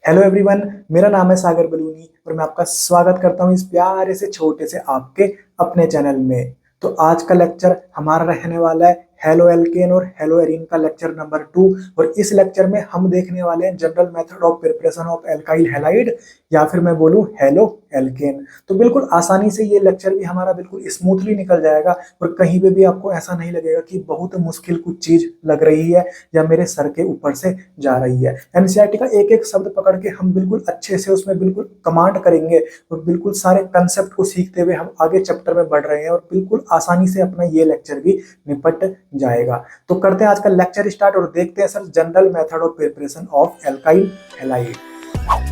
Hello everyone, मेरा नाम है सागर बलूनी और मैं आपका स्वागत करता हूं इस प्यारे से छोटे से आपके अपने चैनल में। तो आज का लेक्चर हमारा रहने वाला है हेलो एल्केन और हेलो एरीन का लेक्चर नंबर 2। और इस लेक्चर में हम देखने वाले हैं general method of preparation of alkyl halide या फिर मैं बोलूं हेलो एल्केन। तो बिल्कुल आसानी से ये लेक्चर भी हमारा बिल्कुल स्मूथली निकल जाएगा और कहीं पे भी आपको ऐसा नहीं लगेगा कि बहुत मुश्किल कुछ चीज लग रही है या मेरे सर के ऊपर से जा रही है। एनसीईआरटी का एक एक शब्द पकड़ के हम बिल्कुल अच्छे से उसमें बिल्कुल कमांड करेंगे और बिल्कुल सारे कंसेप्ट को सीखते हुए हम आगे चैप्टर में बढ़ रहे हैं और बिल्कुल आसानी से अपना ये लेक्चर भी निपट जाएगा। तो करते हैं आज का लेक्चर स्टार्ट और देखते हैं sir general method of preparation of alkyl halide.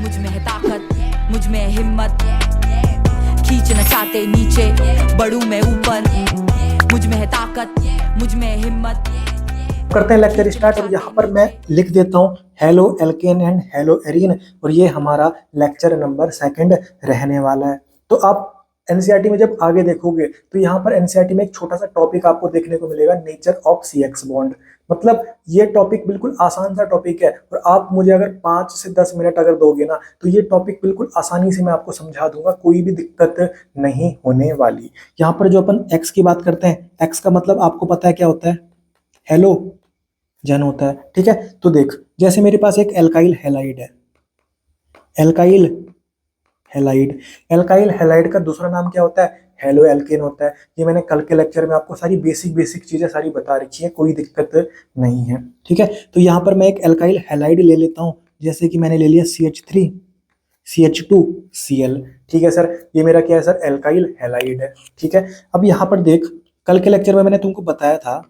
मुझ में है ताकत, मुझ में है हिम्मत, खींचना चाहते नीचे बढ़ूं मैं ऊपर। मुझ में है ताकत, मुझ में है हिम्मत। करते हैं लेक्चर स्टार्ट और यहाँ पर मैं लिख देता हूँ halo alkane and hello arene और ये हमारा लेक्चर नंबर 2 रहने वाला है। तो आप एनसीईआरटी में जब आगे देखोगे तो यहाँ पर एनसीईआरटी में एक छोटा सा टॉपिक आपको देखने को मिलेगा, नेचर ऑफ सीएक्स बॉन्ड। मतलब ये टॉपिक बिल्कुल आसान सा टॉपिक है और आप मुझे अगर 5 से 10 मिनट अगर दोगे ना तो ये टॉपिक बिल्कुल आसानी से मैं आपको समझा दूंगा, कोई भी दिक्कत नहीं होने वाली। यहाँ पर जो अपन एक्स की बात करते हैं, एक्स का मतलब आपको पता है क्या होता है? हेलो जन होता है। ठीक है, तो देख जैसे मेरे पास एक एल्काइल हैलाइड है, एल्काइल हैलाइड, एल्काइल हैलाइड का दूसरा नाम क्या होता है? हेलो एल्केन होता है। ये मैंने कल के लेक्चर में आपको सारी बेसिक चीजें सारी बता रखी है, कोई दिक्कत नहीं है। ठीक है, तो यहाँ पर मैं एक एल्काइल हैलाइड ले लेता हूँ, जैसे कि मैंने ले लिया CH3 CH2Cl। ठीक है सर, ये मेरा क्या है सर? एल्काइल हैलाइड है। ठीक है, अब यहाँ पर देख कल के लेक्चर में मैंने तुमको बताया था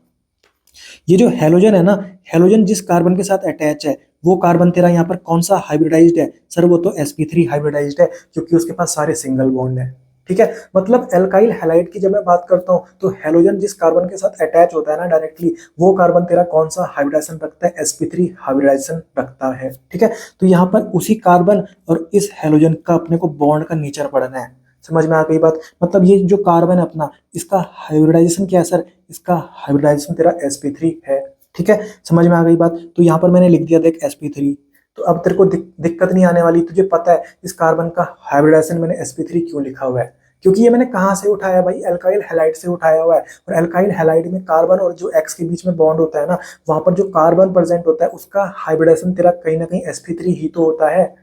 ये जो हैलोजन है ना, हैलोजन जिस कार्बन के साथ अटैच है वो कार्बन तेरा यहाँ पर कौन सा हाइब्रिडाइज्ड है? सर वो तो sp3 हाइब्रिडाइज्ड है क्योंकि उसके पास सारे सिंगल बॉन्ड है। ठीक है, मतलब एल्काइल हैलाइड की जब मैं बात करता हूँ तो हैलोजन जिस कार्बन के साथ अटैच होता है ना डायरेक्टली, वो कार्बन तेरा कौन सा हाइब्रिडाइजेशन रखता है? sp3 हाइब्रिडाइजेशन रखता है। ठीक है, तो यहाँ पर उसी कार्बन और इस हैलोजन का अपने को बॉन्ड का नेचर पढ़ना है। समझ में आ गई बात? मतलब ये जो कार्बन है अपना, इसका हाइब्रिडाइजेशन क्या है सर? इसका हाइब्रिडाइजेशन तेरा sp3 है। ठीक है, समझ में आ गई बात? तो यहाँ पर मैंने लिख दिया देख sp3। तो अब तेरे को दिक्कत नहीं आने वाली, तुझे पता है इस कार्बन का हाइब्रिडाइजेशन मैंने sp3 क्यों लिखा हुआ है? क्योंकि ये मैंने कहाँ से उठाया भाई? एल्काइल हैलाइड से उठाया हुआ है। और एल्काइल हैलाइड में कार्बन और जो एक्स के बीच में बॉन्ड होता है ना, वहां पर जो कार्बन प्रेजेंट होता है उसका हाइब्रिडाइजेशन तेरा कहीं ना कहीं sp3 ही तो होता है।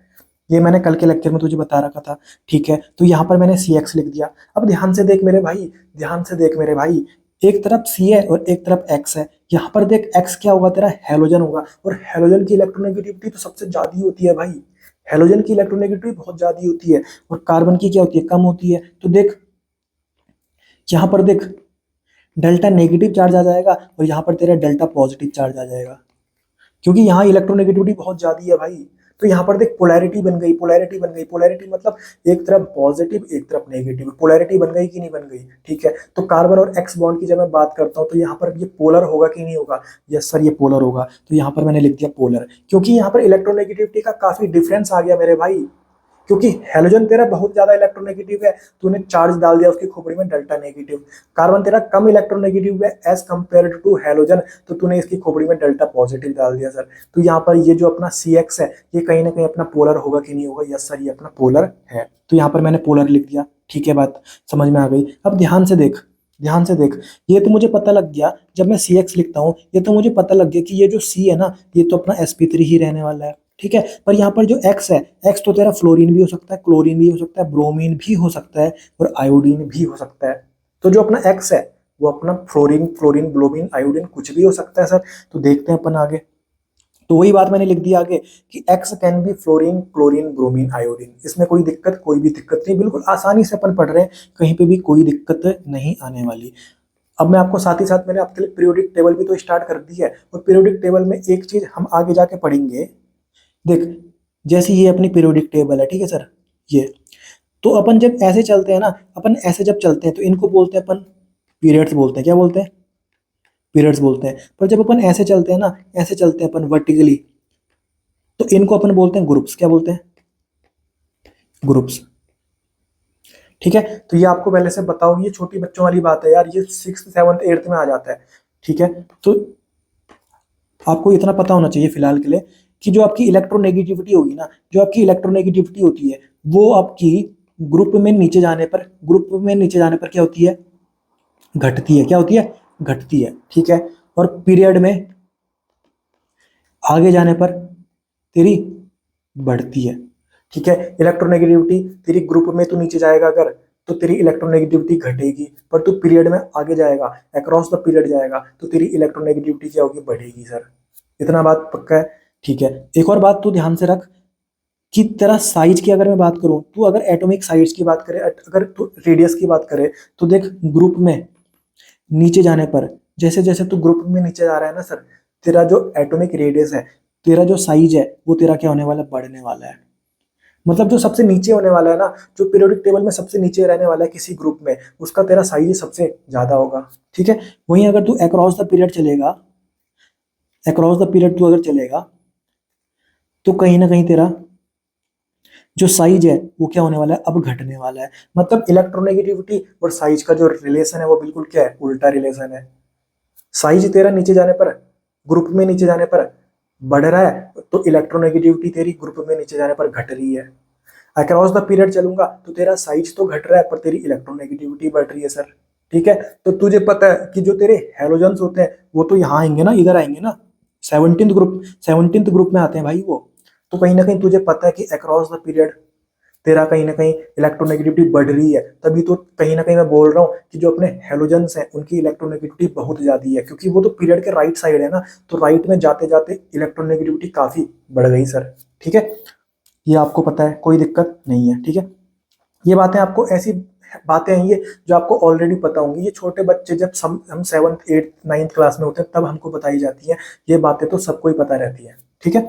ये मैंने कल के लेक्चर में तुझे बता रखा था। ठीक है, तो यहाँ पर मैंने CX लिख दिया। अब ध्यान से देख मेरे भाई, ध्यान से देख मेरे भाई, एक तरफ C है और एक तरफ X है। यहाँ पर देख X क्या होगा? तेरा हैलोजन होगा और हैलोजन की इलेक्ट्रोनेगेटिविटी तो सबसे ज्यादा होती है भाई। हैलोजन की इलेक्ट्रोनेगेटिविटी बहुत ज्यादा होती है और कार्बन की क्या होती है? कम होती है। तो देख यहाँ पर देख डेल्टा नेगेटिव चार्ज आ जाएगा और यहाँ पर तेरा डेल्टा पॉजिटिव चार्ज आ जाएगा क्योंकि यहाँ इलेक्ट्रोनेगेटिविटी बहुत ज्यादा है भाई। तो यहाँ पर देख पोलैरिटी बन गई, पोलैरिटी बन गई। पोलैरिटी मतलब एक तरफ पॉजिटिव एक तरफ नेगेटिव, पोलैरिटी बन गई कि नहीं बन गई? ठीक है, तो कार्बन और एक्स बॉन्ड की जब मैं बात करता हूँ तो यहाँ पर ये पोलर होगा कि नहीं होगा? यस सर, ये पोलर होगा। तो यहाँ पर मैंने लिख दिया पोलर, क्योंकि यहाँ पर इलेक्ट्रोनेगेटिविटी का काफी डिफरेंस आ गया मेरे भाई। क्योंकि हैलोजन तेरा बहुत ज्यादा इलेक्ट्रोनेगेटिव है, तूने चार्ज डाल दिया उसकी खोपड़ी में डेल्टा नेगेटिव। कार्बन तेरा कम इलेक्ट्रोनेगेटिव है एज कंपेयर टू हैलोजन, तो तूने इसकी खोपड़ी में डेल्टा पॉजिटिव डाल दिया सर। तो यहाँ पर ये जो अपना CX है ये कहीं ना कहीं अपना पोलर होगा कि नहीं होगा? यस सर, ये अपना पोलर है। तो यहाँ पर मैंने पोलर लिख दिया। ठीक है, बात समझ में आ गई? अब ध्यान से देख, ध्यान से देख, ये तो मुझे पता लग गया जब मैं CX लिखता हूँ, ये तो मुझे पता लग गया कि ये जो C है ना ये तो अपना sp3 ही रहने वाला है। ठीक है, पर यहाँ पर जो X है, X तो तेरा फ्लोरीन भी हो सकता है, क्लोरीन भी हो सकता है, ब्रोमीन भी हो सकता है और आयोडीन भी हो सकता है। तो जो अपना X है वो अपना फ्लोरीन, क्लोरीन, ब्रोमीन, आयोडीन कुछ भी हो सकता है सर। तो देखते हैं अपन आगे। तो वही बात मैंने लिख दी आगे कि X can be fluorine, chlorine, bromine, iodine. इसमें कोई दिक्कत, कोई भी दिक्कत नहीं, बिल्कुल आसानी से अपन पढ़ रहे हैं, कहीं पे भी कोई दिक्कत नहीं आने वाली। अब मैं आपको साथ ही साथ मैंने आपके लिए पीरियोडिक टेबल भी तो स्टार्ट कर दी है और पीरियोडिक टेबल में एक चीज हम आगे जाके पढ़ेंगे। देख जैसे ये अपनी पीरियोडिक टेबल है, ठीक है सर, ये तो अपन जब ऐसे चलते हैं ना, अपन ऐसे जब चलते हैं तो इनको बोलते हैं अपन पीरियड्स बोलते हैं। क्या बोलते हैं? पीरियड्स बोलते हैं। पर जब अपन ऐसे चलते हैं ना, ऐसे चलते हैं अपन वर्टिकली, तो इनको अपन बोलते हैं ग्रुप्स। क्या बोलते हैं? ग्रुप्स। ठीक है, तो ये आपको पहले से बताओ, ये छोटी बच्चों वाली बात है यार, ये 6th 7th 8th में आ जाता है। ठीक है, तो आपको इतना पता होना चाहिए फिलहाल के लिए कि जो आपकी इलेक्ट्रोनेगेटिविटी होगी ना, जो आपकी इलेक्ट्रोनेगेटिविटी होती है वो आपकी ग्रुप में नीचे जाने पर क्या होती है, घटती है। क्या होती है, घटती है। ठीक है, और पीरियड में आगे जाने पर तेरी बढ़ती है। ठीक है, इलेक्ट्रोनेगेटिविटी तेरी ग्रुप में तो नीचे जाएगा अगर, तो तेरी इलेक्ट्रोनेगेटिविटी घटेगी, पर तू पीरियड में आगे जाएगा, अक्रॉस द पीरियड जाएगा, तो तेरी इलेक्ट्रोनेगेटिविटी क्या होगी, बढ़ेगी सर। इतना बात पक्का है। ठीक है, एक और बात तू ध्यान से रख कि तेरा साइज की अगर मैं बात करूं, तू अगर एटॉमिक साइज की बात करे, अगर तू रेडियस की बात करे, तो देख ग्रुप में नीचे जाने पर, जैसे जैसे तू ग्रुप में नीचे जा रहा है ना सर, तेरा जो एटॉमिक रेडियस है, तेरा जो साइज है वो तेरा क्या होने वाला है, बढ़ने वाला है। मतलब जो सबसे नीचे होने वाला है ना, जो पीरियोडिक टेबल में सबसे नीचे रहने वाला है किसी ग्रुप में, उसका तेरा साइज सबसे ज्यादा होगा। ठीक है, वहीं अगर तू अक्रॉस द पीरियड चलेगा, अक्रॉस द पीरियड तू अगर चलेगा, तो कहीं ना कहीं तेरा जो साइज है वो क्या होने वाला है, अब घटने वाला है। मतलब इलेक्ट्रोनेगेटिविटी और साइज का जो रिलेशन है वो बिल्कुल क्या है, उल्टा रिलेशन है। साइज तेरा नीचे जाने पर, ग्रुप में नीचे जाने पर बढ़ रहा है, तो इलेक्ट्रोनेगेटिविटी तेरी ग्रुप में नीचे जाने पर घट रही है। अक्रॉस द पीरियड चलूंगा तो तेरा साइज तो घट रहा है, पर तेरी इलेक्ट्रोनेगेटिविटी बढ़ रही है सर। ठीक है, तो तुझे पता है कि जो तेरे हैलोजेंस होते हैं वो तो यहाँ आएंगे ना, इधर आएंगे ना, 17th ग्रुप में आते हैं भाई वो। तो कहीं ना कहीं तुझे पता है कि अक्रॉस द पीरियड तेरा कहीं ना कहीं इलेक्ट्रोनेगेटिविटी बढ़ रही है। तभी तो कहीं ना कहीं मैं बोल रहा हूँ कि जो अपने हेलोजेंस हैं उनकी इलेक्ट्रोनेगेटिविटी बहुत ज्यादा है, क्योंकि वो तो पीरियड के राइट साइड है ना, तो राइट में जाते जाते इलेक्ट्रोनेगेटिविटी काफी बढ़ गई सर। ठीक है, ये आपको पता है, कोई दिक्कत नहीं है। ठीक है, ये बातें आपको ऐसी बातें हैं ये जो आपको ऑलरेडी पता होंगी। ये छोटे बच्चे जब हम 7th 8th 9th क्लास में होते हैं तब हमको बताई जाती है, ये बातें तो सबको ही पता रहती है। ठीक है,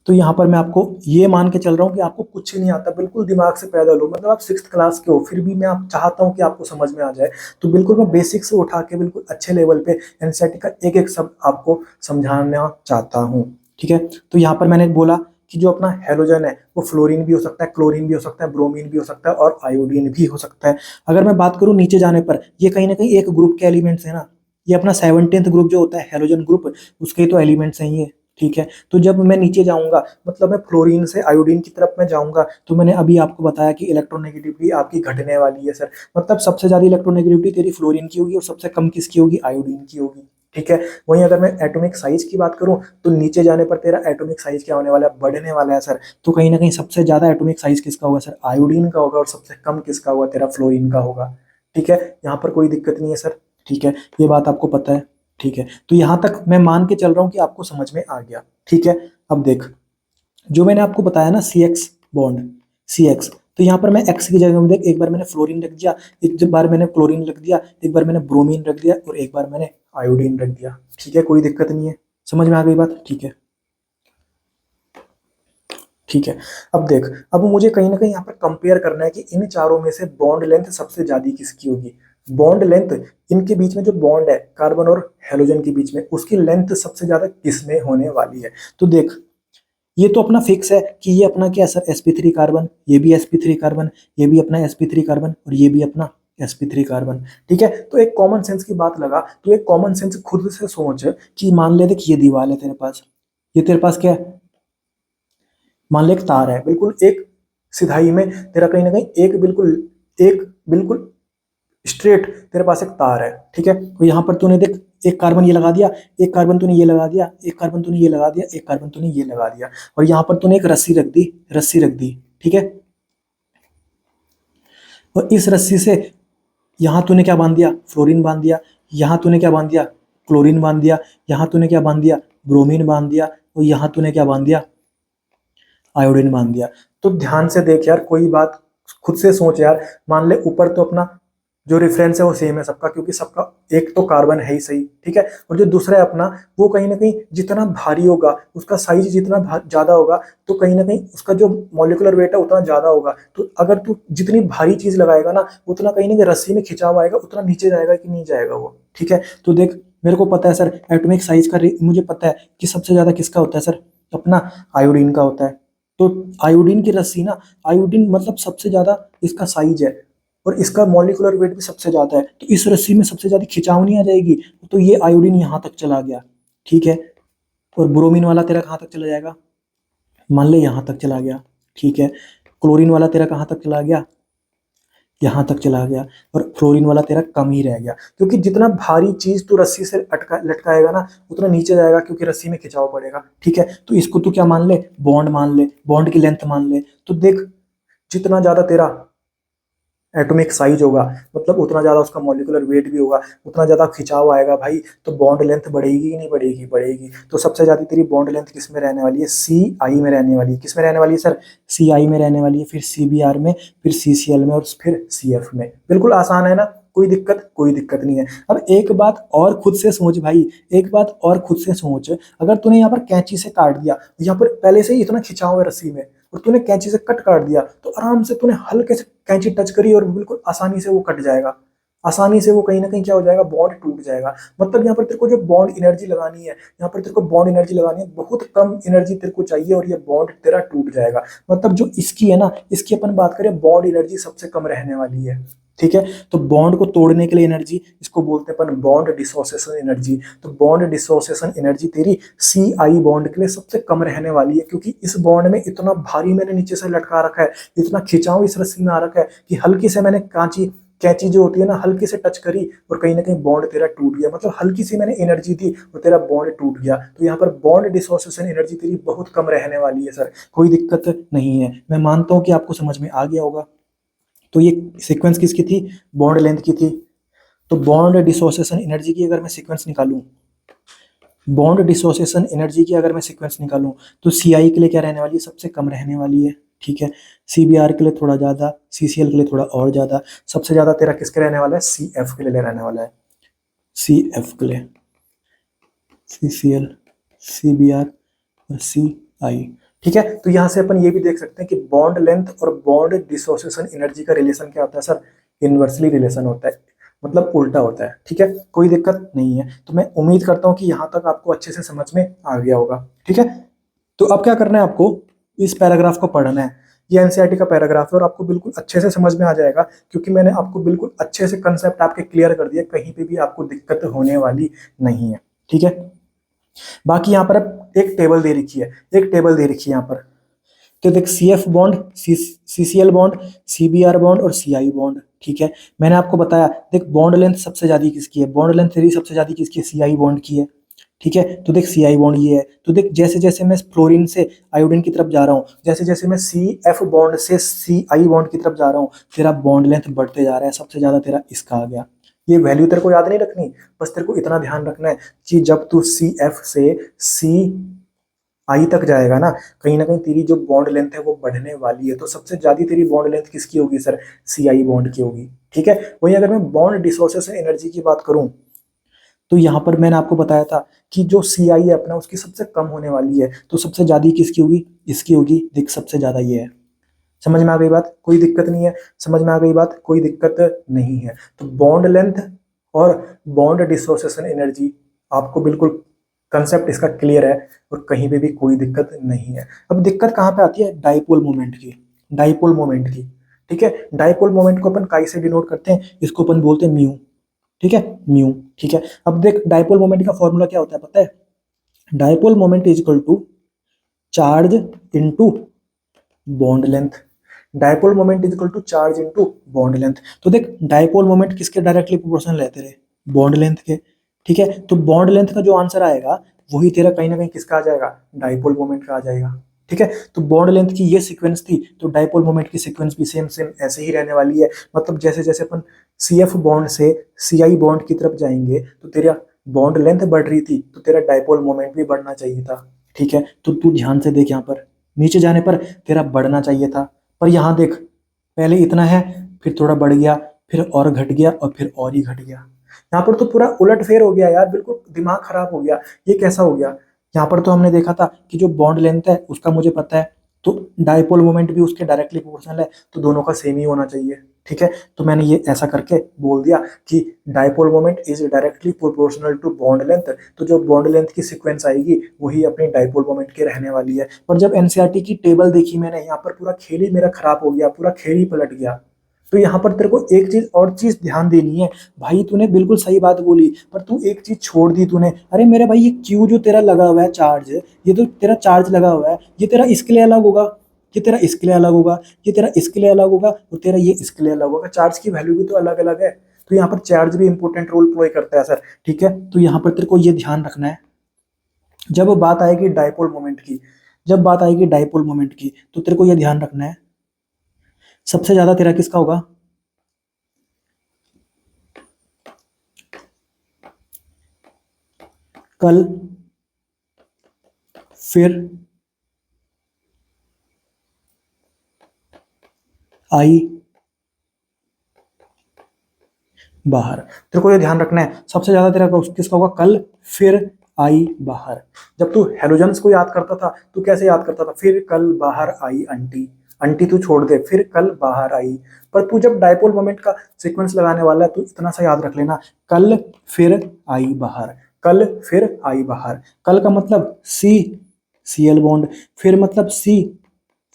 तो यहाँ पर मैं आपको ये मान के चल रहा हूँ कि आपको कुछ नहीं आता, बिल्कुल दिमाग से पैदल हो। मतलब आप 6th क्लास के हो, फिर भी मैं आप चाहता हूँ कि आपको समझ में आ जाए, तो बिल्कुल मैं बेसिक से उठा के बिल्कुल अच्छे लेवल पे एनसीईआरटी का एक एक शब्द आपको समझाना चाहता हूँ। ठीक है, तो यहाँ पर मैंने बोला कि जो अपना हेलोजन है वो फ्लोरीन भी हो सकता है, क्लोरीन भी हो सकता है, ब्रोमीन भी हो सकता है और आयोडीन भी हो सकता है। अगर मैं बात करूं नीचे जाने पर, ये कहीं ना कहीं एक ग्रुप के एलिमेंट्स है ना, ये अपना 17th ग्रुप जो होता है हेलोजन ग्रुप, उसके तो एलिमेंट्स हैं ये। ठीक है, तो जब मैं नीचे जाऊंगा, मतलब मैं फ्लोरीन से आयोडीन की तरफ मैं जाऊंगा, तो मैंने अभी आपको बताया कि इलेक्ट्रोनेगेटिविटी आपकी घटने वाली है सर। मतलब सबसे ज्यादा इलेक्ट्रोनेगेटिविटी तेरी फ्लोरीन की होगी और सबसे कम किसकी होगी, आयोडीन की होगी। ठीक है, वहीं अगर मैं एटॉमिक साइज की बात करूं, तो नीचे जाने पर तेरा एटॉमिक साइज क्या होने वाला है, बढ़ने वाला है सर। तो कहीं ना कहीं सबसे ज्यादा एटॉमिक साइज किसका होगा सर, आयोडीन का होगा, और सबसे कम किसका होगा, तेरा फ्लोरीन का होगा। ठीक है, यहाँ पर कोई दिक्कत नहीं है सर। ठीक है, ये बात आपको पता है। ठीक है, तो यहाँ तक मैं मान के चल रहा हूँ कि आपको समझ में आ गया। ठीक है, अब देख, जो मैंने आपको बताया ना सी एक्स बॉन्ड, सी एक्स, तो यहाँ पर मैं एक्स की जगह में देख, एक बार मैंने फ्लोरीन रख दिया, एक बार मैंने क्लोरीन रख दिया, एक बार मैंने ब्रोमीन रख दिया, और एक बार मैंने आयोडीन रख दिया। ठीक है, कोई दिक्कत नहीं है, समझ में आ गई बात। ठीक है, ठीक है, अब देख, अब मुझे कहीं ना कहीं यहाँ पर कंपेयर करना है कि इन चारों में से बॉन्ड लेंथ सबसे ज्यादा किसकी होगी। बॉन्ड लेंथ, इनके बीच में जो बॉन्ड है कार्बन और हेलोजन के बीच में, उसकी लेंथ सबसे ज्यादा किसमें होने वाली है। तो देख, ये तो अपना फिक्स है कि ये अपना क्या सर, sp3 कार्बन, ये भी sp3 कार्बन, ये भी अपना sp3 कार्बन, और ये भी अपना sp3 कार्बन। ठीक है, तो एक कॉमन सेंस की बात लगा, तो एक कॉमन सेंस खुद से सोच कि मान ले, देख ये दीवार है तेरे पास, ये तेरे पास क्या है, मान ले एक तार है, बिल्कुल एक सिधाई में तेरा कहीं ना कहीं एक बिल्कुल स्ट्रेट तेरे पास एक तार है। ठीक है, तो यहाँ पर तूने देख एक कार्बन ये लगा दिया, एक कार्बन तूने ये लगा दिया, एक कार्बन तूने ये लगा दिया, एक कार्बन तूने ये लगा दिया, और यहाँ पर तूने एक रस्सी रख दी, रस्सी रख दी। ठीक है, और इस रस्सी से यहाँ तूने क्या बांध दिया, फ्लोरीन बांध दिया, यहाँ तूने क्या बांध दिया, क्लोरीन बांध दिया, यहाँ तूने क्या बांध दिया, ब्रोमीन बांध दिया, और यहाँ तूने क्या बांध दिया, आयोडीन बांध दिया। तो ध्यान से देख यार, कोई बात खुद से सोच यार। मान ले ऊपर तो अपना जो रेफरेंस है वो सेम है सबका, क्योंकि सबका एक तो कार्बन है ही सही। ठीक है, और जो दूसरा है अपना, वो कहीं ना कहीं जितना भारी होगा, उसका साइज जितना ज्यादा होगा, तो कहीं ना कहीं उसका जो मॉलिक्यूलर वेट है उतना ज्यादा होगा। तो अगर तू जितनी भारी चीज लगाएगा ना, उतना कहीं ना कहीं रस्सी में खिंचाव आएगा, उतना नीचे जाएगा कि नहीं जाएगा वो। ठीक है, तो देख, मेरे को पता है सर एटॉमिक साइज का मुझे पता है कि सबसे ज्यादा किसका होता है सर, अपना आयोडीन का होता है। तो आयोडीन की रस्सी ना, आयोडीन मतलब सबसे ज्यादा इसका साइज है, और इसका मॉलिक्यूलर वेट भी सबसे ज्यादा है, तो इस रस्सी में सबसे ज्यादा खिंचावनी आ जाएगी, तो ये आयोडीन यहाँ तक चला गया। ठीक है, और ब्रोमीन वाला तेरा कहाँ तक चला जाएगा, मान ले यहाँ तक चला गया, ठीक है। क्लोरीन वाला तेरा कहाँ तक चला गया, यहाँ तक चला गया, और फ्लोरीन वाला तेरा कम ही रह गया, क्योंकि जितना भारी चीज तू रस्सी से लटकाएगा ना उतना नीचे जाएगा, क्योंकि रस्सी में खिंचाव पड़ेगा, ठीक है। तो इसको तू क्या मान ले, बॉन्ड मान ले, बॉन्ड की लेंथ मान ले। तो देख जितना ज्यादा तेरा एटॉमिक साइज होगा, मतलब उतना ज्यादा उसका मॉलिक्यूलर वेट भी होगा, उतना ज्यादा खिंचाव आएगा भाई, तो बॉन्ड लेंथ बढ़ेगी कि नहीं बढ़ेगी, बढ़ेगी। तो सबसे ज्यादा तेरी बॉन्ड लेंथ किस में रहने वाली है, सी आई में रहने वाली है। किस में रहने वाली है सर, सी आई में रहने वाली है, फिर सी बी आर में, फिर सी सी एल में, और फिर सी एफ में। बिल्कुल आसान है ना, कोई दिक्कत नहीं है। अब एक बात और खुद से सोच भाई, एक बात और खुद से सोच, अगर तूने यहाँ पर कैंची से काट दिया, यहाँ पर पहले से ही इतना खिंचाव है रस्सी में, और तूने कैंची से कट काट दिया, तो आराम से तूने हल्के से कैंची टच करी और बिल्कुल आसानी से वो कट जाएगा, आसानी से वो कहीं ना कहीं क्या हो जाएगा, बॉन्ड टूट जाएगा। मतलब यहाँ पर तेरे को जो बॉन्ड एनर्जी लगानी है, यहाँ पर तेरे को बॉन्ड एनर्जी लगानी है, बहुत कम एनर्जी तेरे को चाहिए, और ये बॉन्ड तेरा टूट जाएगा। मतलब जो इसकी है ना, इसकी अपन बात करें, बॉन्ड एनर्जी सबसे कम रहने वाली है, ठीक है। तो बॉन्ड को तोड़ने के लिए एनर्जी, इसको बोलते हैं अपन बॉन्ड डिसोसिएशन एनर्जी। तो बॉन्ड डिसोसिएशन एनर्जी तेरी सी आई बॉन्ड के लिए सबसे कम रहने वाली है, क्योंकि इस बॉन्ड में इतना भारी मैंने नीचे से लटका रखा है, इतना खिंचाव इस रस्सी में आ रखा है कि हल्की से मैंने कैंची जो होती है ना, हल्की से टच करी और कहीं ना कहीं बॉन्ड तेरा टूट गया। मतलब हल्की सी मैंने एनर्जी दी और तेरा बॉन्ड टूट गया। तो यहाँ पर बॉन्ड डिसोसिएशन एनर्जी तेरी बहुत कम रहने वाली है सर, कोई दिक्कत नहीं है। मैं मानता हूँ कि आपको समझ में आ गया होगा। तो ये सीक्वेंस किसकी थी, बॉन्ड लेंथ की थी। तो बॉन्ड डिसोसिएशन एनर्जी की अगर मैं सीक्वेंस निकालूं, बॉन्ड डिसोसिएशन एनर्जी की अगर मैं सीक्वेंस निकालूं, तो सी आई के लिए क्या रहने वाली है, सबसे कम रहने वाली है, ठीक है। सी बी आर के लिए थोड़ा ज़्यादा, सी सी एल के लिए थोड़ा और ज़्यादा, सबसे ज़्यादा तेरा किसके रहने वाला है, सी एफ के लिए रहने वाला है, सी एफ के लिए, C C L, C B R और सी आई, ठीक है। तो यहाँ से अपन ये भी देख सकते हैं कि बॉन्ड लेंथ और बॉन्ड डिसोसिएशन एनर्जी का रिलेशन क्या होता है सर, इनवर्सली रिलेशन होता है, मतलब उल्टा होता है, ठीक है। कोई दिक्कत नहीं है। तो मैं उम्मीद करता हूँ कि यहाँ तक आपको अच्छे से समझ में आ गया होगा, ठीक है। तो अब क्या करना है आपको, इस पैराग्राफ को पढ़ना है। ये एनसीईआरटी का पैराग्राफ है और आपको बिल्कुल अच्छे से समझ में आ जाएगा, क्योंकि मैंने आपको बिल्कुल अच्छे से कंसेप्ट आपके क्लियर कर दिया, कहीं पे भी आपको दिक्कत होने वाली नहीं है, ठीक है। बाकी यहाँ पर अब एक टेबल दे रखी है, एक टेबल दे रखी है यहाँ पर। तो देख C F bond, C C L bond, C B R bond और सी आई बॉन्ड, ठीक है। मैंने आपको बताया, देख बॉन्ड लेंथ सबसे ज्यादा किसकी है, बॉन्ड लेंथ तेरी सबसे ज्यादा किसकी है, सी आई बॉन्ड की है, ठीक है। तो देख सी आई बॉन्ड ये है। तो देख जैसे जैसे मैं फ्लोरीन से आयोडीन की तरफ जा रहा हूँ, जैसे जैसे मैं सी एफ बॉन्ड से सी आई बॉन्ड की तरफ जा रहा हूँ, तेरा बॉन्ड लेंथ बढ़ते जा रहा है। सबसे ज्यादा तेरा इसका आ गया। ये वैल्यू तेरे को याद नहीं रखनी, बस तेरे को इतना ध्यान रखना है कि जब तू सी एफ से सी आई तक जाएगा ना कहीं तेरी जो बॉन्ड लेंथ है वो बढ़ने वाली है। तो सबसे ज्यादा तेरी बॉन्ड लेंथ किसकी होगी सर, सी आई बॉन्ड की होगी, ठीक है। वहीं अगर मैं बॉन्ड डिसोसिएशन एनर्जी की बात करूं, तो यहाँ पर मैंने आपको बताया था कि जो सी आई है अपना, उसकी सबसे कम होने वाली है। तो सबसे ज्यादा किसकी होगी, इसकी होगी। देख सबसे ज्यादा ये है। समझ में आ गई बात, कोई दिक्कत नहीं है। समझ में आ गई बात, कोई दिक्कत नहीं है। तो बॉन्ड लेंथ और बॉन्ड डिसोसिएशन एनर्जी आपको बिल्कुल कंसेप्ट इसका क्लियर है और कहीं पे भी कोई दिक्कत नहीं है। अब दिक्कत कहाँ पे आती है, डाइपोल मोमेंट की, डाइपोल मोमेंट की, ठीक है। डाइपोल मोमेंट को अपन काई से डिनोट करते हैं, इसको अपन बोलते हैं म्यू, ठीक है, म्यू, ठीक है। अब देख डाइपोल मोमेंट का फॉर्मूला क्या होता है पता है, dipole moment is equal to charge into bond length. Dipole moment is equal to charge into bond length. तो देख डाइपोल मोमेंट किसके डायरेक्टली प्रोपोर्शनल रहते रहे, बॉन्ड लेंथ के, ठीक है। तो बॉन्ड लेंथ का जो आंसर आएगा वही तेरा कहीं ना कहीं किसका आ जाएगा, डाइपोल मोमेंट का आ जाएगा, ठीक है। तो बॉन्ड लेंथ की ये सीक्वेंस थी, तो डाइपोल मोमेंट की सीक्वेंस भी सेम सेम ऐसे ही रहने वाली है। मतलब जैसे जैसे अपन सी एफ बॉन्ड से सी आई बॉन्ड की तरफ जाएंगे तो तेरा बॉन्ड लेंथ बढ़ रही थी, तो तेरा डाइपोल मोमेंट भी बढ़ना चाहिए था, ठीक है। तो तू ध्यान से देख, यहाँ पर नीचे जाने पर तेरा बढ़ना चाहिए था, पर यहाँ देख पहले इतना है, फिर थोड़ा बढ़ गया, फिर और घट गया और फिर और ही घट गया। यहाँ पर तो पूरा उलट फेर हो गया यार, बिल्कुल दिमाग खराब हो गया। ये कैसा हो गया, यहाँ पर तो हमने देखा था कि जो बॉन्ड लेंथ है उसका मुझे पता है, तो डाइपोल मोमेंट भी उसके डायरेक्टली प्रोपोर्शनल है, तो दोनों का सेम ही होना चाहिए, ठीक है। तो मैंने ये ऐसा करके बोल दिया कि dipole moment is directly proportional to bond length. तो जो बॉन्ड लेंथ की सीक्वेंस आएगी वही अपनी डाइपोल मोमेंट के रहने वाली है। पर जब एनसीईआरटी की टेबल देखी मैंने, यहाँ पर पूरा खेल ही मेरा खराब हो गया, पूरा खेल ही पलट गया। तो यहाँ पर तेरे को एक चीज और चीज ध्यान देनी है भाई, तूने बिल्कुल सही बात बोली पर तू एक चीज छोड़ दी तूने। अरे मेरे भाई, ये क्यू जो तेरा लगा हुआ है चार्ज, ये तो तेरा चार्ज लगा हुआ है, ये तेरा इसके लिए अलग होगा, ये तेरा इसके लिए अलग होगा, ये तेरा इसके लिए अलग होगा और तेरा ये इसके लिए अलग होगा। चार्ज की वैल्यू भी तो अलग अलग है। तो यहाँ पर चार्ज भी इंपॉर्टेंट रोल प्ले करता है सर, ठीक है। तो यहाँ पर तेरे को ये ध्यान रखना है, जब बात आएगी डायपोल मोमेंट की, जब बात आएगी डायपोल मोमेंट की, तो तेरे को ये ध्यान रखना है सबसे ज्यादा तेरा किसका होगा, कल, फिर आई, बाहर। तेरे को ये ध्यान रखना है सबसे ज्यादा तेरा किसका होगा, कल, फिर आई, बाहर। जब तू हेलोजेंस को याद करता था तू कैसे याद करता था, फिर कल बाहर आई आंटी, आंटी तू छोड़ दे, फिर कल बाहर आई। पर तू जब डायपोल मोमेंट का सीक्वेंस लगाने वाला है, तू इतना सा याद रख लेना, कल फिर आई बाहर, कल फिर आई बाहर। कल का मतलब सी, सीएल बॉन्ड, फिर मतलब सी,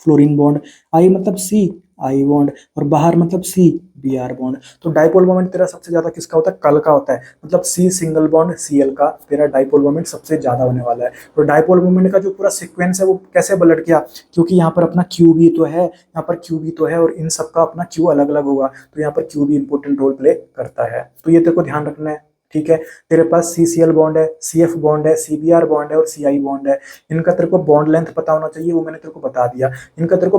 फ्लोरीन बॉन्ड, आई मतलब सी, आई बॉन्ड, और बाहर मतलब सी, बीआर बॉन्ड। तो डायपोल मोमेंट तेरा सबसे ज्यादा किसका होता है, कल का होता है। मतलब सी सिंगल बॉन्ड सीएल का तेरा डायपोल मोमेंट सबसे ज्यादा होने वाला है। तो डायपोल मोमेंट का जो पूरा सीक्वेंस है वो कैसे पलट गया, क्योंकि यहाँ पर अपना क्यू भी तो है, यहाँ पर क्यू भी तो है, और इन सबका अपना क्यू अलग अलग होगा, तो यहाँ पर क्यू भी इंपॉर्टेंट रोल प्ले करता है। तो ये तेरे को ध्यान रखना है, ठीक है। तेरे पास CCl बॉन्ड है, CF बॉन्ड है, CBr बॉन्ड है और CI बॉन्ड है। इनका तेरे को बॉन्ड लेंथ पता होना चाहिए, वो मैंने तेरे को बता दिया। इनका तेरे को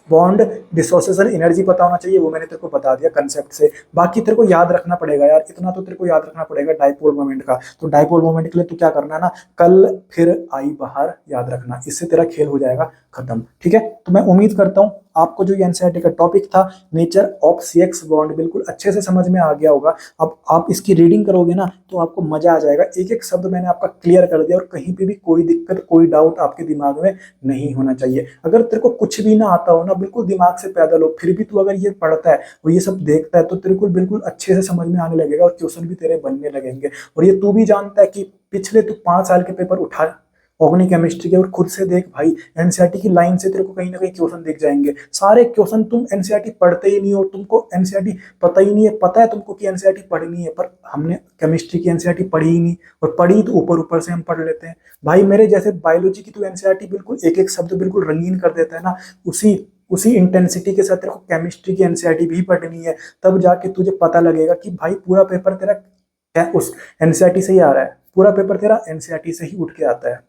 बॉन्ड डिसोसिएशन एनर्जी पता होना चाहिए, वो मैंने तेरे को बता दिया कंसेप्ट से। बाकी तेरे को याद रखना पड़ेगा यार, इतना तो तेरे को याद रखना पड़ेगा डायपोल मोमेंट का। तो डायपोल मोमेंट के लिए तू क्या करना है ना, कल फिर आई बाहर याद रखना, इससे तेरा खेल हो जाएगा खत्म, ठीक है। तो मैं उम्मीद करता हूँ आपको जो ये एनसीईआरटी का टॉपिक था नेचर ऑफ CX बॉन्ड बिल्कुल अच्छे से समझ में आ गया होगा। अब आप इसकी रीडिंग करोगे ना तो आपको मजा आ जाएगा, एक एक शब्द मैंने आपका क्लियर कर दिया और कहीं पे भी कोई दिक्कत कोई डाउट आपके दिमाग में नहीं होना चाहिए। अगर तेरे को कुछ भी ना आता हो ना, बिल्कुल दिमाग से पैदल हो, फिर भी तू अगर ये पढ़ता है और ये सब देखता है तो तेरे को बिल्कुल अच्छे से समझ में आने लगेगा और क्वेश्चन भी तेरे बनने लगेंगे। और ये तू भी जानता है कि पिछले तू 5 साल के पेपर उठा ऑर्गेनिक केमिस्ट्री के और खुद से देख भाई, एनसीईआरटी की लाइन से तेरे को कहीं ना कहीं क्वेश्चन दिख जाएंगे। सारे क्वेश्चन तुम एनसीईआरटी पढ़ते ही नहीं हो, तुमको एनसीईआरटी पता ही नहीं है। पता है तुमको कि एनसीईआरटी पढ़नी है, पर हमने केमिस्ट्री की एनसीईआरटी पढ़ी ही नहीं, और पढ़ी तो ऊपर ऊपर से हम पढ़ लेते हैं। भाई मेरे जैसे बायोलॉजी की तो एनसीईआरटी बिल्कुल एक एक शब्द बिल्कुल रंगीन कर देता है ना, उसी इंटेंसिटी के साथ तेरे को केमिस्ट्री की एनसीईआरटी भी पढ़नी है, तब जाके तुझे पता लगेगा कि भाई पूरा पेपर तेरा उस एनसीईआरटी से ही आ रहा है, पूरा पेपर तेरा एनसीईआरटी से ही उठ के आता है।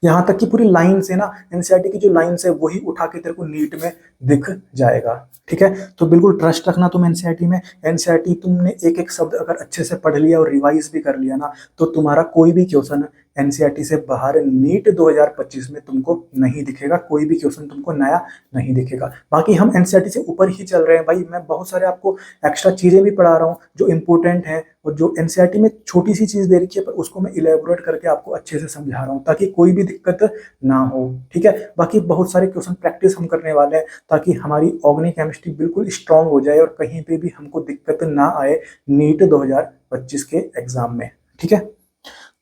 यहाँ तक कि पूरी लाइन से ना एनसीईआरटी की जो लाइन है वही उठा के तेरे को नीट में दिख जाएगा, ठीक है। तो बिल्कुल ट्रस्ट रखना तुम एनसीईआरटी में। एनसीईआरटी तुमने एक एक शब्द अगर अच्छे से पढ़ लिया और रिवाइज भी कर लिया ना, तो तुम्हारा कोई भी क्वेश्चन एनसीईआरटी से बाहर नीट 2025 में तुमको नहीं दिखेगा, कोई भी क्वेश्चन तुमको नया नहीं दिखेगा। बाकी हम एनसीईआरटी से ऊपर ही चल रहे हैं भाई, मैं बहुत सारे आपको एक्स्ट्रा चीजें भी पढ़ा रहा हूँ जो इंपॉर्टेंट है, और जो एनसीईआरटी में छोटी सी चीज दे रखी है पर उसको मैं इलेबोरेट करके आपको अच्छे से समझा रहा हूँ ताकि कोई भी दिक्कत ना हो, ठीक है। बाकी बहुत सारे क्वेश्चन प्रैक्टिस हम करने वाले हैं ताकि हमारी ऑर्गेनिक केमिस्ट्री बिल्कुल स्ट्रांग हो जाए और कहीं पे भी हमको दिक्कत ना आए नीट 2025 के एग्जाम में, ठीक है।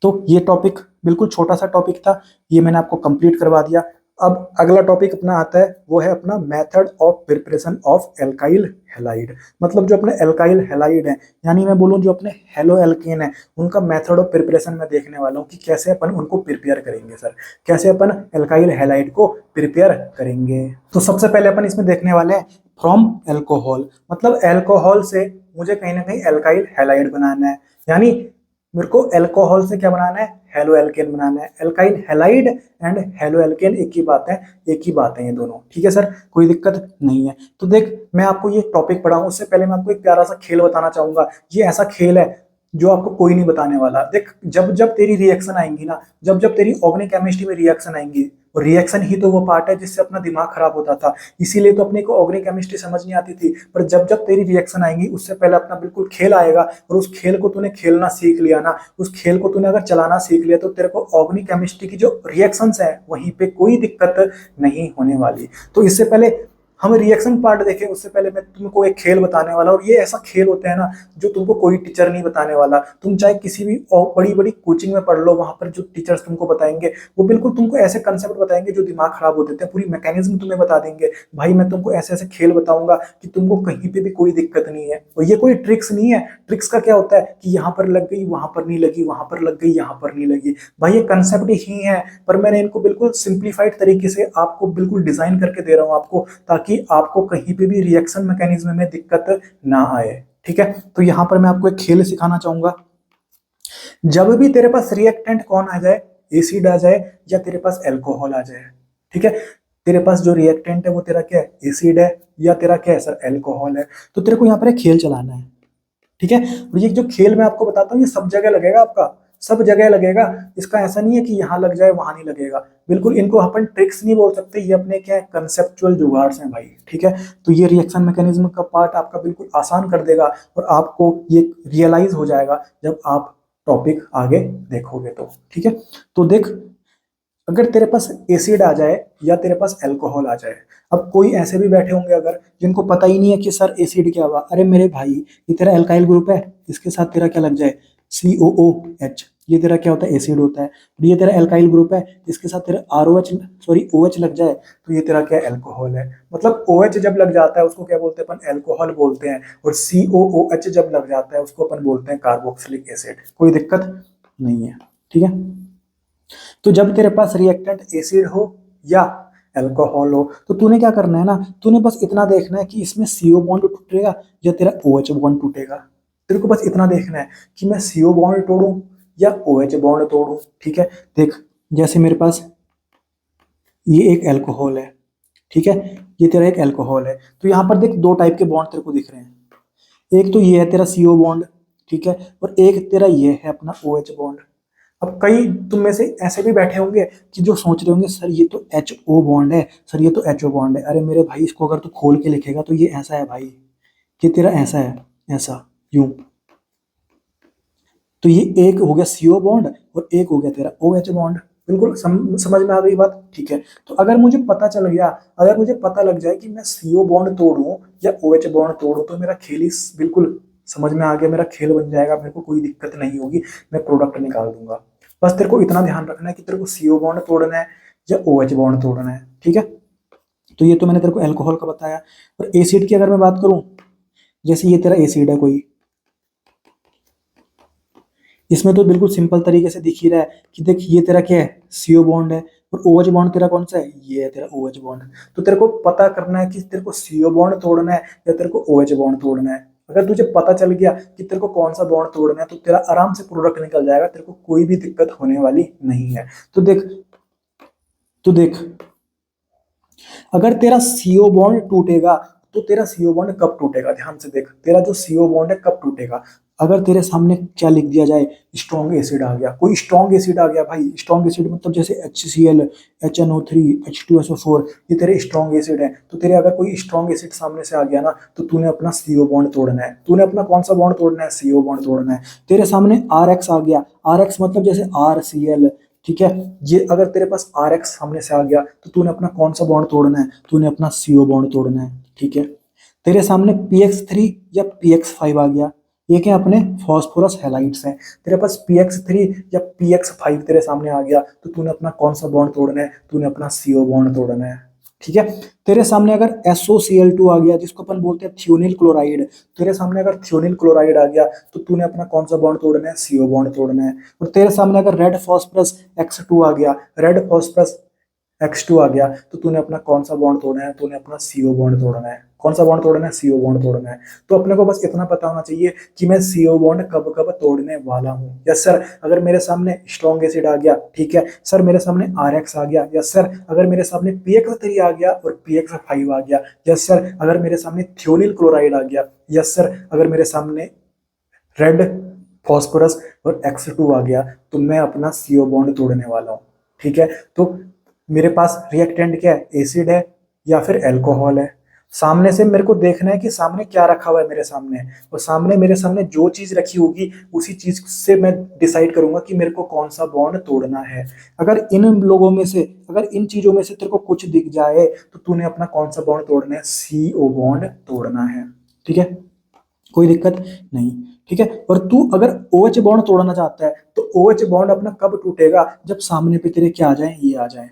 तो ये टॉपिक बिल्कुल छोटा सा टॉपिक था, ये मैंने आपको कंप्लीट करवा दिया। अब अगला टॉपिक अपना आता है, वो है अपना method of preparation of alkyl halide. मतलब जो अपने एल्काइल हैलाइड है, यानी मैं बोलूँ जो अपने हेलो एल्केन है, उनका मेथड ऑफ प्रिपरेशन मैं देखने वाला हूँ कि कैसे अपन उनको प्रिपेयर करेंगे सर, कैसे अपन एल्काइल हैलाइड को प्रिपेयर करेंगे। तो सबसे पहले अपन इसमें देखने वाले हैं फ्रॉम एल्कोहल। मतलब एल्कोहल से मुझे कहीं ना कहीं एल्काइल हैलाइड बनाना है, यानी मेरे को एल्कोहल से क्या बनाना है, हेलो एल्केन बनाना है। Alkyl halide and halo alkane एक ही बात है, एक ही बात है ये दोनों, ठीक है सर, कोई दिक्कत नहीं है। तो देख मैं आपको ये टॉपिक पढ़ाऊं उससे पहले मैं आपको एक प्यारा सा खेल बताना चाहूंगा। ये ऐसा खेल है जो आपको कोई नहीं बताने वाला। देख जब जब तेरी रिएक्शन आएंगी ना, जब जब तेरी ऑर्गेनिक केमिस्ट्री में रिएक्शन आएंगी, और रिएक्शन ही तो वो पार्ट है जिससे अपना दिमाग खराब होता था, इसीलिए तो अपने को ऑर्गेनिक केमिस्ट्री समझ नहीं आती थी। पर जब जब तेरी रिएक्शन आएंगी उससे पहले अपना बिल्कुल खेल आएगा, और उस खेल को तूने खेलना सीख लिया ना, उस खेल को तूने अगर चलाना सीख लिया तो तेरे को ऑर्गेनिक केमिस्ट्री की जो रिएक्शंस है वहीं पे कोई दिक्कत नहीं होने वाली। तो इससे पहले हम रिएक्शन पार्ट देखें उससे पहले मैं तुमको एक खेल बताने वाला हूँ, और ये ऐसा खेल होता है ना जो तुमको कोई टीचर नहीं बताने वाला। तुम चाहे किसी भी बड़ी बड़ी कोचिंग में पढ़ लो, वहां पर जो टीचर्स तुमको बताएंगे वो बिल्कुल तुमको ऐसे कंसेप्ट बताएंगे जो दिमाग खराब हो देते हैं, पूरी मैकेनिज्म तुम्हें बता देंगे। भाई मैं तुमको ऐसे ऐसे खेल बताऊंगा कि तुमको कहीं पे भी कोई दिक्कत नहीं है। और ये कोई ट्रिक्स नहीं है। ट्रिक्स का क्या होता है कि यहाँ पर लग गई, वहां पर नहीं लगी, वहां पर लग गई, यहाँ पर नहीं लगी। भाई ये कंसेप्ट ही है, पर मैंने इनको बिल्कुल सिंप्लीफाइड तरीके से आपको बिल्कुल डिजाइन करके दे रहा हूँ आपको, ताकि आपको कहीं पे भी रिएक्शन मैकेनिज्म में दिक्कत ना आए। ठीक है, तो यहां पर मैं आपको एक खेल सिखाना चाहूंगा। जब भी तेरे पास रिएक्टेंट कौन आ जाए, एसिड आ जाए या तेरे पास अल्कोहल आ जाए, ठीक है, तेरे पास जो रिएक्टेंट है वो तेरा क्या है, एसिड है या तेरा क्या है सर, अल्कोहल है। तो तेरे को यहाँ पर एक खेल चलाना है। ठीक है, और ये जो खेल मैं आपको बताता हूँ ये सब जगह लगेगा, आपका सब जगह लगेगा। इसका ऐसा नहीं है कि यहाँ लग जाए वहां नहीं लगेगा, बिल्कुल। इनको अपन ट्रिक्स नहीं बोल सकते, ये अपने क्या है, कंसेप्चुअल जुगाड्स हैं भाई। ठीक है, तो ये रिएक्शन मैकेनिज्म का पार्ट आपका बिल्कुल आसान कर देगा, और आपको ये रियलाइज हो जाएगा जब आप टॉपिक आगे देखोगे तो। ठीक है, तो देख, अगर तेरे पास एसिड आ जाए या तेरे पास अल्कोहल आ जाए, अब कोई ऐसे भी बैठे होंगे अगर जिनको पता ही नहीं है कि सर एसिड क्या हुआ। अरे मेरे भाई, ये तेरा अल्काइल ग्रुप है, इसके साथ तेरा क्या लग जाए, COOH, ये तेरा क्या होता है, एसिड होता है। और ये तेरा अल्काइल ग्रुप है, इसके साथ तेरा OH लग जाए तो ये तेरा क्या है, अल्कोहल है। मतलब OH जब लग जाता है उसको क्या बोलते हैं अपन, अल्कोहल बोलते हैं, और COOH जब लग जाता है उसको अपन बोलते हैं कार्बोक्सिलिक एसिड। कोई दिक्कत नहीं है। ठीक है, तो जब तेरे पास रिएक्टेंट एसिड हो या अल्कोहल हो, तो तूने क्या करना है ना, तूने बस इतना देखना है कि इसमें CO बॉन्ड टूटेगा या तेरा OH बॉन्ड टूटेगा। तेरे को बस इतना देखना है कि मैं CO बॉन्ड तोड़ूं या OH बॉन्ड तोड़ूं। ठीक है, देख, जैसे मेरे पास ये एक अल्कोहल है, ठीक है, ये तेरा एक अल्कोहल है, तो यहाँ पर देख दो टाइप के बॉन्ड तेरे को दिख रहे हैं। एक तो ये है तेरा CO बॉन्ड, ठीक है, और एक तेरा ये है अपना OH बॉन्ड। अब कई तुम में से ऐसे भी बैठे होंगे कि जो सोच रहे होंगे सर ये तो HO बॉन्ड है, सर ये तो HO बॉन्ड है। अरे मेरे भाई, इसको अगर तू खोल के लिखेगा तो ये ऐसा है भाई, कि तेरा ऐसा है, ऐसा यूं। तो ये एक हो गया CO बॉन्ड और एक हो गया तेरा OH बॉन्ड। बिल्कुल समझ में आ गई बात। ठीक है, तो अगर मुझे पता चल गया, अगर मुझे पता लग जाए कि मैं CO बॉन्ड तोड़ूं या OH बॉन्ड तोड़ूं, तो मेरा खेल ही बिल्कुल समझ में आ गया, मेरा खेल बन जाएगा, मेरे को कोई दिक्कत नहीं होगी, मैं प्रोडक्ट निकाल दूंगा। बस तेरे को इतना ध्यान रखना है कि तेरे को CO बॉन्ड तोड़ना है या OH बॉन्ड तोड़ना है। ठीक है, तो ये तो मैंने तेरे को अल्कोहल का बताया। और एसिड की अगर मैं बात करूं, जैसे ये तेरा एसिड है कोई, इसमें तो बिल्कुल सिंपल तरीके से दिख ही रहा है कि देख ये तेरा क्या है, CO बॉन्ड है, और OH बॉन्ड तेरा कौन सा है, ये है तेरा OH बॉन्ड। तो तेरे को पता करना है कि तेरे को CO बॉन्ड तोड़ना है या तेरे को OH बॉन्ड तोड़ना है। अगर तुझे पता चल गया कि तेरे को कौन सा बॉन्ड तोड़ना है, तो तेरा आराम से प्रोडक्ट निकल जाएगा, तेरे को कोई भी दिक्कत होने वाली नहीं है। तो देख, अगर तेरा CO बॉन्ड टूटेगा, तो तेरा CO बॉन्ड कब टूटेगा, ध्यान से देख, तेरा जो CO बॉन्ड है कब टूटेगा। अगर तेरे सामने क्या लिख दिया जाए, स्ट्रॉन्ग एसिड आ गया, कोई स्ट्रॉन्ग एसिड आ गया भाई, स्ट्रॉन्ग एसिड मतलब जैसे HCl, HNO3, H2SO4, ये तेरे स्ट्रॉन्ग एसिड है। तो तेरे अगर कोई स्ट्रॉन्ग एसिड सामने से आ गया ना, तो तूने अपना CO बॉन्ड तोड़ना है। तूने अपना कौन सा बॉन्ड तोड़ना है, CO बॉन्ड तोड़ना है। तेरे सामने RX आ गया, RX मतलब जैसे RCl, ठीक है, ये अगर तेरे पास RX सामने से आ गया, तो तूने अपना कौन सा बॉन्ड तोड़ना है, तूने अपना CO बॉन्ड तोड़ना है। ठीक है, तेरे सामने PX3 या PX5 आ गया, ये क्या अपने फॉस्फोरस हैलाइड्स हैं। तेरे पास PX3 या PX5 तेरे सामने आ गया, तो तूने अपना कौन सा बॉन्ड तोड़ना है, तूने अपना CO बॉन्ड तोड़ना है। ठीक है, तेरे सामने अगर SOCl2 आ गया, जिसको अपन बोलते हैं थियोनिल क्लोराइड, तेरे सामने अगर थियोनिल क्लोराइड आ गया, तो तूने अपना कौन सा बॉन्ड तोड़ना है, CO बॉन्ड तोड़ना है। और तेरे सामने अगर रेड फॉस्फरस X2 आ गया, रेड फॉस्फरस X2 आ गया, तो तूने अपना कौन सा बॉन्ड तोड़ना है, तूने अपना CO बॉन्ड तोड़ना है। कौन सा बॉन्ड तोड़ना है, CO बॉन्ड तोड़ना है। तो अपने को बस इतना पता होना चाहिए कि मैं CO बॉन्ड कब कब तोड़ने वाला हूँ। यस सर, अगर मेरे सामने स्ट्रॉन्ग एसिड आ गया, ठीक है सर, मेरे सामने RX आ गया, यस सर, अगर मेरे सामने PX3 आ गया और PX5 आ गया, यस सर, अगर मेरे सामने थियोनिल क्लोराइड आ गया, यस सर, अगर मेरे सामने रेड फॉस्फोरस और X2 आ गया, तो मैं अपना CO बॉन्ड तोड़ने वाला हूँ। ठीक है, तो मेरे पास रिएक्टेंट क्या है, एसिड है या फिर अल्कोहल है। सामने से मेरे को देखना है कि सामने क्या रखा हुआ है मेरे सामने, और सामने मेरे सामने जो चीज रखी होगी उसी चीज से मैं डिसाइड करूंगा कि मेरे को कौन सा बॉन्ड तोड़ना है। अगर इन लोगों में से, अगर इन चीजों में से तेरे को कुछ दिख जाए तो तूने अपना कौन सा बॉन्ड तोड़ना है, CO बॉन्ड तोड़ना है। ठीक है, कोई दिक्कत नहीं। ठीक है, और तू अगर OH बॉन्ड तोड़ना चाहता है तो OH बॉन्ड अपना कब टूटेगा, जब सामने पे तेरे क्या आ जाए, ये आ जाए,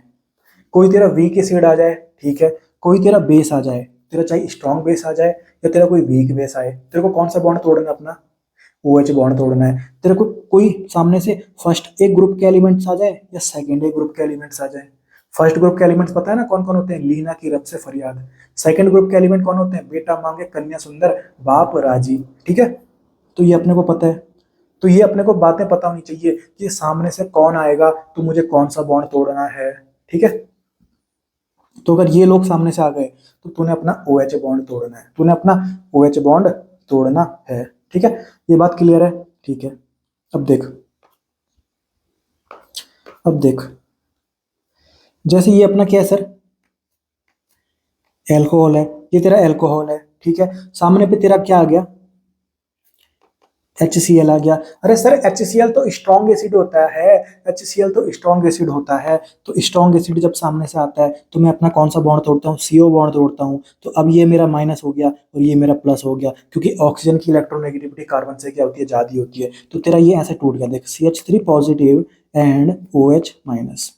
कोई तेरा वीक एसिड आ जाए, ठीक है, कोई तेरा बेस आ जाए, तेरा चाहे स्ट्रॉन्ग बेस आ जाए या तेरा कोई वीक बेस आए, तेरे को कौन सा बॉन्ड तोड़ना है, अपना OH बॉन्ड तोड़ना है। तेरे को कोई सामने से फर्स्ट एक ग्रुप के एलिमेंट्स आ जाए या सेकंड एक ग्रुप के एलिमेंट्स आ जाए। फर्स्ट ग्रुप के एलिमेंट्स पता है ना कौन कौन होते हैं, लीना की रब से फरियाद। सेकंड ग्रुप के एलिमेंट कौन होते हैं, बेटा मांगे कन्या सुंदर बाप राजी। ठीक है, तो ये अपने को पता है, तो ये अपने को बातें पता होनी चाहिए कि सामने से कौन आएगा तो मुझे कौन सा बॉन्ड तोड़ना है। ठीक है, तो अगर ये लोग सामने से आ गए तो तूने अपना OH बॉन्ड तोड़ना है, तूने अपना OH बॉन्ड तोड़ना है। ठीक है, ये बात क्लियर है। ठीक है, अब देख, अब देख, जैसे ये अपना क्या है सर, एल्कोहल है, ये तेरा एल्कोहल है। ठीक है, सामने पे तेरा क्या आ गया, HCl आ गया। अरे सर HCl तो स्ट्रॉन्ग एसिड होता है, HCl तो स्ट्रॉन्ग एसिड होता है, तो स्ट्रॉन्ग एसिड जब सामने से आता है तो मैं अपना कौन सा बॉन्ड तोड़ता हूँ, CO बॉन्ड तोड़ता हूँ। तो अब ये मेरा माइनस हो गया और ये मेरा प्लस हो गया, क्योंकि ऑक्सीजन की इलेक्ट्रोनेगेटिविटी कार्बन से क्या होती है, ज्यादा होती है। तो तेरा ये ऐसे टूट गया, देख CH3 positive and OH minus.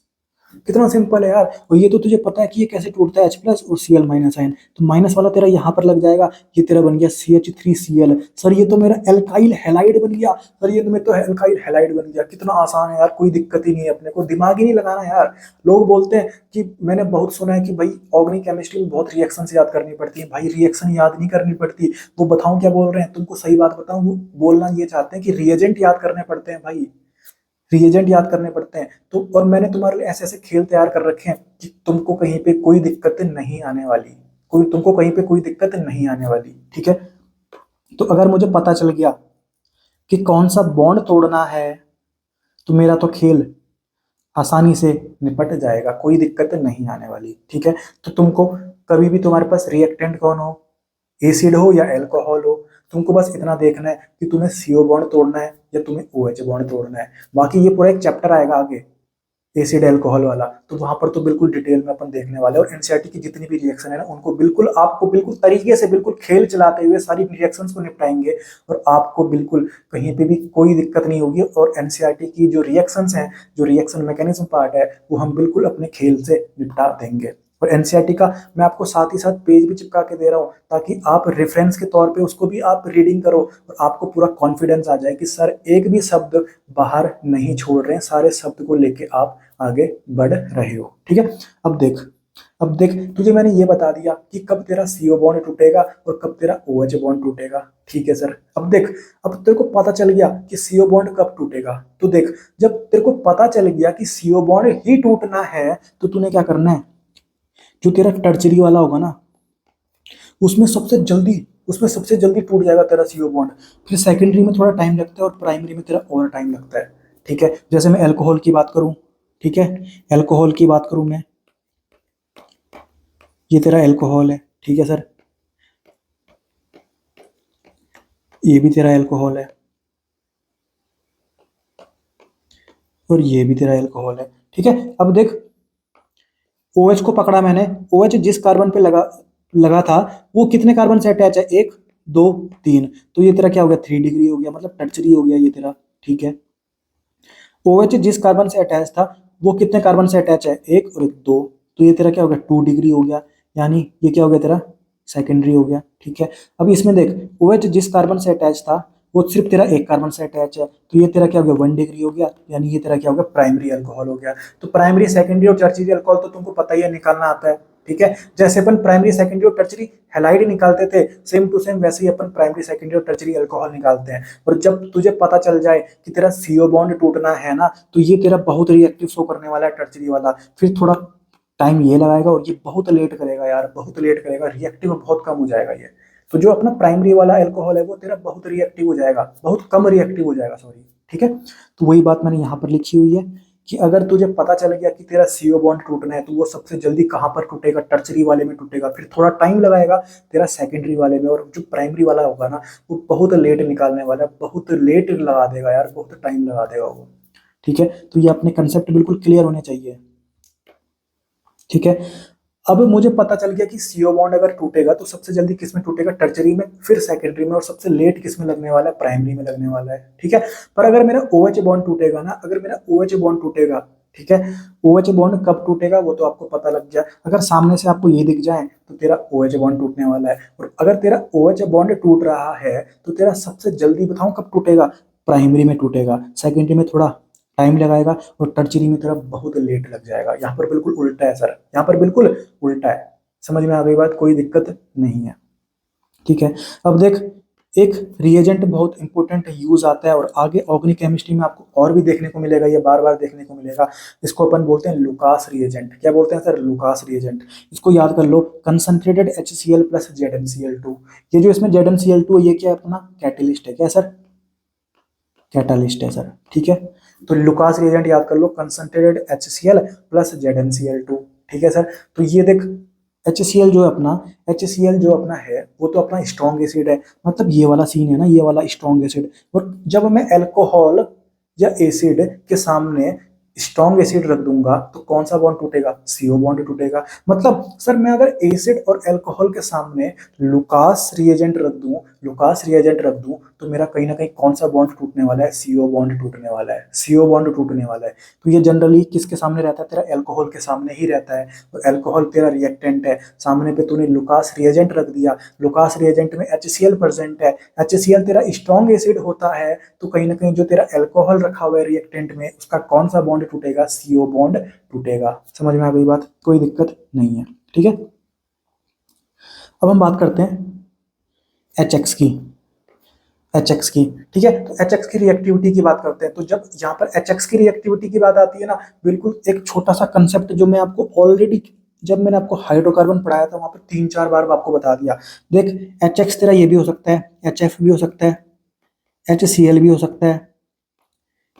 कितना सिंपल है यार। और ये तो तुझे पता है कि ये कैसे टूटता है, H प्लस और Cl माइनस आयन, तो माइनस वाला तेरा यहाँ पर लग जाएगा, ये तेरा बन गया CH3Cl। सर ये तो मेरा एल्काइल हैलाइड बन गया, सर ये तो मेरा तो एल्काइल हैलाइड बन गया। कितना आसान है यार, कोई दिक्कत ही नहीं है, अपने को दिमाग ही नहीं लगाना यार। लोग बोलते हैं कि मैंने बहुत सुना है कि भाई ऑर्गेनिक केमिस्ट्री में बहुत रिएक्शन याद करनी पड़ती है। भाई रिएक्शन याद नहीं करनी पड़ती, वो बताऊं क्या बोल रहे हैं तुमको, सही बात बताऊं, वो बोलना ये चाहते हैं कि रिएजेंट याद करने पड़ते हैं भाई, रिएजेंट याद करने पड़ते हैं। तो और मैंने तुम्हारे लिए ऐसे ऐसे खेल तैयार कर रखे हैं कि तुमको कहीं पे कोई दिक्कत नहीं आने वाली, तुमको कहीं पे कोई दिक्कत नहीं आने वाली। ठीक है, तो अगर मुझे पता चल गया कि कौन सा बॉन्ड तोड़ना है तो मेरा तो खेल आसानी से निपट जाएगा, कोई दिक्कत नहीं आने वाली। ठीक है, तो तुमको कभी भी तुम्हारे पास रिएक्टेंट कौन हो, एसिड हो या अल्कोहल हो, तुमको बस इतना देखना है कि तुम्हें CO बॉन्ड तोड़ना है या तुम्हें OH बॉन्ड तोड़ना है। बाकी ये पूरा एक चैप्टर आएगा आगे एसिड अल्कोहल वाला, तो वहां पर तो बिल्कुल डिटेल में अपन देखने वाले हैं। और NCERT की जितनी भी रिएक्शन है ना, उनको बिल्कुल आपको बिल्कुल तरीके से बिल्कुल खेल चलाते हुए सारी रिएक्शंस को निपटाएंगे, और आपको बिल्कुल कहीं पे भी कोई दिक्कत नहीं होगी। और NCERT की जो रिएक्शंस हैं, जो रिएक्शन मैकेनिज्म पार्ट है, वो हम बिल्कुल अपने खेल से निपटा देंगे। और NCERT का मैं आपको साथ ही साथ पेज भी चिपका के दे रहा हूँ, ताकि आप रेफरेंस के तौर पे उसको भी आप रीडिंग करो और आपको पूरा कॉन्फिडेंस आ जाए कि सर एक भी शब्द बाहर नहीं छोड़ रहे हैं, सारे शब्द को लेके आप आगे बढ़ रहे हो। ठीक है, अब देख, अब देख, तुझे मैंने ये बता दिया कि कब तेरा CO बॉन्ड टूटेगा और कब तेरा OH बॉन्ड टूटेगा। ठीक है सर, अब देख, अब तेरे को पता चल गया कि CO बॉन्ड कब टूटेगा। तो देख, जब तेरे को पता चल गया कि CO बॉन्ड ही टूटना है तो तूने क्या करना है, जो तेरा टर्चरी वाला होगा ना, उसमें सबसे जल्दी टूट जाएगा तेरा CO बॉन्ड। फिर सेकेंडरी में थोड़ा टाइम लगता है और प्राइमरी में तेरा और टाइम लगता है। ठीक है, जैसे मैं अल्कोहल की बात करूं, ठीक है, अल्कोहल की बात करूं मैं, ये तेरा अल्कोहल है। ठीक है सर, ये भी तेरा अल्कोहल है और ये भी तेरा अल्कोहल है। ठीक है, अब देख, OH को पकड़ा मैंने, OH जिस कार्बन पे लगा था वो कितने कार्बन से अटैच है, 1 2 3, तो ये तेरा क्या हो गया, 3 डिग्री हो गया, मतलब टर्चरी हो गया ये तेरा। ठीक है, OH जिस कार्बन से अटैच था वो कितने कार्बन से अटैच है, 1 और 1 2, तो ये तेरा क्या हो गया, 2 डिग्री हो गया, यानी ये क्या हो गया तेरा, सेकेंडरी हो गया। ठीक है, अब इसमें देख, OH जिस कार्बन से अटैच था वो सिर्फ तेरा एक कार्बन से अटैच है, तो ये तेरा क्या हो गया, 1 डिग्री हो गया, यानी ये तेरा क्या हो गया, प्राइमरी अल्कोहल हो गया। तो प्राइमरी, सेकेंडरी और टर्चरी अल्कोहल तो तुमको पता ही है, निकालना आता है। ठीक है, जैसे अपन प्राइमरी, सेकेंडरी और टर्चरी हैलाइड निकालते थे, सेम टू सेम वैसे ही अपन प्राइमरी, सेकेंडरी और टर्चरी अल्कोहल निकालते हैं। और जब तुझे पता चल जाए कि तेरा CO बॉन्ड टूटना है ना, तो ये तेरा बहुत रिएक्टिव शो करने वाला है टर्चरी वाला, फिर थोड़ा टाइम ये लगाएगा और ये बहुत लेट करेगा यार, बहुत लेट करेगा, रिएक्टिव बहुत कम हो जाएगा ये। तो जो अपना प्राइमरी वाला अल्कोहल है वो तेरा बहुत रिएक्टिव हो जाएगा, बहुत कम रिएक्टिव हो जाएगा, सॉरी। ठीक है, तो वही बात मैंने यहाँ पर लिखी हुई है कि अगर तुझे पता चल गया कि तेरा CO बॉन्ड टूटना है तो वो सबसे जल्दी कहाँ पर टूटेगा, टर्शरी वाले में टूटेगा, फिर थोड़ा टाइम लगाएगा तेरा सेकेंडरी वाले में, और जो प्राइमरी वाला होगा ना वो बहुत लेट निकालने वाला है, बहुत लेट लगा देगा यार, बहुत टाइम लगा देगा वो। ठीक है, तो ये अपने कंसेप्ट बिल्कुल क्लियर होने चाहिए। ठीक है, अब मुझे पता चल गया कि CO बॉन्ड अगर टूटेगा तो सबसे जल्दी किस में टूटेगा, टर्शरी में, फिर सेकेंडरी में, और सबसे लेट किस में लगने वाला है, प्राइमरी में लगने वाला है। ठीक है, पर अगर मेरा OH बॉन्ड टूटेगा ना, अगर मेरा OH बॉन्ड टूटेगा, ठीक है, OH बॉन्ड कब टूटेगा वो तो आपको पता लग गया, अगर सामने से आपको ये दिख जाए तो तेरा OH बॉन्ड टूटने वाला है। और अगर तेरा OH बॉन्ड टूट रहा है तो तेरा सबसे जल्दी बताऊं कब टूटेगा, प्राइमरी में टूटेगा, सेकेंडरी में थोड़ा टाइम लगाएगा, और टर्शरी में तेरा बहुत लेट लग जाएगा। यहाँ पर बिल्कुल उल्टा है सर, यहाँ पर बिल्कुल उल्टा है। समझ में आ गई बात, कोई दिक्कत नहीं है। ठीक है, अब देख, एक रिएजेंट बहुत इंपॉर्टेंट यूज आता है, और आगे ऑर्गेनिक केमिस्ट्री में आपको और भी देखने को मिलेगा, ये बार बार देखने को मिलेगा। इसको अपन बोलते हैं लुकास रिएजेंट। क्या बोलते हैं सर, लुकास रिएजेंट। इसको याद कर लो, कंसंट्रेटेड HCl प्लस ZnCl2। ये जो इसमें ZnCl2 ये क्या है, अपना कैटेलिस्ट है। क्या सर, कैटालिस्ट है सर। ठीक है, तो लुकास रिएजेंट याद कर लो, कंसंट्रेटेड HCl प्लस ZnCl2। ठीक है सर, तो ये देख HCl जो है अपना, HCl जो अपना है वो तो अपना स्ट्रॉन्ग एसिड है, मतलब ये वाला सीन है ना, ये वाला स्ट्रॉन्ग एसिड। और जब मैं अल्कोहल या एसिड के सामने स्ट्रॉन्ग एसिड रख दूंगा तो कौन सा बॉन्ड टूटेगा, CO बॉन्ड टूटेगा। मतलब सर मैं अगर एसिड और अल्कोहल के सामने लुकास रिएजेंट रख दूं, लुकास रिएजेंट रख दूं, तो मेरा कहीं ना कहीं कौन सा बॉन्ड टूटने वाला है, CO बॉन्ड टूटने वाला है, CO बॉन्ड टूटने वाला है। तो ये जनरली किसके सामने रहता है, तेरा अल्कोहल के सामने ही रहता है। तो अल्कोहल तेरा रिएक्टेंट है, सामने पे तूने लुकास रिएजेंट रख दिया, लुकास रिएजेंट में HCl प्रेजेंट है, HCl तेरा स्ट्रॉन्ग एसिड होता है, तो कहीं ना कहीं जो तेरा अल्कोहल रखा हुआ है रिएक्टेंट में उसका कौन सा बॉन्ड टूटेगा, CO बॉन्ड टूटेगा। समझ में आ गई बात, कोई दिक्कत नहीं है। ठीक है, अब हम बात करते हैं HX की, HX की। ठीक है, तो HX की रिएक्टिविटी की बात करते हैं। तो जब यहाँ पर HX की रिएक्टिविटी की बात आती है ना, बिल्कुल एक छोटा सा कंसेप्ट जो मैं आपको ऑलरेडी, जब मैंने आपको हाइड्रोकार्बन पढ़ाया था वहां पर 3-4 बार आपको बता दिया। देख, HX तेरा ये भी हो सकता है, HF भी हो सकता है, HCl भी हो सकता है,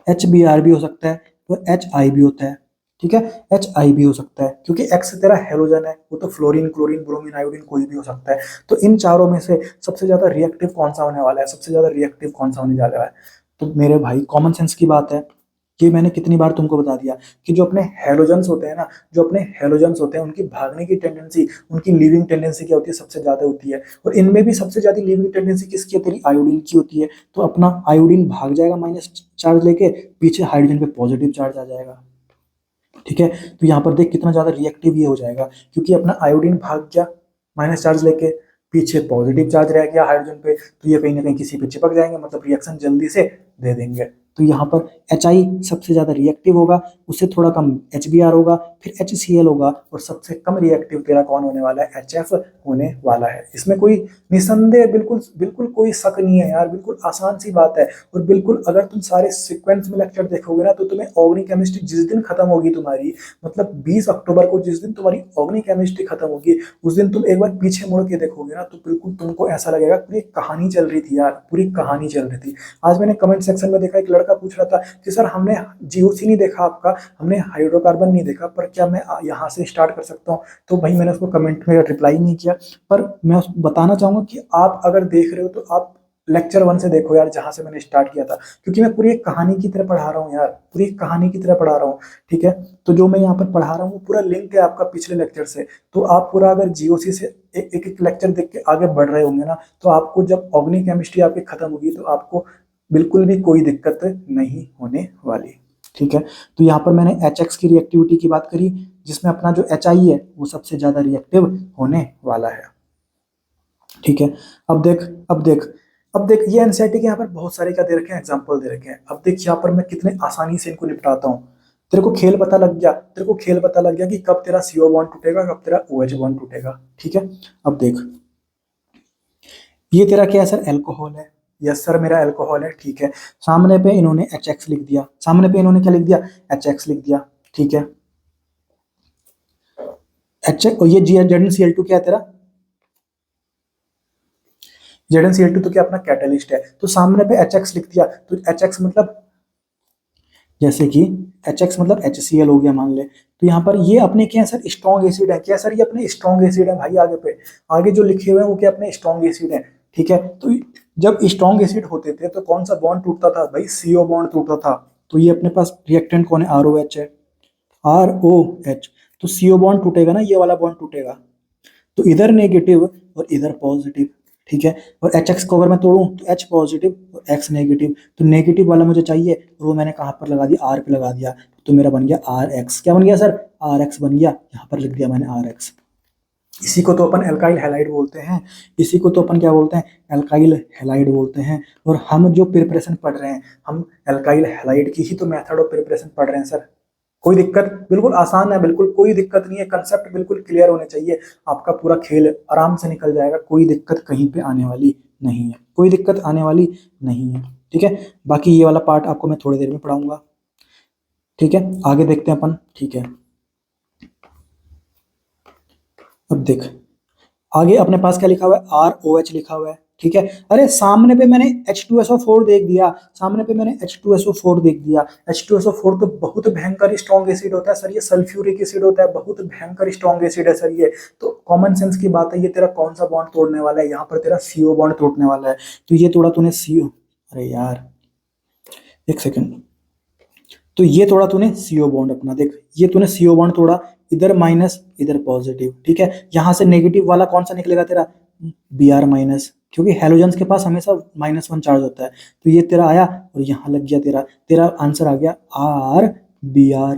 HBr भी हो सकता है, तो HI भी होता है। ठीक है, HI भी हो सकता है, क्योंकि X तेरा हेलोजन है, वो तो फ्लोरीन, क्लोरीन, ब्रोमीन, आयोडीन कोई भी हो सकता है। तो इन चारों में से सबसे ज्यादा रिएक्टिव कौन सा होने वाला है, सबसे ज्यादा रिएक्टिव कौन सा होने जा रहा है। तो मेरे भाई कॉमन सेंस की बात है, ये मैंने कितनी बार तुमको बता दिया कि जो अपने हेलोजन्स होते हैं ना, जो अपने हेलोजन्स होते हैं उनकी भागने की टेंडेंसी, उनकी लीविंग टेंडेंसी क्या होती है, सबसे ज्यादा होती है। और इनमें भी सबसे ज्यादा लीविंग टेंडेंसी किसकी है, तेरी आयोडीन की होती है। तो अपना आयोडीन भाग जाएगा माइनस चार्ज लेके, पीछे हाइड्रोजन पे पॉजिटिव चार्ज आ जाएगा। ठीक है, तो यहाँ पर देख कितना ज्यादा रिएक्टिव ये हो जाएगा, क्योंकि अपना आयोडीन भाग गया माइनस चार्ज लेके, पीछे पॉजिटिव चार्ज रह गया हाइड्रोजन पे, तो ये कहीं ना कहीं किसी पे चिपक जाएंगे, मतलब रिएक्शन जल्दी से दे देंगे। तो यहाँ पर HI सबसे ज्यादा रिएक्टिव होगा, उससे थोड़ा कम HBr होगा, फिर HCl होगा, और सबसे कम रिएक्टिव तेरा कौन होने वाला है, HF होने वाला है। इसमें कोई निसंदेह बिल्कुल बिल्कुल कोई शक नहीं है यार, बिल्कुल आसान सी बात है। और बिल्कुल अगर तुम सारे सीक्वेंस में लेक्चर देखोगे ना, तो तुम्हें ऑर्गेनिक केमिस्ट्री जिस दिन खत्म होगी तुम्हारी, मतलब 20 अक्टूबर को जिस दिन तुम्हारी ऑर्गेनिक केमिस्ट्री खत्म होगी, उस दिन तुम एक बार पीछे मुड़ के देखोगे ना, तो बिल्कुल तुमको ऐसा लगेगा पूरी कहानी चल रही थी यार, पूरी कहानी चल रही थी। आज मैंने कमेंट सेक्शन में देखा, एक लड़का पूछ रहा था कि सर हमने GOC नहीं देखा आपका, हमने हाइड्रोकार्बन नहीं देखा, पर क्या मैं यहाँ से स्टार्ट कर सकता हूँ। तो भाई मैंने उसको कमेंट में रिप्लाई नहीं किया, पर मैं उसको बताना चाहूंगा कि आप अगर देख रहे हो तो आप लेक्चर 1 से देखो यार, जहां से मैंने स्टार्ट किया था, क्योंकि मैं पूरी एक कहानी की तरह पढ़ा रहा हूँ यार, पूरी एक कहानी की तरह पढ़ा रहा हूँ। ठीक है, तो जो मैं यहाँ पर पढ़ा रहा हूँ वो पूरा लिंक है आपका पिछले लेक्चर से। तो आप पूरा अगर GOC से एक एक लेक्चर देख के आगे बढ़ रहे होंगे ना, तो आपको जब ऑर्गेनिक केमिस्ट्री आपकी खत्म होगी तो आपको बिल्कुल भी कोई दिक्कत नहीं होने वाली। ठीक है, तो यहाँ पर मैंने HX की रिएक्टिविटी की बात करी, जिसमें अपना जो HI है वो सबसे ज्यादा रिएक्टिव होने वाला है। ठीक है, अब देख, अब देख ये एनसीईआरटी के यहाँ पर बहुत सारे क्या दे रखे हैं, एग्जाम्पल दे रखे हैं। अब देख यहाँ पर मैं कितने आसानी से इनको निपटाता हूँ। तेरे को खेल पता लग गया, तेरे को खेल पता लग गया कि कब तेरा CO बॉन्ड टूटेगा, कब तेरा OH बॉन्ड टूटेगा। ठीक है, अब देख ये तेरा क्या है सर, अल्कोहल है। यस सर, मेरा अल्कोहल है। ठीक है, सामने पे इन्होंने HX लिख दिया, सामने पे इन्होंने क्या लिख दिया, HX लिख दिया। ठीक है, HX, और ये ZnCl2 क्या है तेरा, ZnCl2 तो क्या अपना कैटलिस्ट है। तो सामने पे HX लिख दिया, तो HX मतलब जैसे कि HX मतलब HCl हो गया मान ले। तो यहाँ पर ये अपने क्या है सर, स्ट्रॉन्ग एसिड है। क्या सर, ये अपने स्ट्रॉन्ग एसिड है भाई। आगे पे आगे जो लिखे हुए हैं वो क्या अपने स्ट्रॉन्ग एसिड है, ठीक है। तो जब स्ट्रॉन्ग एसिड होते थे तो कौन सा बॉन्ड टूटता था भाई, CO बॉन्ड टूटता था। तो ये अपने पास रिएक्टेंट कौन है, ROH है, ROH। तो CO बॉन्ड टूटेगा ना, ये वाला बॉन्ड टूटेगा, तो इधर नेगेटिव और इधर पॉजिटिव, ठीक है। और HX को अगर मैं तोड़ूं तो H पॉजिटिव और X नेगेटिव। तो नेगेटिव वाला मुझे चाहिए और वो मैंने कहाँ पर लगा दिया, R पे लगा दिया। तो मेरा बन गया RX। क्या बन गया सर, RX बन गया। यहाँ पर लिख दिया मैंने RX। इसी को तो अपन एल्काइल हैलाइड बोलते हैं। इसी को तो अपन क्या बोलते हैं, एल्काइल हैलाइड बोलते हैं। और हम जो प्रिपरेशन पढ़ रहे हैं, हम एल्काइल हैलाइड की ही तो मेथड ऑफ प्रिपरेशन पढ़ रहे हैं सर। कोई दिक्कत, बिल्कुल आसान है, बिल्कुल कोई दिक्कत नहीं है। कंसेप्ट बिल्कुल क्लियर होने चाहिए, आपका पूरा खेल आराम से निकल जाएगा। कोई दिक्कत कहीं पे आने वाली नहीं है, कोई दिक्कत आने वाली नहीं है, ठीक है। बाकी ये वाला पार्ट आपको मैं थोड़ी देर में पढ़ाऊंगा, ठीक है। आगे देखते हैं अपन, ठीक है। अब देख आगे अपने पास क्या लिखा हुआ है, ROH लिखा हुआ है, ठीक है। अरे सामने पे मैंने H2SO4 देख दिया, सामने पे मैंने H2SO4 देख दिया। H2SO4 तो बहुत भयंकर स्ट्रॉन्ग एसिड होता है सर, ये सल्फ्यूरिक एसिड होता है, बहुत भयंकर स्ट्रॉन्ग एसिड है सर ये। तो कॉमन सेंस की बात है, ये तेरा कौन सा बॉन्ड तोड़ने वाला है, यहाँ पर तेरा CO बॉन्ड तोड़ने वाला है। तो ये तोड़ा तूने CO, अरे यार एक सेकेंड, तो ये तोड़ा तूने CO बॉन्ड अपना, देख ये तूने CO बॉन्ड तोड़ा, इधर माइनस इधर पॉजिटिव, ठीक है। यहां से नेगेटिव वाला कौन सा निकलेगा तेरा, Br माइनस, क्योंकि हेलोजेंस के पास हमेशा -1 चार्ज होता है। तो ये तेरा आया और यहाँ लग गया तेरा, तेरा आंसर आ गया RBr।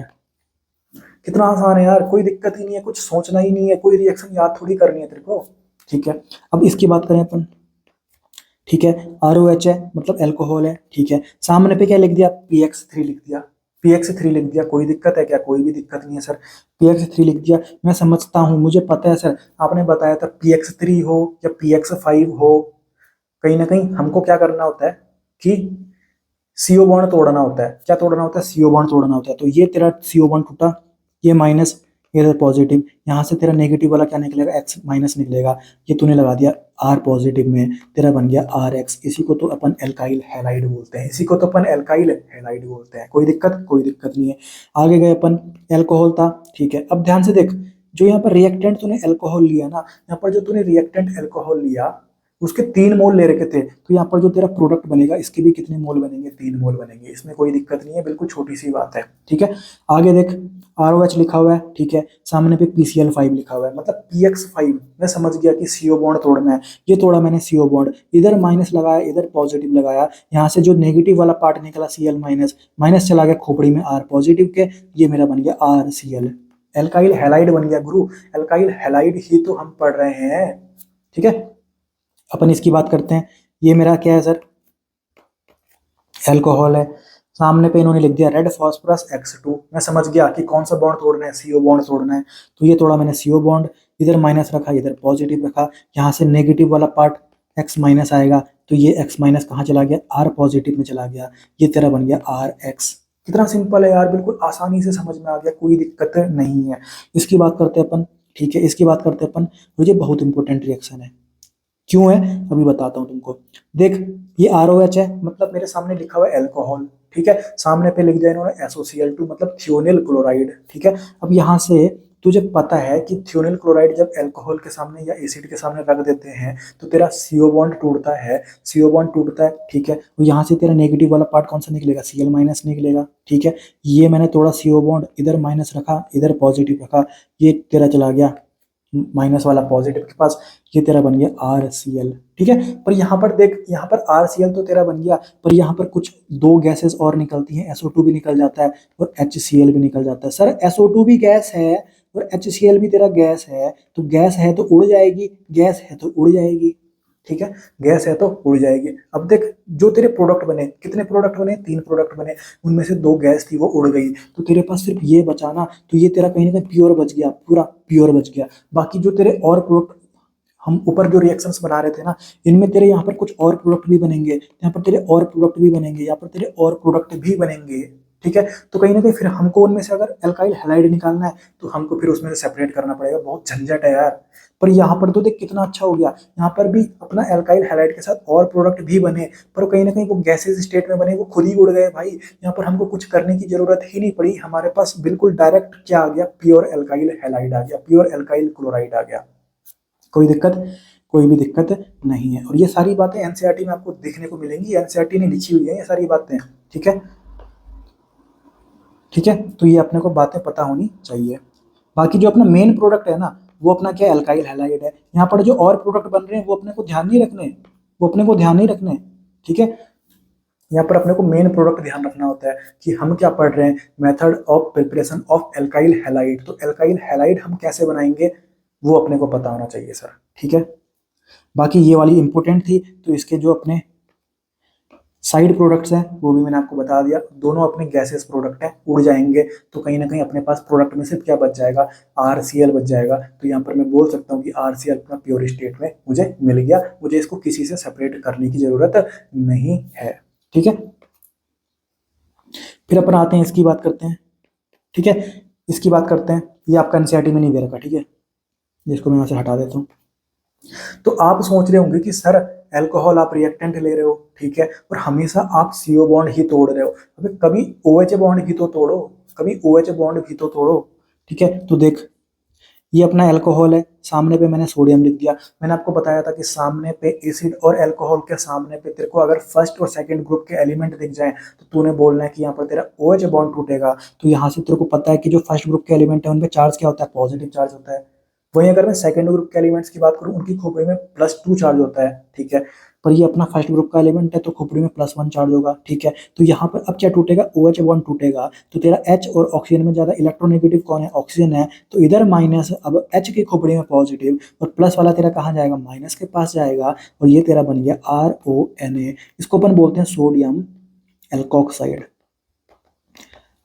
कितना आसान है यार, कोई दिक्कत ही नहीं है, कुछ सोचना ही नहीं है, कोई रिएक्शन याद थोड़ी करनी है तेरे को, ठीक है। अब इसकी बात करें अपन, ठीक है। ROH है मतलब एल्कोहल है, ठीक है। सामने पे क्या लिख दिया, PX3 लिख दिया, PX3 लिख दिया। कोई दिक्कत है क्या, कोई भी दिक्कत नहीं है सर। PX3 लिख दिया, मैं समझता हूँ, मुझे पता है सर, आपने बताया था PX3 हो या PX5 हो, कहीं ना कहीं हमको क्या करना होता है कि CO बॉन्ड तोड़ना होता है। क्या तोड़ना होता है, CO बॉन्ड तोड़ना होता है। तो ये तेरा CO बॉन्ड टूटा, ये माइनस, ये पॉजिटिव, यहाँ से तेरा नेगेटिव वाला क्या निकलेगा, X माइनस निकलेगा। ये तूने लगा दिया R पॉजिटिव में, तेरा बन गया RX। इसी को तो अपन एल्काइल हैलाइड बोलते हैं, इसी को तो अपन एल्काइल हैलाइड बोलते हैं। कोई दिक्कत, कोई दिक्कत नहीं है। आगे गए अपन, एल्कोहल था, ठीक है। अब ध्यान से देख, जो यहाँ पर रिएक्टेंट तूने एल्कोहल लिया ना, यहाँ पर जो तूने रिएक्टेंट एल्कोहल लिया उसके 3 मोल ले रखे थे। तो यहाँ पर जो तेरा प्रोडक्ट बनेगा इसके भी कितने मोल बनेंगे, 3 मोल बनेंगे। इसमें कोई दिक्कत नहीं है, बिल्कुल छोटी सी बात है, ठीक है। आगे देख, ROH लिखा हुआ है, ठीक है। सामने पे PCl5 लिखा हुआ है, मतलब PX5। मैं समझ गया कि CO बॉन्ड तोड़ना है, ये तोड़ा मैंने CO बॉन्ड, इधर माइनस लगाया इधर पॉजिटिव लगाया। यहाँ से जो नेगेटिव वाला पार्ट निकला Cl माइनस, माइनस चला गया खोपड़ी में R पॉजिटिव के, ये मेरा बन गया RCl। एल्काइल हैलाइड बन गया गुरु, एल्काइल हैलाइड ही तो हम पढ़ रहे हैं, ठीक है। अपन इसकी बात करते हैं, ये मेरा क्या है सर, एल्कोहल है। सामने पे इन्होंने लिख दिया रेड फॉस्फोरस X2। मैं समझ गया कि कौन सा बॉन्ड तोड़ना है, CO बॉन्ड तोड़ना है। तो ये तोड़ा मैंने CO बॉन्ड, इधर माइनस रखा इधर पॉजिटिव रखा। यहाँ से नेगेटिव वाला पार्ट X माइनस आएगा, तो ये X माइनस कहाँ चला गया, R पॉजिटिव में चला गया। ये तेरा बन गया RX। कितना सिंपल है यार, बिल्कुल आसानी से समझ में आ गया, कोई दिक्कत नहीं है। इसकी बात करते हैं अपन, ठीक है। इसकी बात करते हैं अपन, ये बहुत इंपॉर्टेंट रिएक्शन है। क्यों है अभी बताता हूँ तुमको। देख ये ROH है, मतलब मेरे सामने लिखा हुआ है एल्कोहल, ठीक है। सामने पे लिख दिया इन्होंने SOCl2 मतलब थियोनिल क्लोराइड, ठीक है। अब यहाँ से तुझे पता है कि थियोनिल क्लोराइड जब अल्कोहल के सामने या एसिड के सामने रख देते हैं तो तेरा CO बॉन्ड टूटता है, CO बॉन्ड टूटता है, ठीक है। तो यहाँ से तेरा नेगेटिव वाला पार्ट कौन सा निकलेगा, Cl माइनस निकलेगा, ठीक है। ये मैंने थोड़ा CO बॉन्ड इधर माइनस रखा इधर पॉजिटिव रखा, ये तेरा चला गया माइनस वाला पॉजिटिव के पास, ये तेरा बन गया RCl, ठीक है। पर यहाँ पर देख, यहाँ पर RCl तो तेरा बन गया, पर यहाँ पर कुछ 2 गैसेस और निकलती हैं, SO2 भी निकल जाता है और HCl भी निकल जाता है। सर SO2 भी गैस है और HCl भी तेरा गैस है, तो गैस है तो उड़ जाएगी, गैस है तो उड़ जाएगी, ठीक है। गैस है तो उड़ जाएगी। अब देख जो तेरे प्रोडक्ट बने, कितने प्रोडक्ट बने, 3 प्रोडक्ट बने, उनमें से 2 गैस थी वो उड़ गई, तो तेरे पास सिर्फ ये बचा ना, तो ये तेरा कहीं ना कहीं प्योर बच गया, पूरा प्योर बच गया। बाकी जो तेरे और प्रोडक्ट हम ऊपर जो रिएक्शंस बना रहे थे ना, इनमें तेरे यहाँ पर कुछ और प्रोडक्ट भी बनेंगे, यहाँ पर तेरे और प्रोडक्ट भी बनेंगे, यहाँ पर तेरे और प्रोडक्ट भी बनेंगे, ठीक है। तो कहीं ना कहीं फिर हमको उनमें से अगर एल्काइल हैलाइड निकालना है तो हमको फिर उसमें से सेपरेट करना पड़ेगा, बहुत झंझट है यार। पर यहाँ पर तो देख कितना अच्छा हो गया, यहाँ पर भी अपना एल्काइल हैलाइड के साथ और प्रोडक्ट भी बने, पर कहीं ना कहीं वो गैसेज स्टेट में बने, वो खुद ही उड़ गए भाई। यहाँ पर हमको कुछ करने की जरूरत ही नहीं पड़ी, हमारे पास बिल्कुल डायरेक्ट क्या आ गया, प्योर एल्काइल हैलाइड आ गया, प्योर एल्काइल क्लोराइड आ गया। कोई दिक्कत, कोई भी दिक्कत नहीं है। और ये सारी बातें एनसीईआरटी में आपको देखने को मिलेंगी, एनसीईआरटी ने लिखी हुई है ये सारी बातें, ठीक है। ठीक है, तो ये अपने को बातें पता होनी चाहिए। बाकी जो अपना मेन प्रोडक्ट है ना, वो अपना क्या एल्काइल हैलाइड है। यहाँ पर जो और प्रोडक्ट बन रहे हैं वो अपने को ध्यान नहीं रखने, वो अपने को ध्यान नहीं रखने, ठीक है। यहाँ पर अपने को मेन प्रोडक्ट ध्यान रखना होता है कि हम क्या पढ़ रहे हैं, method of preparation of alkyl halide. तो एल्काइल हैलाइड हम कैसे बनाएंगे वो अपने को पता होना चाहिए सर, ठीक है। बाकी ये वाली इंपॉर्टेंट थी, तो इसके जो अपने साइड प्रोडक्ट्स हैं वो भी मैंने आपको बता दिया, दोनों अपने गैसेस प्रोडक्ट हैं, उड़ जाएंगे तो कहीं ना कहीं अपने पास प्रोडक्ट में सिर्फ क्या बच जाएगा, RCl बच जाएगा। तो यहाँ पर मैं बोल सकता हूँ कि RCl अपना प्योर स्टेट में मुझे मिल गया, मुझे इसको किसी से सेपरेट करने की जरूरत नहीं है, ठीक है। फिर अपन आते हैं, इसकी बात करते हैं, ठीक है। इसकी बात करते हैं, ये आपका एनसीईआरटी में नहीं दे रखा, ठीक है, इसको मैं यहाँ से हटा देता हूँ। तो आप सोच रहे होंगे कि सर अल्कोहल आप रिएक्टेंट ले रहे हो, ठीक है, और हमेशा आप CO बॉन्ड ही तोड़ रहे हो। अबे कभी OH बॉन्ड भी तो तोड़ो, कभी OH बॉन्ड भी तो तोड़ो, ठीक है। तो देख ये अपना अल्कोहल है, सामने पे मैंने सोडियम लिख दिया। मैंने आपको बताया था कि सामने पे एसिड और अल्कोहल के सामने पे तेरे को अगर फर्स्ट और सेकंड ग्रुप के एलिमेंट दिख जाए तो तूने बोलना है कि यहाँ पर तेरा OH बॉन्ड टूटेगा। तो यहाँ से तेरे को पता है कि जो फर्स्ट ग्रुप के एलिमेंट है उनपे चार्ज क्या होता है, पॉजिटिव चार्ज होता है। वहीं अगर मैं सेकंड ग्रुप के एलिमेंट्स की बात करूं, उनकी खोपड़ी में +2 चार्ज होता है, ठीक है। पर ये अपना फर्स्ट ग्रुप का एलिमेंट है तो खोपड़ी में +1 चार्ज होगा, ठीक है। तो यहाँ पर अब क्या टूटेगा, OH बॉन्ड टूटेगा, तो तेरा H और ऑक्सीजन में ज्यादा इलेक्ट्रोनेगेटिव कौन है, ऑक्सीजन है, तो इधर माइनस, अब H की खोपड़ी में पॉजिटिव और प्लस वाला तेरा कहाँ जाएगा, माइनस के पास जाएगा, और ये तेरा बन गया RONA। इसको अपन बोलते हैं सोडियम एल्कोक्साइड।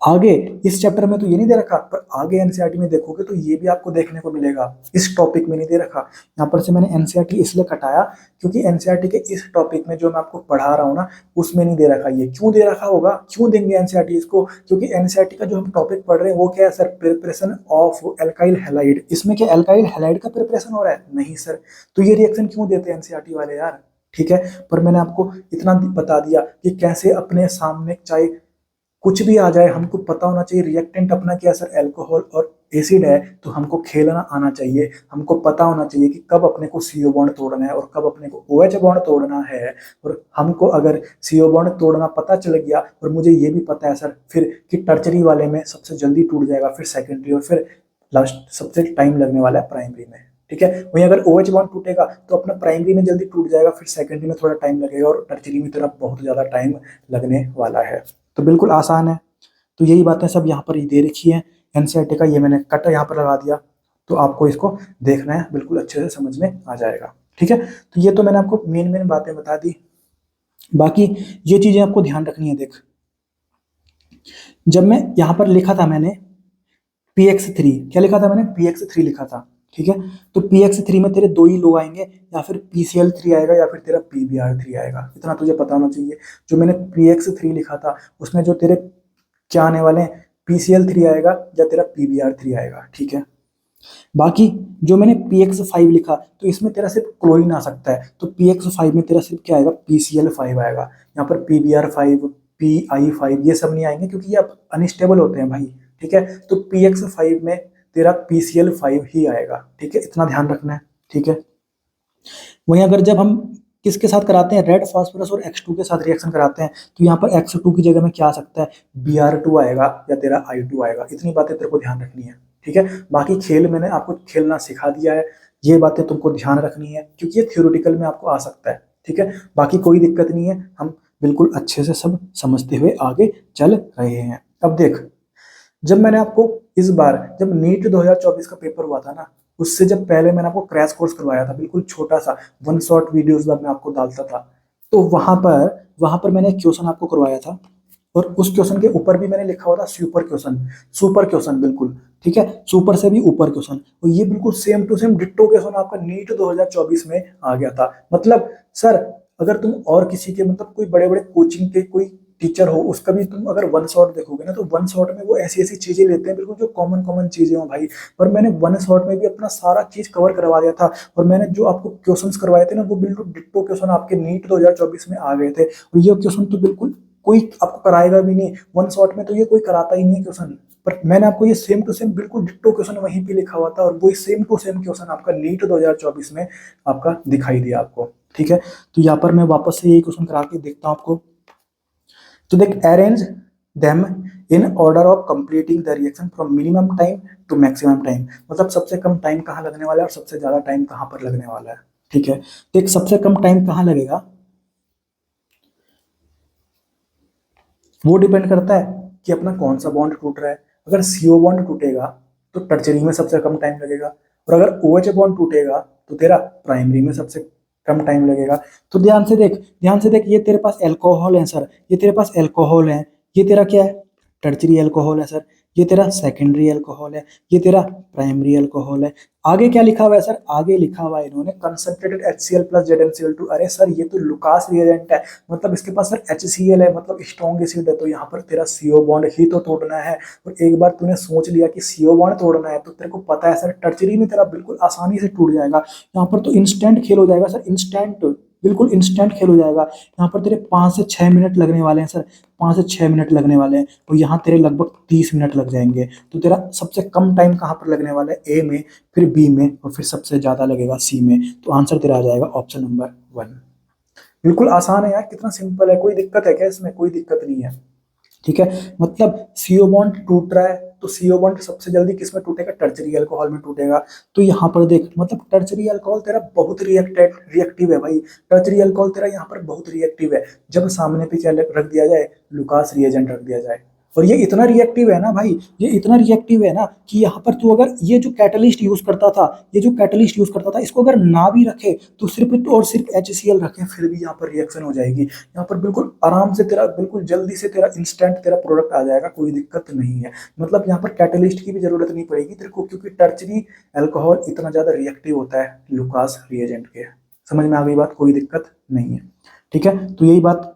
आगे इस चैप्टर में तो ये नहीं दे रखा, पर आगे एनसीईआरटी में देखोगे तो ये भी आपको देखने को मिलेगा, इस टॉपिक में नहीं दे रखा। यहाँ पर से मैंने एनसीईआरटी इसलिए कटाया क्योंकि एनसीईआरटी के इस टॉपिक में जो मैं आपको पढ़ा रहा हूँ ना, उसमें नहीं दे रखा। ये क्यों दे रखा होगा, क्यों देंगे एनसीईआरटी इसको, क्योंकि एनसीईआरटी का जो हम टॉपिक पढ़ रहे हैं वो क्या है sir, preparation of alkyl halide. इसमें क्या एल्काइल हैलाइड का प्रिपरेशन हो रहा है, नहीं सर। तो ये रिएक्शन क्यों देते हैं एनसीईआरटी वाले यार, ठीक है। पर मैंने आपको इतना बता दिया कि कैसे अपने सामने चाहे कुछ भी आ जाए हमको पता होना चाहिए रिएक्टेंट अपना क्या सर, अल्कोहल और एसिड है, तो हमको खेलना आना चाहिए, हमको पता होना चाहिए कि कब अपने को CO बॉन्ड तोड़ना है और कब अपने को OH बॉन्ड तोड़ना है। और हमको अगर CO बॉन्ड तोड़ना पता चल गया, और मुझे ये भी पता है सर फिर कि टर्चरी वाले में सबसे जल्दी टूट जाएगा, फिर सेकेंडरी, और फिर लास्ट सबसे टाइम लगने वाला है प्राइमरी में, ठीक है। वहीं अगर OH बॉन्ड टूटेगा तो अपना प्राइमरी में जल्दी टूट जाएगा, फिर सेकेंडरी में थोड़ा टाइम लगेगा, और टर्चरी में तेरा बहुत ज़्यादा टाइम लगने वाला है। तो बिल्कुल आसान है। तो यही बातें सब यहाँ पर दे रखी है एनसीईआरटी का, ये मैंने कट यहाँ पर लगा दिया, तो आपको इसको देखना है, बिल्कुल अच्छे से समझ में आ जाएगा, ठीक है। तो ये तो मैंने आपको मेन बातें बता दी। बाकी ये चीजें आपको ध्यान रखनी है। देख जब मैं यहाँ पर लिखा था मैंने PX3, क्या लिखा था मैंने, PX3 लिखा था, ठीक है। तो PX3 में तेरे दो ही लो आएंगे, या फिर PCl3 आएगा या फिर तेरा PBr3 आएगा, इतना तुझे पता होना चाहिए। जो मैंने PX3 लिखा था उसमें जो तेरे क्या आने वाले हैं, PCl3 आएगा या तेरा PBr3 आएगा, ठीक है। बाकी जो मैंने PX5 लिखा तो इसमें तेरा सिर्फ क्लोरीन आ सकता है, तो PX5 में तेरा सिर्फ क्या आएगा, PCl5 आएगा। यहाँ पर PBr5, PI5 ये सब नहीं आएंगे क्योंकि ये अनस्टेबल होते हैं भाई, ठीक है। तो PX5 में तेरा PCl5 ही आएगा, ठीक है, इतना ध्यान रखना है, ठीक है। वहीं अगर जब हम किसके साथ कराते हैं, रेड फास्फोरस और X2 के साथ रिएक्शन कराते हैं, तो यहाँ पर X2 की जगह में क्या आ सकता है, Br2 आएगा या तेरा I2 आएगा। इतनी बातें तेरे को ध्यान रखनी है, ठीक है। बाकी खेल मैंने आपको खेलना सिखा दिया है, ये बातें तुमको ध्यान रखनी है क्योंकि ये थ्योरेटिकल में आपको आ सकता है, ठीक है। बाकी कोई दिक्कत नहीं है, हम बिल्कुल अच्छे से सब समझते हुए आगे चल रहे हैं। अब देख, जब मैंने आपको इस बार जब नीट 2024 का पेपर हुआ था ना, उससे जब पहले मैंने आपको क्रैश कोर्स करवाया था, बिल्कुल छोटा सा 1 शॉट वीडियोस मैं आपको डालता था, तो वहां पर मैंने एक क्वेश्चन आपको करवाया था, और उस क्वेश्चन के ऊपर भी मैंने लिखा हुआ था सुपर क्वेश्चन बिल्कुल, ठीक है, सुपर से भी ऊपर क्वेश्चन। और ये बिल्कुल same to same ditto question आपका नीट 2024 में आ गया था। मतलब सर अगर तुम और किसी के मतलब कोई बड़े बड़े कोचिंग के कोई टीचर हो उसका भी तुम अगर वन शॉट देखोगे ना तो वन शॉट में वो ऐसी ऐसी चीजें लेते हैं बिल्कुल जो कॉमन कॉमन चीजें हो भाई। पर मैंने वन शॉट में भी अपना सारा चीज कवर करवा दिया था, और मैंने जो आपको क्वेश्चंस करवाए थे ना वो बिल्कुल डिट्टो क्वेश्चन आपके नीट 2024 में आ गए थे। और ये क्वेश्चन तो बिल्कुल कोई आपको कराएगा भी नहीं, वन शॉट में तो ये कोई कराता ही नहीं है क्वेश्चन। पर मैंने आपको ये सेम टू सेम बिल्कुल डिट्टो क्वेश्चन वहीं पे लिखा हुआ था, और वही सेम टू सेम क्वेश्चन आपका नीट 2024 में आपका दिखाई दिया आपको। ठीक है, तो यहाँ पर मैं वापस से यही क्वेश्चन करा के देखता हूँ आपको। तो देख, arrange them in order of completing the reaction from minimum time to maximum time. मतलब सबसे कम टाइम कहाँ लगने वाला है और सबसे ज्यादा टाइम कहाँ पर लगने वाला है। ठीक है, देख सबसे कम टाइम कहाँ लगेगा वो डिपेंड करता है कि अपना कौन सा बॉन्ड टूट रहा है। अगर सीओ बॉन्ड टूटेगा तो टर्चरी में सबसे कम टाइम लगेगा, और अगर ओएच बॉन्ड टूटेगा तो तेरा प्राइमरी में सबसे कम टाइम लगेगा। तो ध्यान से देख, ध्यान से देख, ये तेरे पास अल्कोहल है सर, ये तेरे पास अल्कोहल है, ये तेरा क्या है टर्चरी अल्कोहल है सर, ये तेरा सेकेंडरी अल्कोहल है, ये तेरा प्राइमरी अल्कोहल है। आगे क्या लिखा हुआ है सर, आगे लिखा हुआ है इन्होंने कंसंट्रेटेड HCl प्लस ZnCl2। अरे सर ये तो लुकास रिएजेंट है, मतलब इसके पास सर HCl है, मतलब स्ट्रॉन्ग एसिड है, तो यहाँ पर तेरा CO बॉन्ड ही तो तोड़ना है। और एक बार तूने सोच लिया कि CO बॉन्ड तोड़ना है तो तेरे को पता है सर टर्चरी में तेरा बिल्कुल आसानी से टूट जाएगा। यहाँ पर तो इंस्टेंट खेल हो जाएगा सर, इंस्टेंट, बिल्कुल इंस्टेंट खेल हो जाएगा। यहाँ पर तेरे 5 से 6 मिनट लगने वाले हैं सर, 5 से 6 मिनट लगने वाले हैं, और यहाँ तेरे लगभग 30 मिनट लग जाएंगे। तो तेरा सबसे कम टाइम कहाँ पर लगने वाला है, ए में, फिर बी में, और फिर सबसे ज्यादा लगेगा सी में। तो आंसर तेरा आ जाएगा ऑप्शन नंबर 1। बिल्कुल आसान है यार, कितना सिंपल है, कोई दिक्कत है क्या इसमें, कोई दिक्कत नहीं है। ठीक है, मतलब सीओ बॉन्ड टूट रहा है तो सीओ बॉन्ड सबसे जल्दी किस में टूटेगा, टर्चरी अल्कोहल में टूटेगा। तो यहाँ पर देख, मतलब टर्चरी अल्कोहल तेरा बहुत रिएक्टिव है भाई, टर्चरी अल्कोहल तेरा यहाँ पर बहुत रिएक्टिव है। जब सामने पे क्या रख दिया जाए, लुकास रिएजेंट रख दिया जाए। और ये इतना रिएक्टिव है ना भाई, ये इतना रिएक्टिव है ना कि यहाँ पर तू अगर ये जो कैटलिस्ट यूज करता था, ये जो कैटलिस्ट यूज करता था, इसको अगर ना भी रखे तो सिर्फ और सिर्फ HCl रखे, फिर भी यहाँ पर रिएक्शन हो जाएगी। यहाँ पर बिल्कुल आराम से तेरा, बिल्कुल जल्दी से तेरा इंस्टेंट तेरा प्रोडक्ट आ जाएगा, कोई दिक्कत नहीं है। मतलब यहाँ पर कैटलिस्ट की भी जरूरत नहीं पड़ेगी तेरे को, क्योंकि टर्चरी अल्कोहल इतना ज्यादा रिएक्टिव होता है लुकास रिएजेंट के। समझ में आ गई बात, कोई दिक्कत नहीं है। ठीक है, तो यही बात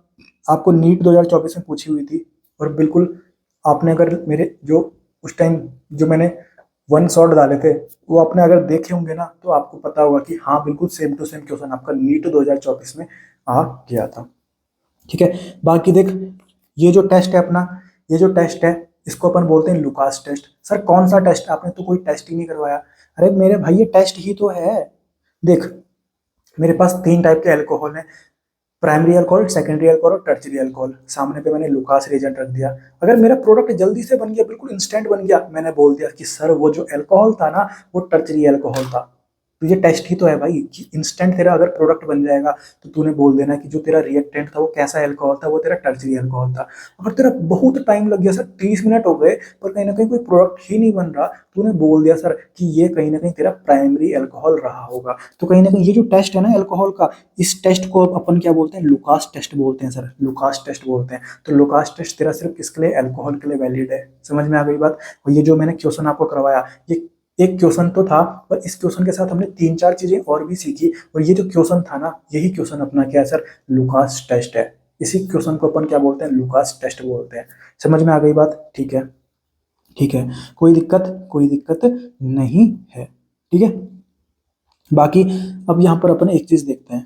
आपको नीट 2024 में पूछी हुई थी, और बिल्कुल आपने अगर मेरे जो उस टाइम जो मैंने वन शॉट डाले थे वो आपने अगर देखे होंगे ना तो आपको पता होगा कि हाँ बिल्कुल सेम टू सेम क्वेश्चन आपका नीट 2024 में आ गया था। ठीक है, बाकी देख, ये जो टेस्ट है अपना, ये जो टेस्ट है इसको अपन बोलते हैं लुकास टेस्ट। सर कौन सा टेस्ट, आपने तो कोई टेस्ट ही नहीं करवाया। अरे मेरे भाई ये टेस्ट ही तो है। देख मेरे पास 3 टाइप के अल्कोहल हैं, प्राइमरी अल्कोहल, सेकेंडरी अल्कोहल और टर्चरी अल्कोहल। सामने पे मैंने लुकास रिएजेंट रख दिया। अगर मेरा प्रोडक्ट जल्दी से बन गया, बिल्कुल इंस्टेंट बन गया, मैंने बोल दिया कि सर वो जो अल्कोहल था ना वो टर्चरी अल्कोहल था। तो ये टेस्ट ही तो है भाई कि इंस्टेंट तेरा अगर प्रोडक्ट बन जाएगा तो तूने बोल देना कि जो तेरा रिएक्टेंट था वो कैसा अल्कोहल था, वो तेरा टर्चरी अल्कोहल था। अगर तेरा बहुत टाइम लग गया सर, 30 मिनट हो गए पर कहीं ना कहीं कोई प्रोडक्ट ही नहीं बन रहा, तूने बोल दिया सर कि ये कहीं ना कहीं तेरा प्राइमरी अल्कोहल रहा होगा। तो कहीं ना कहीं ये जो टेस्ट है ना अल्कोहल का, इस टेस्ट को अपन क्या बोलते हैं, लुकास टेस्ट बोलते हैं सर, लुकास टेस्ट बोलते हैं। तो लुकास टेस्ट तेरा सिर्फ किसके लिए, अल्कोहल के लिए वैलिड है। समझ में आ गई बात। और ये जो मैंने क्वेश्चन आपको करवाया, ये एक क्वेश्चन तो था, पर इस क्वेश्चन के साथ हमने 3-4 चीजें और भी सीखी, और ये जो क्वेश्चन था ना, यही क्वेश्चन अपना क्या है सर, लुकास टेस्ट है। इसी क्वेश्चन को अपन क्या बोलते हैं, लुकास टेस्ट बोलते हैं। समझ में आ गई बात। ठीक है, ठीक है, कोई दिक्कत नहीं है। ठीक है, बाकी अब यहाँ पर अपन एक चीज देखते हैं।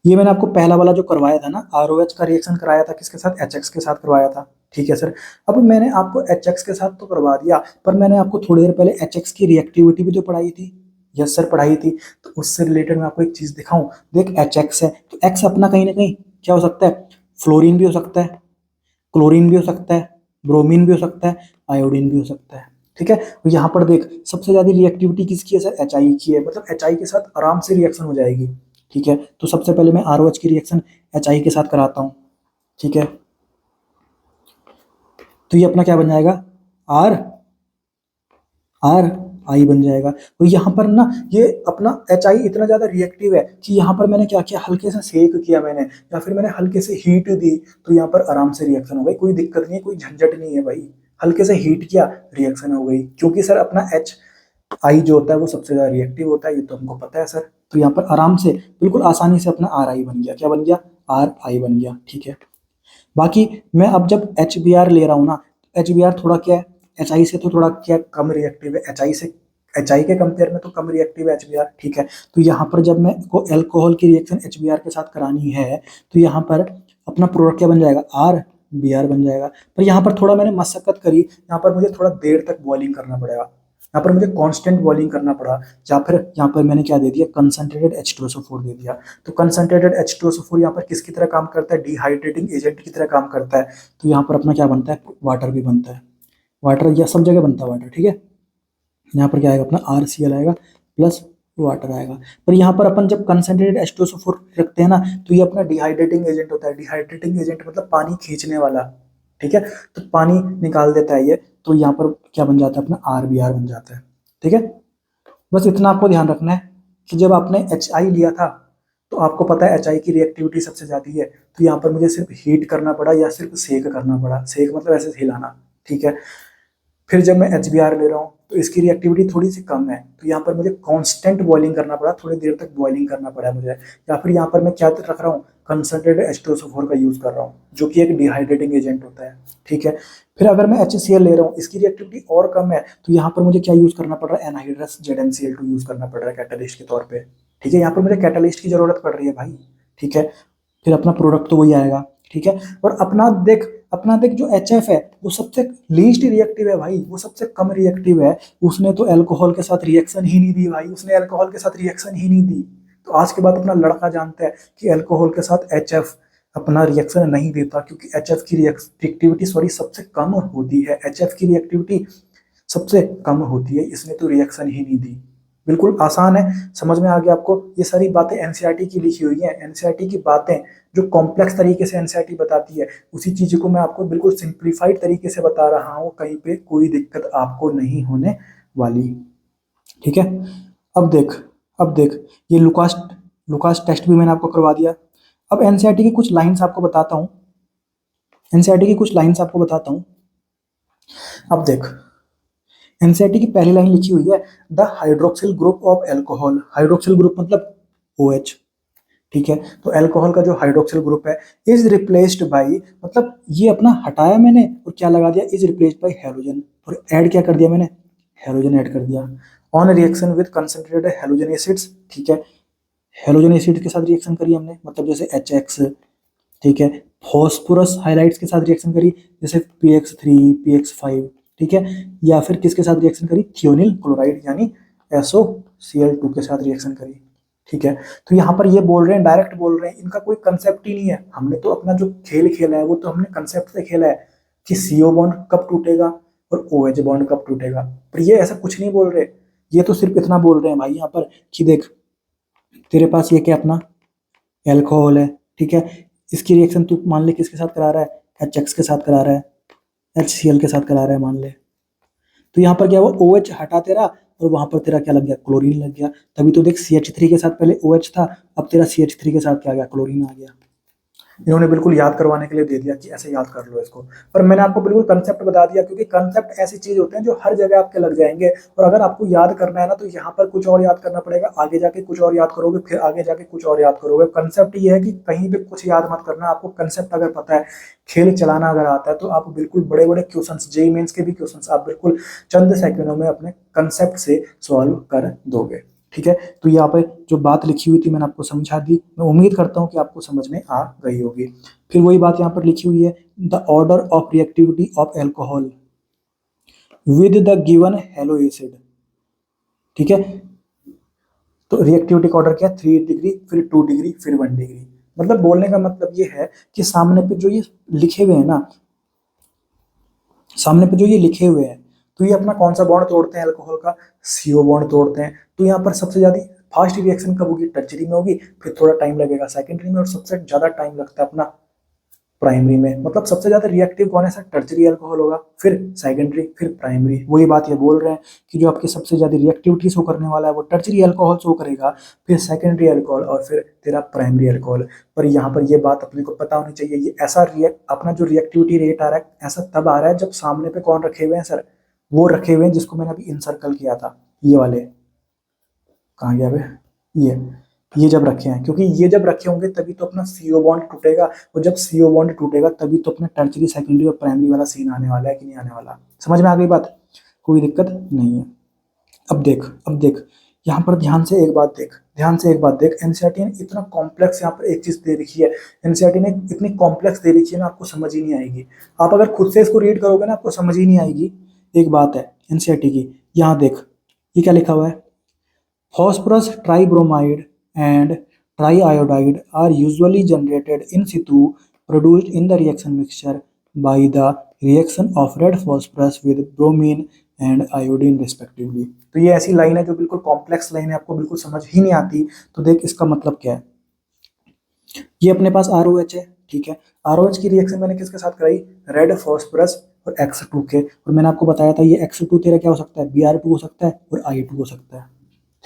ये मैंने आपको पहला वाला जो करवाया था ना, ROH का रिएक्शन कराया था किसके साथ, HX के साथ करवाया था। ठीक है सर, अब मैंने आपको HX के साथ तो करवा दिया, पर मैंने आपको थोड़ी देर पहले HX की रिएक्टिविटी भी तो पढ़ाई थी। यस सर पढ़ाई थी। तो उससे रिलेटेड मैं आपको एक चीज दिखाऊं। देख HX है तो X अपना कहीं ना कहीं क्या हो सकता है, फ्लोरीन भी हो सकता है, क्लोरीन भी हो सकता है, ब्रोमीन भी हो सकता है, आयोडीन भी हो सकता है। ठीक है, तो यहाँ पर देख सबसे ज्यादा रिएक्टिविटी किसकी है सर, HI की है, मतलब HI के साथ आराम से रिएक्शन हो जाएगी। ठीक है, तो सबसे पहले मैं ROH की रिएक्शन HI के साथ कराता हूं। ठीक है, तो ये अपना क्या बन जाएगा, RI बन जाएगा। और यहाँ पर ना ये अपना HI इतना ज्यादा रिएक्टिव है कि यहाँ पर मैंने क्या किया, हल्के से सेक किया मैंने, या फिर मैंने हल्के से हीट दी, तो यहाँ पर आराम से रिएक्शन हो गई। कोई दिक्कत नहीं है, कोई झंझट नहीं है भाई। हल्के से हीट किया, रिएक्शन हो गई, क्योंकि सर अपना HI जो होता है वो सबसे ज्यादा रिएक्टिव होता है, ये तो हमको पता है सर। तो यहाँ पर आराम से बिल्कुल आसानी से अपना RI बन गया, क्या बन गया, RI बन गया। ठीक है, बाकी मैं अब जब HBr ले रहा हूँ ना, HBr थोड़ा क्या है, HI से तो थोड़ा क्या कम रिएक्टिव है, HI के कंपेयर में तो कम रिएक्टिव है HBr, ठीक है। तो यहाँ पर जब मैं को एल्कोहल की रिएक्शन HBr के साथ करानी है तो यहाँ पर अपना प्रोडक्ट क्या बन जाएगा, RBr बन जाएगा। पर यहाँ पर थोड़ा मैंने मशक्कत करी, यहाँ पर मुझे थोड़ा देर तक बॉइलिंग करना पड़ेगा, यहाँ पर मुझे कांस्टेंट बॉइलिंग करना पड़ा, या फिर यहाँ पर मैंने क्या दे दिया, कंसंट्रेटेड H2SO4 दे दिया। तो कंसंट्रेटेड H2SO4 यहाँ पर किसकी तरह काम करता है, डिहाइड्रेटिंग एजेंट की तरह काम करता है। तो यहाँ पर अपना क्या बनता है, वाटर भी बनता है, वाटर या सब जगह बनता है वाटर, ठीक है। यहाँ पर क्या आएगा, अपना RCl आएगा प्लस वाटर आएगा। पर यहाँ पर अपन जब कंसंट्रेटेड H2SO4 रखते हैं ना, तो ये अपना डिहाइड्रेटिंग एजेंट होता है। डिहाइड्रेटिंग एजेंट मतलब पानी खींचने वाला, ठीक है। तो पानी निकाल देता है ये, तो यहाँ पर क्या बन जाता है, अपना RBr बन जाता है, ठीक है। बस इतना आपको ध्यान रखना है कि जब आपने HI लिया था तो आपको पता है HI की रिएक्टिविटी सबसे ज़्यादा है, तो यहाँ पर मुझे सिर्फ हीट करना पड़ा या सिर्फ सेक करना पड़ा, सेक मतलब ऐसे हिलाना, ठीक है। फिर जब मैं HBr ले रहा हूँ तो इसकी रिएक्टिविटी थोड़ी सी कम है, तो यहाँ पर मुझे कांस्टेंट बॉइलिंग करना पड़ा, थोड़ी देर तक बॉइलिंग करना पड़ा मुझे। या फिर यहाँ पर मैं क्या रख रहा हूँ, कंसंट्रेटेड H2SO4 का यूज़ कर रहा हूँ, जो कि एक डिहाइड्रेटिंग एजेंट होता है, ठीक है। फिर अगर मैं HCl ले रहा हूँ, इसकी रिएक्टिविटी और कम है, तो यहाँ पर मुझे क्या यूज़ करना पड़ रहा है, एनहाइड्रस ZnCl2 यूज़ करना पड़ रहा है कैटलिस्ट के तौर पर, ठीक है। यहाँ पर मुझे कैटलिस्ट की ज़रूरत पड़ रही है भाई, ठीक है। फिर अपना प्रोडक्ट तो वही आएगा, ठीक है। और अपना देख जो HF है वो सबसे लीस्ट रिएक्टिव है भाई, वो सबसे कम रिएक्टिव है। उसने तो अल्कोहल के साथ रिएक्शन ही नहीं दी भाई, उसने अल्कोहल के साथ रिएक्शन ही नहीं दी। तो आज के बाद अपना लड़का जानता है कि अल्कोहल के साथ HF अपना रिएक्शन नहीं देता, क्योंकि HF की रिएक्टिविटी सबसे कम होती है, HF की रिएक्टिविटी सबसे कम होती है, इसने तो रिएक्शन ही नहीं दी। बिल्कुल आसान है, समझ में आ गया आपको। ये सारी बातें एनसीईआरटी की लिखी हुई हैं, एनसीईआरटी की बातें जो कॉम्प्लेक्स तरीके से एनसीईआरटी बताती है, उसी चीज़ को मैं आपको बिल्कुल सिंप्लीफाइड तरीके से बता रहा हूँ, कहीं पे कोई दिक्कत आपको नहीं होने वाली, ठीक है। अब देख ये लुकास टेस्ट भी मैंने आपको करवा दिया। अब एनसीईआरटी की कुछ लाइन्स आपको बताता हूँ, अब देख एनसीईआरटी की पहली लाइन लिखी हुई है, the hydroxyl group of alcohol. Hydroxyl group मतलब OH, ठीक है। तो एल्कोहल का जो हाइड्रोक्सिल ग्रुप है इज रिप्लेस्ड बाई, मतलब ये अपना हटाया मैंने और क्या लगा दिया, इज रिप्लेस्ड बाई हेलोजन, और ऐड क्या कर दिया मैंने, हेलोजन ऐड कर दिया। On reaction with concentrated halogen acids, ठीक है। हेलोजन एसिड के साथ रिएक्शन करी हमने, मतलब जैसे HX, ठीक है। फॉस्फोरस हाइलाइट्स के साथ रिएक्शन करी, जैसे PX3 PX5, ठीक है। या फिर किसके साथ रिएक्शन करी, थियोनिल क्लोराइड यानी SOCl2 के साथ रिएक्शन करी, ठीक है। तो यहाँ पर ये बोल रहे हैं, डायरेक्ट बोल रहे हैं, इनका कोई कंसेप्ट ही नहीं है। हमने तो अपना जो खेल खेला है वो तो हमने कंसेप्ट से खेला है कि CO बॉन्ड कब टूटेगा और OH बॉन्ड कब टूटेगा, पर ये ऐसा कुछ नहीं बोल रहे। ये तो सिर्फ इतना बोल रहे हैं भाई यहाँ पर कि देख तेरे पास ये क्या अपना एल्कोहल है, ठीक है। इसकी रिएक्शन तू मान ले किसके साथ करा रहा है, HX के साथ करा रहा है, HCl के साथ करा रहा है मान ले। तो यहाँ पर क्या हुआ, OH हटा तेरा और वहां पर तेरा क्या लग गया, क्लोरीन लग गया। तभी तो देख CH3 के साथ पहले OH था, अब तेरा CH3 के साथ क्या आ गया, क्लोरीन आ गया। इन्होंने बिल्कुल याद करवाने के लिए दे दिया कि ऐसे याद कर लो इसको, पर मैंने आपको बिल्कुल कंसेप्ट बता दिया, क्योंकि कंसेप्ट ऐसी चीज होते हैं जो हर जगह आपके लग जाएंगे। और अगर आपको याद करना है ना, तो यहाँ पर कुछ और याद करना पड़ेगा, आगे जाके कुछ और याद करोगे, फिर आगे जाके कुछ और याद करोगे। कंसेप्ट ये है कि कहीं भी कुछ याद मत करना, आपको कंसेप्ट अगर पता है, खेल चलाना अगर आता है, तो आप बिल्कुल बड़े बड़े क्वेश्चंस, जेईई मेंस के भी क्वेश्चंस आप बिल्कुल चंद सेकंडों में अपने कंसेप्ट से सॉल्व कर दोगे, ठीक है। तो यहाँ पे जो बात लिखी हुई थी मैंने आपको समझा दी, मैं उम्मीद करता हूँ कि आपको समझ में आ गई होगी। फिर वही बात यहाँ पर लिखी हुई है, the order of reactivity of alcohol with the given hello acid, ठीक है। तो रिएक्टिविटी का ऑर्डर क्या है, 3 डिग्री, फिर 2 डिग्री, फिर 1 डिग्री। मतलब बोलने का मतलब ये है कि सामने पे जो ये लिखे हुए हैं ना, सामने पे जो ये लिखे हुए हैं, तो ये अपना कौन सा बॉन्ड तोड़ते हैं एल्कोहल का, CO बॉन्ड तोड़ते हैं। तो यहाँ पर सबसे ज्यादा फास्ट रिएक्शन कब होगी, टर्चरी में होगी, फिर थोड़ा टाइम लगेगा सेकेंडरी में, और सबसे ज्यादा टाइम लगता है अपना प्राइमरी में। मतलब सबसे ज्यादा रिएक्टिव कौन है सर, टर्चरी एल्कोहल होगा, फिर सेकेंडरी, फिर प्राइमरी। वही बात ये बोल रहे हैं कि जो आपकी सबसे ज्यादा रिएक्टिविटी शो करने वाला है वो टर्चरी एल्कोहल शो करेगा, फिर सेकेंडरी एल्कोहल, और फिर तेरा प्राइमरी एल्कोहल। पर यहाँ पर ये बात अपने को पता होनी चाहिए, ये ऐसा अपना जो रिएक्टिविटी रेट आ रहा है ऐसा तब आ रहा है जब सामने पे कौन रखे हुए हैं सर, वो रखे हुए हैं जिसको मैंने अभी इनसर्कल किया था, ये वाले। कहाँ गया बे, ये जब रखे हैं, क्योंकि ये जब रखे होंगे तभी तो अपना CO बॉन्ड टूटेगा, और जब CO बॉन्ड टूटेगा तभी तो अपना टर्चरी, सेकेंडरी और प्राइमरी वाला सीन आने वाला है कि नहीं आने वाला। समझ में आ गई बात? कोई दिक्कत नहीं है। अब देख यहाँ पर ध्यान से एक बात देख। एनसीईआरटी ने इतना कॉम्प्लेक्स यहाँ पर एक चीज दे रखी है, एनसीईआरटी ने इतनी कॉम्प्लेक्स दे रखी है ना, आपको समझ ही नहीं आएगी। आप अगर खुद से इसको रीड करोगे ना, आपको समझ ही नहीं आएगी। एक बात है एनसीईआरटी की, यहाँ देख ये क्या लिखा हुआ है, phosphorus tribromide and triiodide are usually generated in situ, produced in the reaction mixture by the reaction of red phosphorus with bromine and iodine respectively। तो ये ऐसी लाइन है जो बिल्कुल कॉम्प्लेक्स लाइन है, आपको बिल्कुल समझ ही नहीं आती। तो देख इसका मतलब क्या है, ये अपने पास ROH है, ठीक है। ROH की रिएक्शन मैंने किसके साथ कराई, रेड फॉस्फोरस और X2 के, और मैंने आपको बताया था ये X2 तेरा क्या हो सकता है, Br2 हो सकता है और I2 हो सकता है,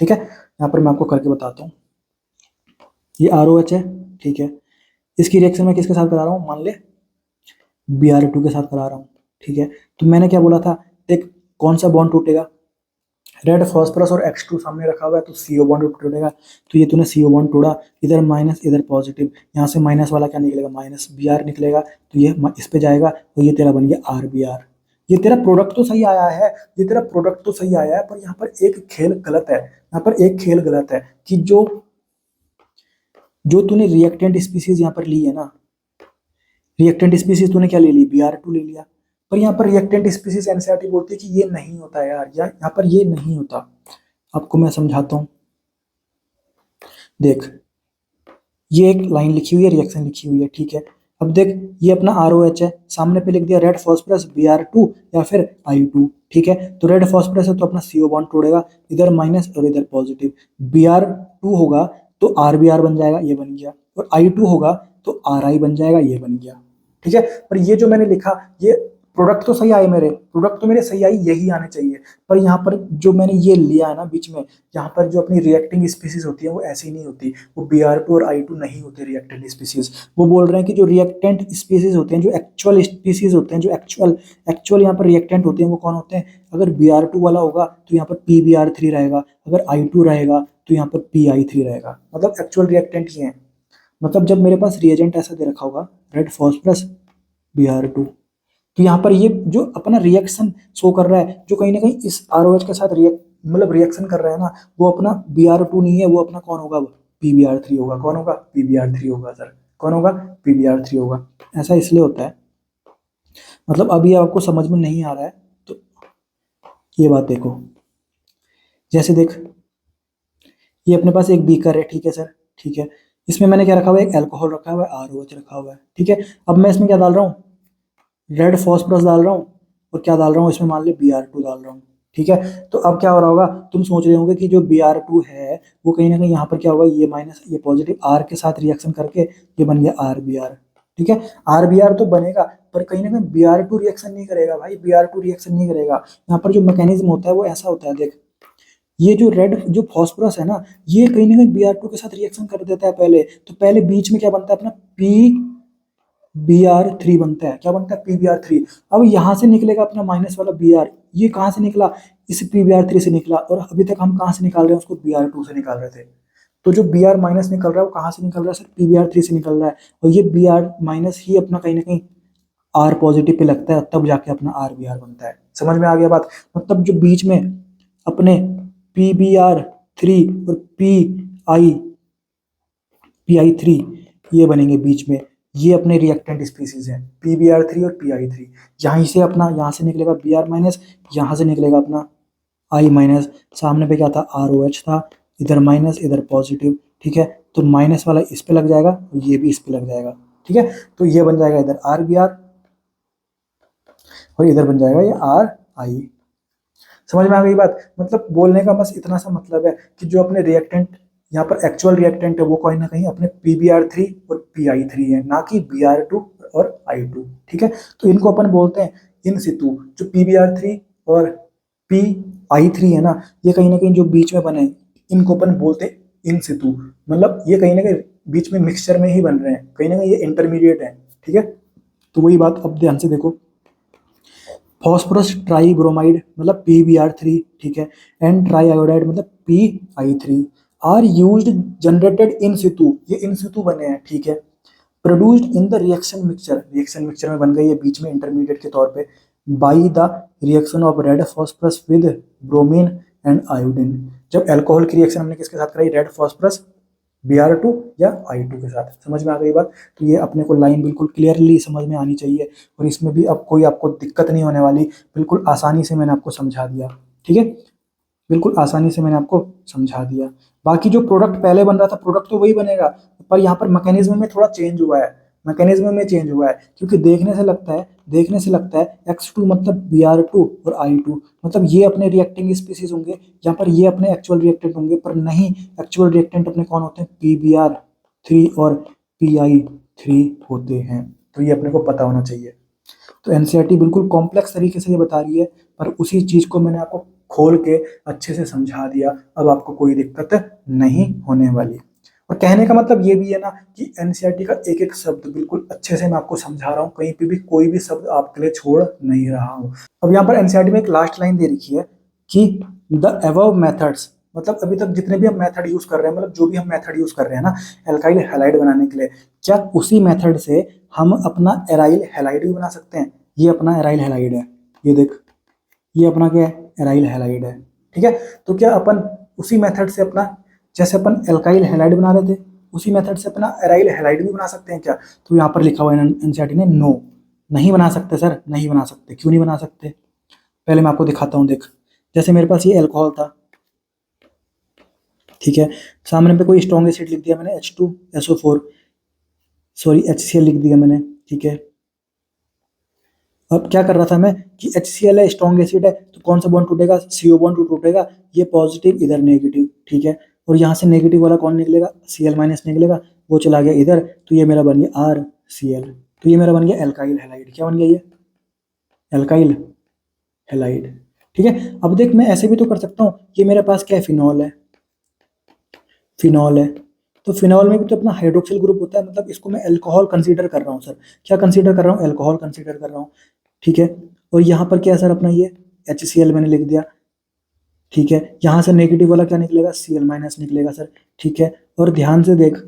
ठीक है। यहाँ पर मैं आपको करके बताता हूँ, ये ROH है, ठीक है। इसकी रिएक्शन मैं किसके साथ करा रहा हूँ, मान ले Br2 के साथ करा रहा हूँ, ठीक है। तो मैंने क्या बोला था, देख कौन सा बॉन्ड टूटेगा, रेड फॉस्फोरस और X2 सामने रखा हुआ है तो CO बॉन्ड टूटेगा। तो ये तूने CO बॉन्ड तोड़ा, इधर माइनस इधर पॉजिटिव, यहाँ से माइनस वाला क्या निकलेगा, माइनस Br निकलेगा, तो ये इस पे जाएगा, तो ये तेरा बन गया RBr। ये तेरा प्रोडक्ट तो सही आया है, पर यहाँ पर एक खेल गलत है, कि जो तूने रिएक्टेंट स्पीसीज यहाँ पर ली है ना, रिएक्टेंट स्पीसीज तूने क्या ले ली, Br2 ले लिया, पर यहाँ पर रिएक्टेंट स्पीसीज एनसीईआरटी बोलती है कि ये नहीं होता है यार, यहाँ पर ये नहीं होता। आपको मैं समझाता हूँ, देख ये एक लाइन लिखी हुई है, रिएक्शन लिखी हुई है, ठीक है। अब देख ये अपना ROH है, सामने पे लिख दिया रेड फॉस्फोरस Br2 या फिर I2, ठीक है। तो रेड फॉस्फोरस है तो अपना CO बॉन्ड तोड़ेगा, इधर माइनस और इधर पॉजिटिव, Br2 होगा तो RBr बन जाएगा, ये बन गया, और I2 होगा तो RI बन जाएगा, ये बन गया, ठीक है। पर ये जो मैंने लिखा, ये प्रोडक्ट तो सही आए, प्रोडक्ट तो मेरे सही आई, यही आने चाहिए, पर यहाँ पर जो मैंने ये लिया है ना बीच में, यहाँ पर जो अपनी रिएक्टिंग स्पीसीज होती है वो ऐसी नहीं होती, वो Br2 और I2 नहीं होते रिएक्टेंट स्पीसीज। वो बोल रहे हैं कि जो रिएक्टेंट स्पीसीज होते हैं, जो एक्चुअल स्पीसीज होते हैं, जो एक्चुअल यहाँ पर रिएक्टेंट होते हैं, वो कौन होते हैं, अगर Br2 वाला होगा तो यहाँ पर PBr3 रहेगा, अगर I2 रहेगा तो यहाँ पर PI3 रहेगा, मतलब एक्चुअल रिएक्टेंट ये है। मतलब जब मेरे पास रिएजेंट ऐसा दे रखा होगा रेड फॉस्फोरस Br2, तो यहाँ पर ये जो अपना रिएक्शन शो कर रहा है, जो कहीं ना कहीं इस ROH के साथ रिएक्शन कर रहा है ना, वो अपना Br2 नहीं है, वो अपना कौन होगा, PBr3 होगा। कौन होगा, PBr3 होगा सर, कौन होगा, PBr3 होगा। ऐसा इसलिए होता है, मतलब अब ये आपको समझ में नहीं आ रहा है तो ये बात देखो, जैसे देख ये अपने पास एक बीकर है, ठीक है सर, ठीक है। इसमें मैंने क्या रखा हुआ है, एक अल्कोहल रखा हुआ है, ROH रखा हुआ है, ठीक है। अब मैं इसमें क्या डाल रहा हूँ, रेड फॉस्फोरस डाल रहा हूँ, और क्या डाल रहा हूँ इसमें, मान ले Br2 डाल रहा हूँ, ठीक है। तो अब क्या हो रहा होगा, तुम सोच रहे होंगे कि जो Br2 है वो कहीं ना कहीं यहाँ पर क्या होगा, ये माइनस ये पॉजिटिव R के साथ रिएक्शन करके ये बन गया RBr, ठीक है। RBr तो बनेगा, पर कहीं ना कहीं Br2 रिएक्शन नहीं करेगा भाई, Br2 रिएक्शन नहीं करेगा। यहाँ पर जो मैकेनिज्म होता है वो ऐसा होता है, देख ये जो फॉस्फोरस है ना, ये कहीं ना कहीं Br2 के साथ रिएक्शन कर देता है पहले, तो पहले बीच में क्या बनता है, अपना PBr3 बनता है, क्या बनता है, PBr3। अब यहाँ से निकलेगा अपना माइनस वाला Br, ये कहाँ से निकला, इस PBr3 से निकला, और अभी तक हम कहाँ से निकाल रहे हैं उसको, Br2 से निकाल रहे थे। तो जो Br माइनस निकल रहा है वो कहाँ से निकल रहा है सर, PBr3 से निकल रहा है, और ये Br माइनस ही अपना कहीं ना कहीं R पॉजिटिव पे लगता है, तब जाके अपना RBr बनता है। समझ में आ गया बात, मतलब जो बीच में अपने PBr3 और PI3 ये बनेंगे बीच में, ये अपने रिएक्टेंट स्पीसीज हैं, PBr3 और PI3। यहाँ से निकलेगा Br माइनस, यहाँ से निकलेगा अपना I माइनस, सामने पे क्या था, ROH था, इधर माइनस इधर पॉजिटिव, ठीक है। तो माइनस वाला इस पे लग जाएगा और ये भी इस पे लग जाएगा, ठीक है। तो ये बन जाएगा इधर RBr और इधर बन जाएगा ये RI। समझ में आ गई बात, मतलब बोलने का बस इतना सा मतलब है कि जो अपने रिएक्टेंट यहाँ पर एक्चुअल रिएक्टेंट है वो कहीं ना कहीं अपने PBr3 और PI3 है, ना कि Br2 और I2, ठीक है। तो इनको अपन बोलते हैं इन सितु। जो PBr3 और PI3 है ना, ये कहीं ना कहीं जो बीच में बने इनको अपन बोलते हैं इन सितु, मतलब ये कहीं ना कहीं बीच में मिक्सचर में ही बन रहे हैं, कहीं ना कहीं ये इंटरमीडिएट है, ठीक है। तो वही बात अब ध्यान से देखो, फॉस्फोरस ट्राईब्रोमाइड मतलब PBr3, ठीक है, एंड ट्राईआयोडाइड मतलब PI3, are used generated in situ, ये इन सितु बने हैं, ठीक है। Produced in the reaction mixture में बन गई है बीच में इंटरमीडिएट के तौर पे, by the reaction of red phosphorus with bromine and iodine. जब अल्कोहल की रिएक्शन हमने किसके साथ कराई, रेड फॉस्फरस Br2 या I2 के साथ। समझ में आ गई बात। तो ये अपने को लाइन बिल्कुल क्लियरली समझ में आनी चाहिए, और इसमें भी अब कोई आपको दिक्कत नहीं होने वाली, बिल्कुल आसानी से मैंने आपको समझा दिया, ठीक है, बिल्कुल आसानी से मैंने आपको समझा दिया। बाकी जो प्रोडक्ट पहले बन रहा था, प्रोडक्ट तो वही बनेगा, पर यहाँ पर मैकेनिज्म में थोड़ा चेंज हुआ है, क्योंकि देखने से लगता है X2 मतलब Br2 और I2 मतलब ये अपने रिएक्टिंग स्पीसीज होंगे, यहाँ पर ये अपने एक्चुअल रिएक्टेंट होंगे, पर नहीं, एक्चुअल रिएक्टेंट अपने कौन होते हैं, PBr3 और PI3 होते हैं। तो ये अपने को पता होना चाहिए। तो एनसीईआरटी बिल्कुल कॉम्प्लेक्स तरीके से ये बता रही है, पर उसी चीज़ को मैंने आपको खोल के अच्छे से समझा दिया, अब आपको कोई दिक्कत नहीं होने वाली। और कहने का मतलब ये भी है ना कि एनसीईआरटी का एक एक शब्द बिल्कुल अच्छे से मैं आपको समझा रहा हूँ, कहीं पे भी कोई भी शब्द आपके लिए छोड़ नहीं रहा हूँ। अब यहाँ पर एनसीईआरटी में एक लास्ट लाइन दे रखी है कि द अबव मेथड्स, मतलब अभी तक जितने भी हम मेथड यूज कर रहे हैं, मतलब जो भी हम मेथड यूज कर रहे हैं ना एल्काइल हैलाइड बनाने के लिए, क्या उसी मेथड से हम अपना एराइल हैलाइड भी बना सकते हैं। ये अपना एराइल हैलाइड है, ये देख, ये अपना क्या है, एराइल हैलाइड है, ठीक है। तो क्या अपन उसी मेथड से अपना, जैसे अपन एल्काइल हैलाइड बना रहे थे, उसी मेथड से अपना एराइल हैलाइड भी बना सकते हैं क्या। तो यहाँ पर लिखा हुआ है एनसीईआरटी ने, नो, नहीं बना सकते सर, नहीं बना सकते। क्यों नहीं बना सकते, पहले मैं आपको दिखाता हूँ। देख, जैसे मेरे पास ये अल्कोहल था, ठीक है, सामने पे कोई स्ट्रॉन्ग एसिड लिख दिया मैंने, H2SO4, सॉरी HCl लिख दिया मैंने, ठीक है। अब क्या कर रहा था मैं कि HCl है, स्ट्रॉन्ग एसिड है, तो कौन सा बॉन्ड टूटेगा, CO बॉन्ड टूटेगा, ये पॉजिटिव इधर नेगेटिव, ठीक है, और यहाँ से नेगेटिव वाला कौन निकलेगा, Cl- निकलेगा, वो चला गया इधर, तो ये मेरा बन गया RCl, तो ये मेरा बन गया एल्काइल हैलाइड। क्या बन गया ये, एल्काइल हैलाइड, ठीक है। अब देख, मैं ऐसे भी तो कर सकता हूँ, ये मेरे पास क्या है, फिनॉल है, तो फिनॉल में भी तो अपना हाइड्रोक्सिल ग्रुप होता है, मतलब इसको मैं अल्कोहल कंसीडर कर रहा हूँ सर। क्या कंसीडर कर रहा हूँ, अल्कोहल कंसीडर कर रहा हूँ, ठीक है। और यहाँ पर क्या है सर, अपना ये HCl मैंने लिख दिया, ठीक है। यहाँ से नेगेटिव वाला क्या निकलेगा, Cl- निकलेगा सर, ठीक है। और ध्यान से देख,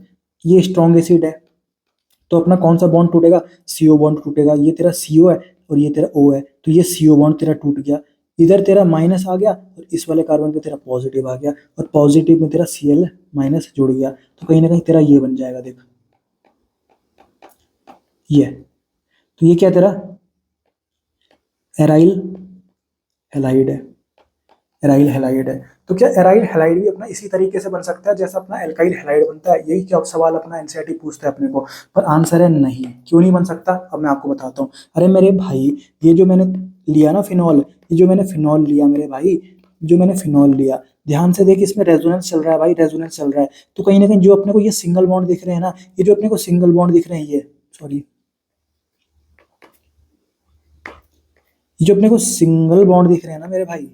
ये स्ट्रॉन्ग एसिड है, तो अपना कौन सा बॉन्ड टूटेगा, CO बॉन्ड टूटेगा। ये तेरा CO है और ये तेरा O है, तो ये CO बॉन्ड तेरा टूट गया, इधर तेरा माइनस आ गया और इस वाले कार्बन पे तेरा पॉजिटिव आ गया, और पॉजिटिव में तेरा Cl- जुड़ गया, तो कहीं ना कहीं तेरा ये बन जाएगा। देख, ये, तो ये क्या तेरा एराइल हैलाइड है, एराइल हैलाइड है। तो क्या एराइल हैलाइड भी अपना इसी तरीके से बन सकता है जैसा अपना एल्काइल हैलाइड बनता है। यही क्या सवाल अपना एनसीईआरटी पूछता है अपने को, पर आंसर है नहीं। क्यों नहीं बन सकता, अब मैं आपको बताता हूँ। अरे मेरे भाई, ये जो मैंने लिया ना फिनॉल, ये जो मैंने फिनॉल लिया मेरे भाई, जो मैंने फिनॉल लिया, ध्यान से देख, इसमें रेजोनेंस चल रहा है भाई, रेजोनेंस चल रहा है। तो कहीं ना कहीं जो अपने को ये सिंगल बॉन्ड दिख रहे हैं ना, ये जो अपने को सिंगल बॉन्ड दिख रहे हैं, ये सॉरी, ये जो अपने को सिंगल बॉन्ड दिख रहे हैं ना मेरे भाई,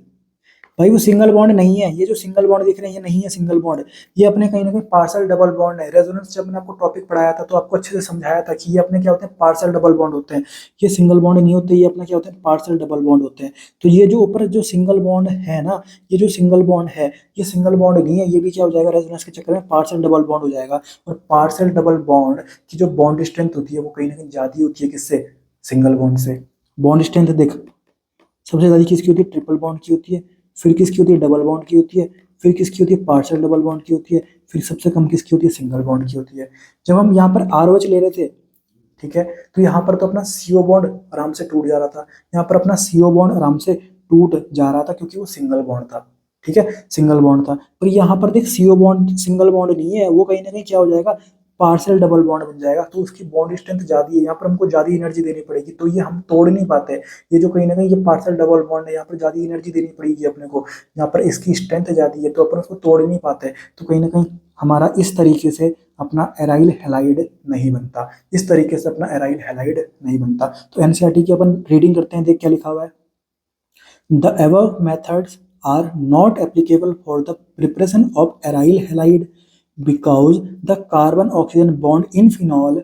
भाई वो सिंगल बॉन्ड नहीं है। ये जो सिंगल बॉन्ड दिख रहे हैं ये नहीं है सिंगल बॉन्ड, ये अपने कहीं ना कहीं पार्सल डबल बॉन्ड है। रेजोनेंस जब मैंने आपको टॉपिक पढ़ाया था तो आपको अच्छे से समझाया था कि ये अपने क्या होते हैं, पार्सल डबल बॉन्ड होते हैं। ये सिंगल बॉन्ड नहीं होते, ये अपने क्या होते हैं, पार्सल डबल बॉन्ड होते हैं। तो ये जो ऊपर जो सिंगल बॉन्ड है ना, ये जो सिंगल बॉन्ड है, ये सिंगल बॉन्ड नहीं है, ये भी क्या हो जाएगा, रेजोनेंस के चक्कर में पार्सल डबल बॉन्ड हो जाएगा। और पार्सल डबल बॉन्ड की जो बॉन्ड स्ट्रेंथ होती है वो कहीं ना कहीं ज्यादा होती है किससे, सिंगल बॉन्ड से। बॉन्ड स्ट्रेंथ देख, सबसे ज्यादा किसकी होती है, ट्रिपल बॉन्ड की होती है, फिर किसकी होती है, डबल बॉन्ड की होती है, फिर किसकी होती है, पार्शियल डबल बॉन्ड की होती है, फिर सबसे कम किसकी होती है, सिंगल बॉन्ड की होती है। जब हम यहाँ पर ROH ले रहे थे, ठीक है, तो यहाँ पर तो अपना CO बॉन्ड आराम से टूट जा रहा था, यहाँ पर अपना CO बॉन्ड आराम से टूट जा रहा था क्योंकि वो सिंगल बॉन्ड था, ठीक है, सिंगल बॉन्ड था। पर यहाँ पर देख, CO बॉन्ड सिंगल बॉन्ड नहीं है, वो कहीं ना कहीं क्या हो जाएगा, पार्शियल डबल बॉन्ड बन जाएगा। तो उसकी बॉन्ड स्ट्रेंथ ज्यादा है, यहाँ पर हमको ज्यादा एनर्जी देनी पड़ेगी, तो ये हम तोड़ नहीं पाते। ये जो कहीं ना कहीं ये पार्शियल डबल बॉन्ड है, यहाँ पर ज्यादा एनर्जी देनी पड़ेगी अपने को, यहाँ पर इसकी स्ट्रेंथ ज्यादा है, तो अपन उसको तोड़ नहीं पाते। तो कहीं ना कहीं हमारा इस तरीके से अपना एराइल हैलाइड नहीं बनता, इस तरीके से अपना एराइल हैलाइड नहीं बनता। तो एनसीईआरटी की अपन रीडिंग करते हैं, देख क्या लिखा हुआ है। The above methods are not applicable for the preparation of aryl halide because the carbon oxygen bond in phenol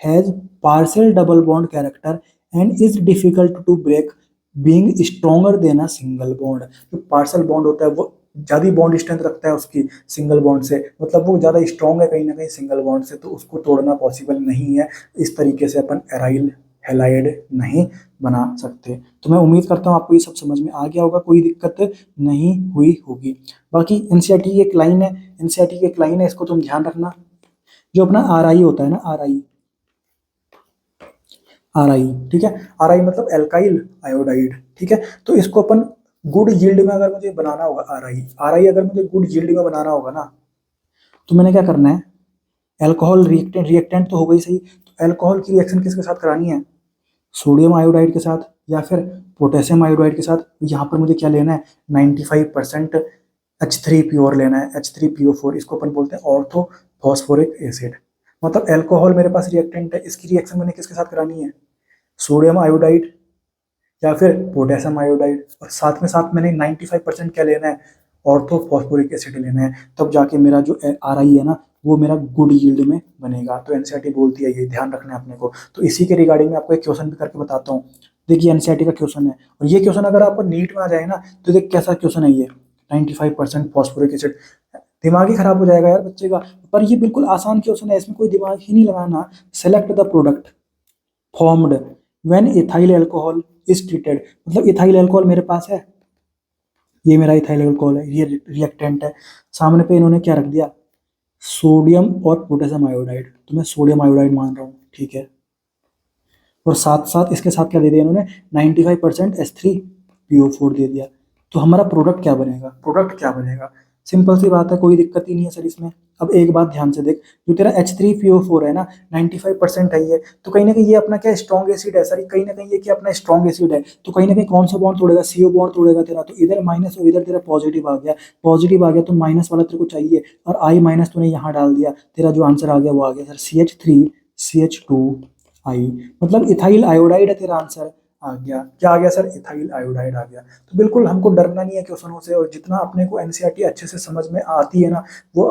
has partial double bond character and is difficult to break being stronger then a single bond. जो parcel bond होता है वो ज़्यादा bond strength रखता है उसकी single bond से, मतलब वो ज़्यादा स्ट्रॉन्ग है कहीं ना कहीं सिंगल बॉन्ड से, तो उसको तोड़ना पॉसिबल नहीं है। इस तरीके से अपन एराइल हैलाइड नहीं बना सकते। तो मैं उम्मीद करता हूँ आपको ये सब समझ में आ गया होगा, कोई दिक्कत नहीं हुई होगी। बाकी एनसीईआरटी की एक लाइन है, एनसीईआरटी की एक लाइन है, इसको तुम ध्यान रखना। जो अपना आर आई होता है ना, आर आई, आर आई, ठीक है, आर आई मतलब एल्काइल आयोडाइड, ठीक है। तो इसको अपन गुड यील्ड में अगर मुझे बनाना होगा, आर आई, आर आई अगर मुझे गुड यील्ड में बनाना होगा ना, तो मैंने क्या करना है, अल्कोहल रिएक्टेंट, रिएक्टेंट तो हो गई सही, तो अल्कोहल की रिएक्शन किसके साथ करानी है, सोडियम आयोडाइड के साथ या फिर पोटेशियम आयोडाइड के साथ। यहाँ पर मुझे क्या लेना है, 95% H3 प्योर लेना है, H3PO4, इसको अपन बोलते हैं ऑर्थो फॉस्फोरिक एसिड। मतलब अल्कोहल मेरे पास रिएक्टेंट है, इसकी रिएक्शन मैंने किसके साथ करानी है, सोडियम आयोडाइड या फिर पोटेशियम आयोडाइड, और साथ मैंने 95% क्या लेना है, ऑर्थो फॉस्फोरिक एसिड लेना है, तब जाके मेरा जो आर आई है ना वो मेरा गुड यील्ड में बनेगा। तो एनसीईआरटी बोलती है, ये ध्यान रखना है अपने को। तो इसी के रिगार्डिंग में आपको एक क्वेश्चन भी करके बताता हूँ। देखिए एनसीईआरटी का क्वेश्चन है, और ये क्वेश्चन अगर आपको नीट में आ जाए ना, तो देख कैसा क्वेश्चन है ये, 95% फॉस्फोरिक एसिड, दिमाग ही खराब हो जाएगा यार बच्चे का। पर ये बिल्कुल आसान क्वेश्चन है, इसमें कोई दिमाग ही नहीं लगाना। Select the product formed when ethyl alcohol is treated, मतलब इथाइल अल्कोहल मेरे पास है, ये मेरा इथाइल अल्कोहल है, ये रिएक्टेंट है, सामने पे इन्होंने क्या रख दिया, सोडियम और पोटेशियम आयोडाइड, तो मैं सोडियम आयोडाइड मान रहा हूँ, ठीक है। और साथ साथ इसके साथ क्या दे दिया इन्होंने, 95% H3PO4 दे दिया। तो हमारा प्रोडक्ट क्या बनेगा, प्रोडक्ट क्या बनेगा, सिंपल सी बात है, कोई दिक्कत ही नहीं है सर इसमें। अब एक बात ध्यान से देख, जो तेरा H3PO4 है ना, 95% है ये, तो कहीं ना कहीं ये अपना क्या स्ट्रॉन्ग एसिड है सर, कहीं ना कहीं ये क्या अपना स्ट्रॉन्ग एसिड है, तो कहीं ना कहीं कौन सा बॉन्ड तोड़ेगा, CO बॉन्ड तोड़ेगा तेरा। तो इधर माइनस और इधर तेरा पॉजिटिव आ गया, पॉजिटिव आ गया तो माइनस वाला तेरे को चाहिए, और I माइनस तूने यहाँ डाल दिया, तेरा जो आंसर आ गया वो आ गया सर CH3CH2I, मतलब इथाइल आयोडाइड है तेरा आंसर आ गया। क्या आ गया सर, इथाइल आयोडाइड आ गया। तो बिल्कुल हमको डरना नहीं है क्वेश्चनों से, और जितना अपने को एनसीईआरटी अच्छे से समझ में आती है ना, वो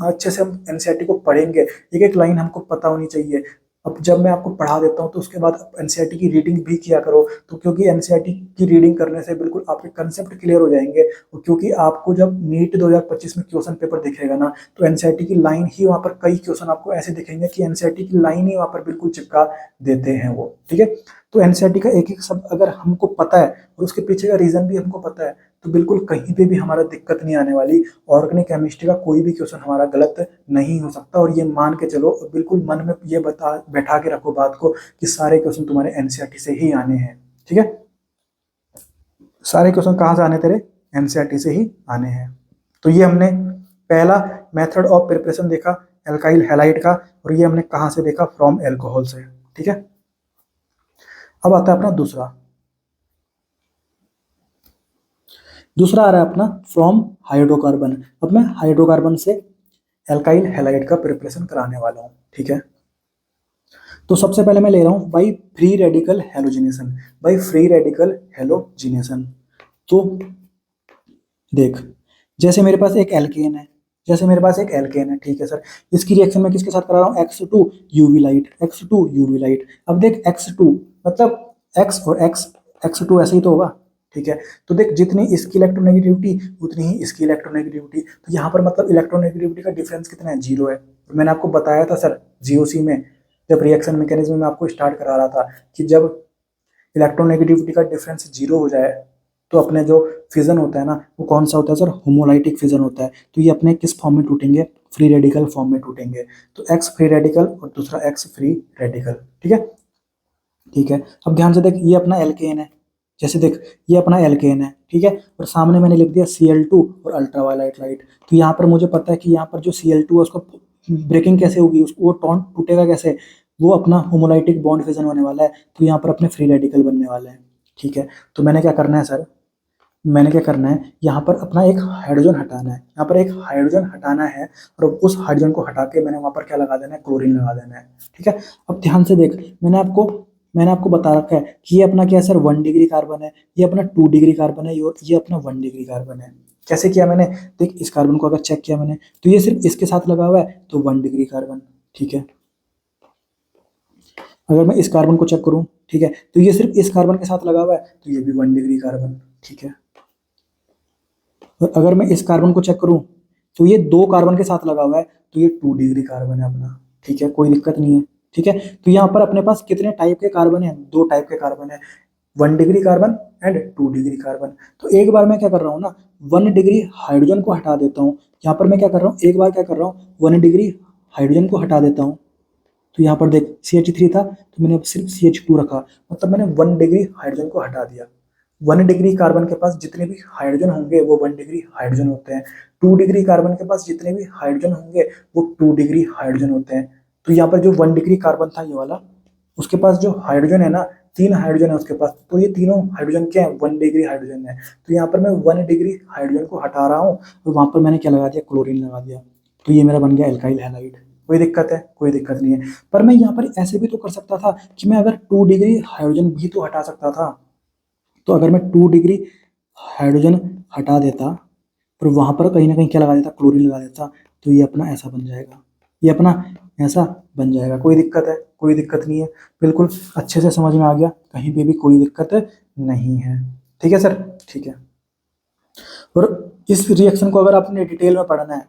अच्छे से हम एनसीईआरटी को पढ़ेंगे, एक एक लाइन हमको पता होनी चाहिए। अब जब मैं आपको पढ़ा देता हूँ तो उसके बाद एनसीईआरटी की रीडिंग भी किया करो, तो क्योंकि एनसीईआरटी की रीडिंग करने से बिल्कुल आपके कंसेप्ट क्लियर हो जाएंगे। और क्योंकि आपको जब नीट 2025 में क्वेश्चन पेपर दिखेगा ना, तो एनसीईआरटी की लाइन ही वहाँ पर कई क्वेश्चन आपको ऐसे दिखेंगे कि एनसीईआरटी की लाइन ही वहाँ पर बिल्कुल चिपका देते हैं वो, ठीक है। तो एनसीईआरटी का एक एक शब्द अगर हमको पता है और उसके पीछे का रीजन भी हमको पता है, तो बिल्कुल कहीं पे भी हमारा दिक्कत नहीं आने वाली। ऑर्गेनिक केमिस्ट्री का कोई भी क्वेश्चन हमारा गलत नहीं हो सकता, और ये मान के चलो, बिल्कुल मन में ये बैठा के रखो बात को, कि सारे क्वेश्चन तुम्हारे एनसीईआरटी से ही आने हैं, ठीक है। सारे क्वेश्चन कहाँ से आने तेरे, एनसीईआरटी से ही आने हैं। तो ये हमने पहला मेथड ऑफ प्रिपरेशन देखा एल्काइल हैलाइड का, और ये हमने कहाँ से देखा, फ्रॉम एल्कोहल से, ठीक है। अब आता है अपना दूसरा आ रहा है अपना फ्रॉम हाइड्रोकार्बन। अब मैं हाइड्रोकार्बन से एल्काइल हैलाइड का प्रिपरेशन कराने वाला हूँ, ठीक है। तो सबसे पहले मैं ले रहा हूँ by free radical halogenation, by free radical halogenation. तो देख, जैसे मेरे पास एक एल्केन है, ठीक है सर, इसकी रिएक्शन मैं किसके साथ करा रहा हूँ, X2 UV लाइट। अब देख X2 मतलब X और X2 ऐसे ही तो होगा, ठीक है। तो देख, जितनी इसकी इलेक्ट्रोनेगेटिविटी उतनी ही इसकी इलेक्ट्रोनेगेटिविटी, तो यहाँ पर मतलब इलेक्ट्रोनेगेटिविटी का डिफरेंस कितना है, 0 है। और मैंने आपको बताया था सर GOC में, जब रिएक्शन मैकेनिज्म में आपको स्टार्ट करा रहा था, कि जब इलेक्ट्रोनेगेटिविटी का डिफरेंस 0 हो जाए तो अपने जो फिजन होता है ना, वो कौन सा होता है सर, होमोलाइटिक फिजन होता है। तो ये अपने किस फॉर्म में टूटेंगे, फ्री रेडिकल फॉर्म में टूटेंगे। तो X फ्री रेडिकल और दूसरा X फ्री रेडिकल, ठीक है। अब ध्यान से देख, ये अपना एल्केन है, जैसे देख ये अपना एल्केन है, ठीक है, और सामने मैंने लिख दिया Cl2 और अल्ट्रावायलेट लाइट। तो यहाँ पर मुझे पता है कि यहाँ पर जो Cl2 है उसको ब्रेकिंग कैसे होगी, उसको वो टूटेगा कैसे, वो अपना होमोलाइटिक बॉन्ड फिजन होने वाला है, तो यहाँ पर अपने फ्री रेडिकल बनने वाले हैं, ठीक है। तो मैंने क्या करना है सर, यहाँ पर अपना एक हाइड्रोजन हटाना है, और उस हाइड्रोजन को हटा के मैंने वहाँ पर क्या लगा देना है, क्लोरीन लगा देना है, ठीक है। अब ध्यान से देख, मैंने आपको बता रखा है कि ये अपना क्या है सर, 1 डिग्री कार्बन है, ये अपना 2 डिग्री कार्बन है, और ये अपना 1 डिग्री कार्बन है। कैसे किया मैंने, देख इस कार्बन को अगर चेक किया मैंने, तो ये सिर्फ इसके साथ लगा हुआ है, तो 1 डिग्री कार्बन, ठीक है। अगर मैं इस कार्बन को चेक करूं, ठीक है, तो ये सिर्फ इस कार्बन के साथ लगा हुआ है तो ये भी 1 डिग्री कार्बन, ठीक है। और अगर मैं इस कार्बन को चेक करूं तो ये 2 कार्बन के साथ लगा हुआ है तो ये 2 डिग्री कार्बन है अपना, ठीक है, कोई दिक्कत नहीं है, ठीक है। तो यहाँ पर अपने पास कितने टाइप के कार्बन है? 2 टाइप के कार्बन है, 1 degree carbon and 2 degree carbon. तो एक बार मैं क्या कर रहा हूँ ना, 1 डिग्री हाइड्रोजन को हटा देता हूँ। यहाँ पर मैं क्या कर रहा हूँ, एक बार क्या कर रहा हूँ, 1 डिग्री हाइड्रोजन को हटा देता हूँ। तो यहाँ पर देख CH3 था तो मैंने अब सिर्फ CH2 रखा, मतलब मैंने 1 डिग्री हाइड्रोजन को हटा दिया। 1 डिग्री कार्बन के पास जितने भी हाइड्रोजन होंगे वो 1 डिग्री हाइड्रोजन होते हैं। 2 डिग्री कार्बन के पास जितने भी हाइड्रोजन होंगे वो 2 डिग्री हाइड्रोजन होते हैं। तो यहाँ पर जो 1 डिग्री कार्बन था ये वाला, उसके पास जो हाइड्रोजन है ना, 3 हाइड्रोजन है उसके पास, तो ये तीनों हाइड्रोजन क्या है? 1 डिग्री हाइड्रोजन है। तो यहाँ पर मैं 1 डिग्री हाइड्रोजन को हटा रहा हूँ और वहां पर मैंने क्या लगा दिया? क्लोरीन लगा दिया। तो ये मेरा बन गया एल्काइल हैलाइड। कोई दिक्कत है? कोई दिक्कत नहीं है। पर मैं यहाँ पर ऐसे भी तो कर सकता था कि मैं अगर 2 डिग्री हाइड्रोजन भी तो हटा सकता था। तो अगर मैं 2 डिग्री हाइड्रोजन हटा देता और वहां पर कहीं ना कहीं क्या लगा देता? क्लोरीन लगा देता, तो ये अपना ऐसा बन जाएगा, ये अपना ऐसा बन जाएगा। कोई दिक्कत है? कोई दिक्कत नहीं है, बिल्कुल अच्छे से समझ में आ गया, कहीं पे भी कोई दिक्कत नहीं है, ठीक है सर, ठीक है। और इस रिएक्शन को अगर आपने डिटेल में पढ़ना है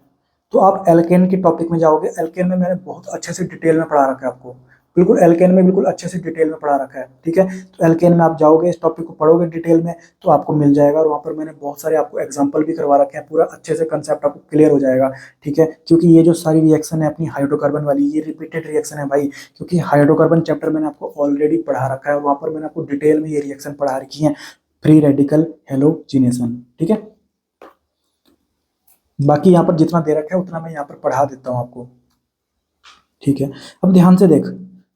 तो आप एल्केन के टॉपिक में जाओगे। एल्केन में मैंने बहुत अच्छे से डिटेल में पढ़ा रखा है आपको, बिल्कुल एल्केन में बिल्कुल अच्छे से डिटेल में पढ़ा रखा है, ठीक है। तो एल्केन में आप जाओगे, इस टॉपिक को पढ़ोगे डिटेल में तो आपको मिल जाएगा। और वहाँ पर मैंने बहुत सारे आपको एग्जाम्पल भी करवा रखे हैं, पूरा अच्छे से कंसेप्ट आपको क्लियर हो जाएगा, ठीक है। क्योंकि ये जो सारी रिएक्शन है अपनी हाइड्रोकार्बन वाली, ये रिपीटेड रिएक्शन है भाई, क्योंकि हाइड्रोकार्बन चैप्टर मैंने आपको ऑलरेडी पढ़ा रखा है और वहाँ पर मैंने आपको डिटेल में ये रिएक्शन पढ़ा रखी है, फ्री रेडिकल हेलोजिनेशन, ठीक है। बाकी यहाँ पर जितना दे रखा है उतना मैं यहाँ पर पढ़ा देता हूँ आपको, ठीक है। अब ध्यान से देख,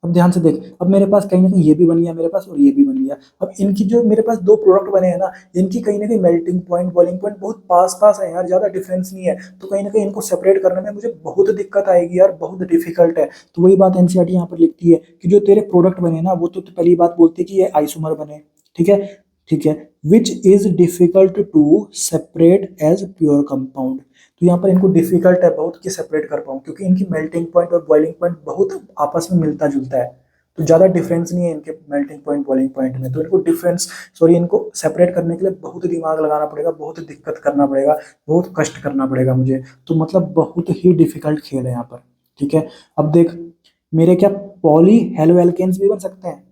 अब ध्यान से देख, अब मेरे पास कहीं ना कहीं ये भी बन गया मेरे पास और ये भी बन गया। अब इनकी जो मेरे पास 2 प्रोडक्ट बने हैं ना, इनकी कहीं ना कहीं मेल्टिंग पॉइंट, बॉइलिंग पॉइंट बहुत पास पास है यार, ज्यादा डिफरेंस नहीं है। तो कहीं ना कहीं इनको सेपरेट करने में मुझे बहुत दिक्कत आएगी यार, बहुत डिफिकल्ट है। तो वही बात एनसीईआरटी यहाँ पर लिखती है कि जो तेरे प्रोडक्ट बने ना, वो तो पहली बात बोलती है कि ये आइसोमर बने, ठीक है, ठीक है, which is difficult to separate as pure compound. तो यहाँ पर इनको डिफिकल्ट है बहुत कि सेपरेट कर पाऊँ, क्योंकि इनकी मेल्टिंग पॉइंट और बॉइलिंग पॉइंट बहुत आपस में मिलता जुलता है। तो ज़्यादा डिफरेंस नहीं है इनके मेल्टिंग पॉइंट बॉइलिंग पॉइंट में। तो इनको डिफरेंस सॉरी इनको सेपरेट करने के लिए बहुत दिमाग लगाना पड़ेगा, बहुत दिक्कत करना पड़ेगा, बहुत कष्ट करना पड़ेगा मुझे। तो मतलब बहुत ही डिफिकल्ट खेल है यहाँ पर, ठीक है। अब देख, मेरे क्या पॉली हेलो एल्केन्स भी बन सकते हैं,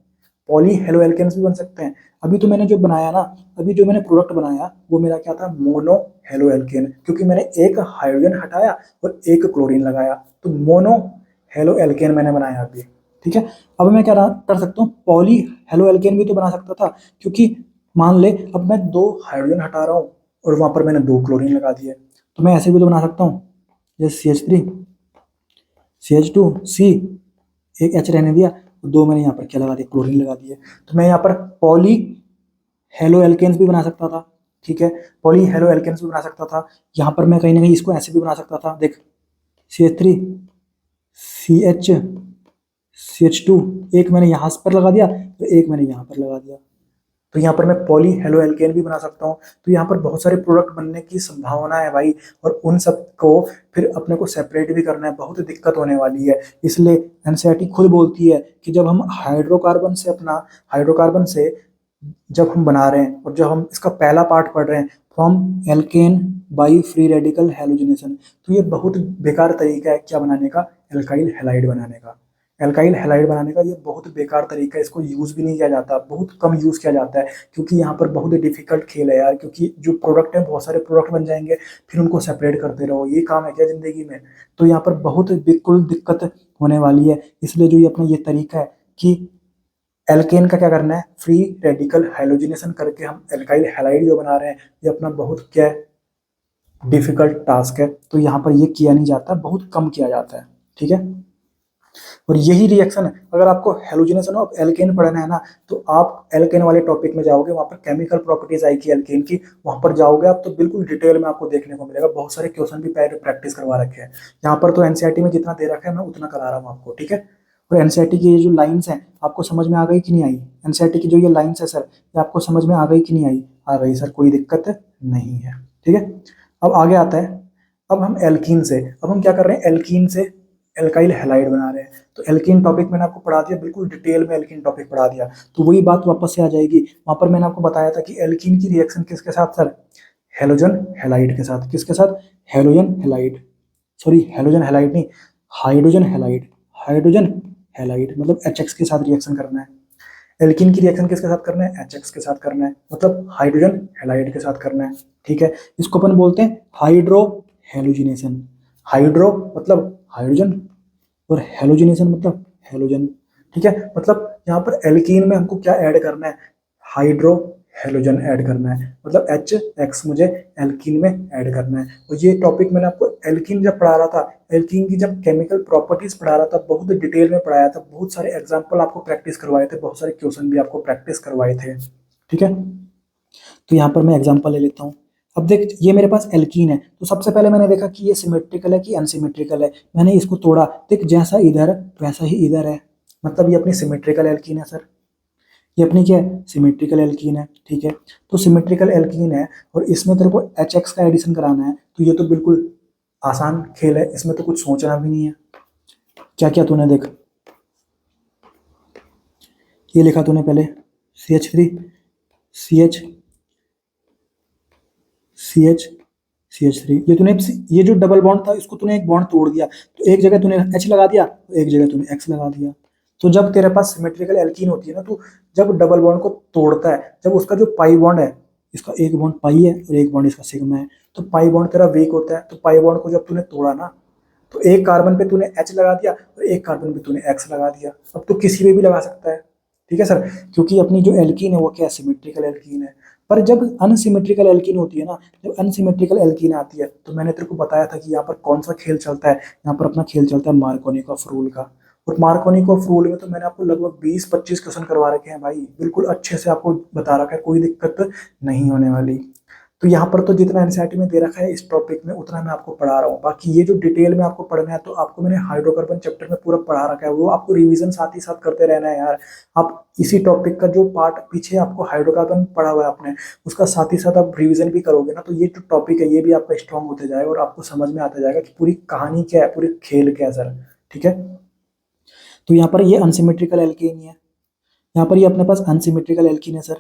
पॉली हेलो एल्केन्स भी बन सकते हैं। अभी तो मैंने जो बनाया ना, अभी जो मैंने प्रोडक्ट बनाया वो मेरा क्या था? मोनो हेलो एल्केन, क्योंकि मैंने एक हाइड्रोजन हटाया और एक क्लोरीन लगाया, तो मोनो हेलो एल्केन मैंने बनाया अभी, ठीक है। अब मैं क्या कर सकता हूँ? पॉली हेलो एल्केन भी तो बना सकता था, क्योंकि मान ले अब मैं 2 हाइड्रोजन हटा रहा हूँ और वहां पर मैंने 2 क्लोरीन लगा दिए, तो मैं ऐसे भी तो बना सकता हूँ, जैसे CH3 CH2 C, एक H रहने दिया, 2 मैंने यहाँ पर क्या लगा दिया? क्लोरीन लगा दिए। तो मैं यहाँ पर पॉली हेलो एल्केन्स भी बना सकता था, ठीक है, पॉली हेलो एल्केन्स भी बना सकता था। यहाँ पर मैं कहीं ना कहीं इसको ऐसे भी बना सकता था, देख CH3 CH CH2, एक मैंने यहाँ पर लगा दिया तो एक मैंने यहाँ पर लगा दिया, तो यहाँ पर मैं पॉली हेलो एल्केन भी बना सकता हूँ। तो यहाँ पर बहुत सारे प्रोडक्ट बनने की संभावना है भाई, और उन सब को फिर अपने को सेपरेट भी करना है, बहुत दिक्कत होने वाली है। इसलिए एनसीईआरटी खुद बोलती है कि जब हम हाइड्रोकार्बन से जब हम बना रहे हैं और जब हम इसका पहला पार्ट पढ़ रहे हैं, form alkane by free radical halogenation, तो ये बहुत बेकार तरीका है क्या बनाने का? एल्काइल हैलाइड बनाने का। एल्काइल हैलाइड बनाने का ये बहुत बेकार तरीका है, इसको यूज़ भी नहीं किया जाता, बहुत कम यूज़ किया जाता है, क्योंकि यहाँ पर बहुत डिफिकल्ट खेल है यार। क्योंकि जो प्रोडक्ट है, बहुत सारे प्रोडक्ट बन जाएंगे, फिर उनको सेपरेट करते रहो, ये काम है क्या ज़िंदगी में? तो यहाँ पर बहुत बिल्कुल दिक्कत होने वाली है। इसलिए जो ये अपना ये तरीका है कि एल्केन का क्या करना है, फ्री रेडिकल हाइलोजिनेशन करके हम एल्काइल हैलाइड जो बना रहे हैं, ये अपना बहुत क्या डिफिकल्ट टास्क है। तो यहाँ पर ये किया नहीं जाता, बहुत कम किया जाता है, ठीक है। और यही रिएक्शन अगर आपको हेलोजिनेशन ऑफ एल्केन पढ़ना है ना, तो आप एल्केन वाले टॉपिक में जाओगे, वहाँ पर केमिकल प्रॉपर्टीज आएगी एल्केन की, वहाँ पर जाओगे आप तो बिल्कुल डिटेल में आपको देखने को मिलेगा। बहुत सारे क्वेश्चन भी पहले प्रैक्टिस करवा रखे हैं। यहाँ पर तो एनसीईआरटी में जितना दे रखा है मैं उतना करा रहा हूँ आपको, ठीक है। और एनसीईआरटी की ये जो लाइन्स हैं आपको समझ में आ गई कि नहीं आई? एनसीईआरटी की जो ये लाइन्स है सर, ये आपको समझ में आ गई कि नहीं आई? आ गई सर, कोई दिक्कत नहीं है, ठीक है। अब आगे आता है, अब हम एल्कीन से, अब हम क्या कर रहे हैं? एल्कीन से एल्काइल हैलाइड बना रहे हैं। तो एल्कीन टॉपिक मैंने आपको पढ़ा दिया, बिल्कुल डिटेल में एल्कीन टॉपिक पढ़ा दिया। तो वही बात वापस से आ जाएगी। वहां पर मैंने आपको बताया था कि एल्कीन की रिएक्शन किसके साथ सर, हेलोजन हैलाइड के साथ। किसके साथ, halogen halide, sorry halogen halide नहीं, हाइड्रोजन हैलाइड, हाइड्रोजन हैलाइड मतलब HX के साथ रिएक्शन करना है। एल्कीन की रिएक्शन किसके साथ करना है, HX के साथ करना है, मतलब हाइड्रोजन हैलाइड के साथ करना है। ठीक है, इसको अपन बोलते हैं हाइड्रो हेलोजिनेशन। हाइड्रो मतलब हाइड्रोजन और हेलोजिनेशन मतलब हेलोजन। ठीक है, मतलब यहाँ पर एल्कीन में हमको क्या ऐड करना है, हाइड्रो हेलोजन ऐड करना है, मतलब HX मुझे एल्कीन में ऐड करना है। और ये टॉपिक मैंने आपको एल्कीन जब पढ़ा रहा था, एल्कीन की जब केमिकल प्रॉपर्टीज पढ़ा रहा था, बहुत डिटेल में पढ़ाया था, बहुत सारे एग्जांपल आपको प्रैक्टिस करवाए थे, बहुत सारे क्वेश्चन भी आपको प्रैक्टिस करवाए थे। ठीक है, तो यहाँ पर मैं एग्जांपल ले लेता हूँ। अब देख, ये मेरे पास एल्कीन है, तो सबसे पहले मैंने देखा कि ये सिमेट्रिकल है कि अनसिमेट्रिकल है। मैंने इसको तोड़ा, देख जैसा इधर वैसा ही इधर है, मतलब ये अपनी सिमेट्रिकल एल्कीन है सर। ये अपनी क्या है, सिमेट्रिकल एल्कीन है। ठीक है, तो सिमेट्रिकल एल्कीन है और इसमें तेरे को HX का एडिशन कराना है, तो ये तो बिल्कुल आसान खेल है, इसमें तो कुछ सोचना भी नहीं है। क्या क्या तूने देख, ये लिखा तूने पहले CH3 CH CH CH3, ये तूने, ये जो डबल बॉन्ड था इसको तूने एक बॉन्ड तोड़ दिया, तो एक जगह तूने H लगा दिया, एक जगह तूने X लगा दिया। तो जब तेरे पास सिमेट्रिकल एल्कीन होती है ना, तो जब डबल बॉन्ड को तोड़ता है, जब उसका जो पाई बॉन्ड है, इसका एक बॉन्ड पाई है और एक बॉन्ड इसका सिग्मा है, तो पाई बॉन्ड तेरा वीक होता है। तो पाई बॉन्ड को जब तूने तोड़ा ना, तो एक कार्बन पे तूने H लगा दिया और एक कार्बन पे तूने X लगा दिया। अब तो किसी पे भी लगा सकता है। ठीक है सर, क्योंकि अपनी जो एल्कीन है वो क्या, सिमेट्रिकल एल्कीन है। पर जब अनसिमेट्रिकल एल्कीन होती है ना, जब अनसिमेट्रिकल एल्कीन आती है, तो मैंने तेरे को बताया था कि यहाँ पर कौन सा खेल चलता है, यहाँ पर अपना खेल चलता है मार्कोनिकॉफ रूल का। और मार्कोनिकॉफ रूल में तो मैंने आपको लगभग 20-25 क्वेश्चन करवा रखे हैं भाई, बिल्कुल अच्छे से आपको बता रखा है, कोई दिक्कत नहीं होने वाली। तो यहाँ पर तो जितना एनसीईआरटी में दे रखा है इस टॉपिक में, उतना मैं आपको पढ़ा रहा हूँ। बाकी ये जो डिटेल में आपको पढ़ना है, तो आपको मैंने हाइड्रोकार्बन चैप्टर में पूरा पढ़ा रखा है, वो आपको रिवीजन साथ ही साथ करते रहना है यार। आप इसी टॉपिक का जो पार्ट पीछे आपको हाइड्रोकार्बन पढ़ा हुआ है आपने, उसका साथ ही साथ आप रिवीजन भी करोगे ना, तो ये जो टॉपिक है ये भी आपका स्ट्रॉन्ग होते जाएगा और आपको समझ में आता जाएगा कि पूरी कहानी क्या है, पूरी खेल क्या है सर। ठीक है, तो यहाँ पर ये अनसिमेट्रिकल एल्कीन है, यहाँ पर ये अपने पास अनसिमेट्रिकल एल्कीन है सर।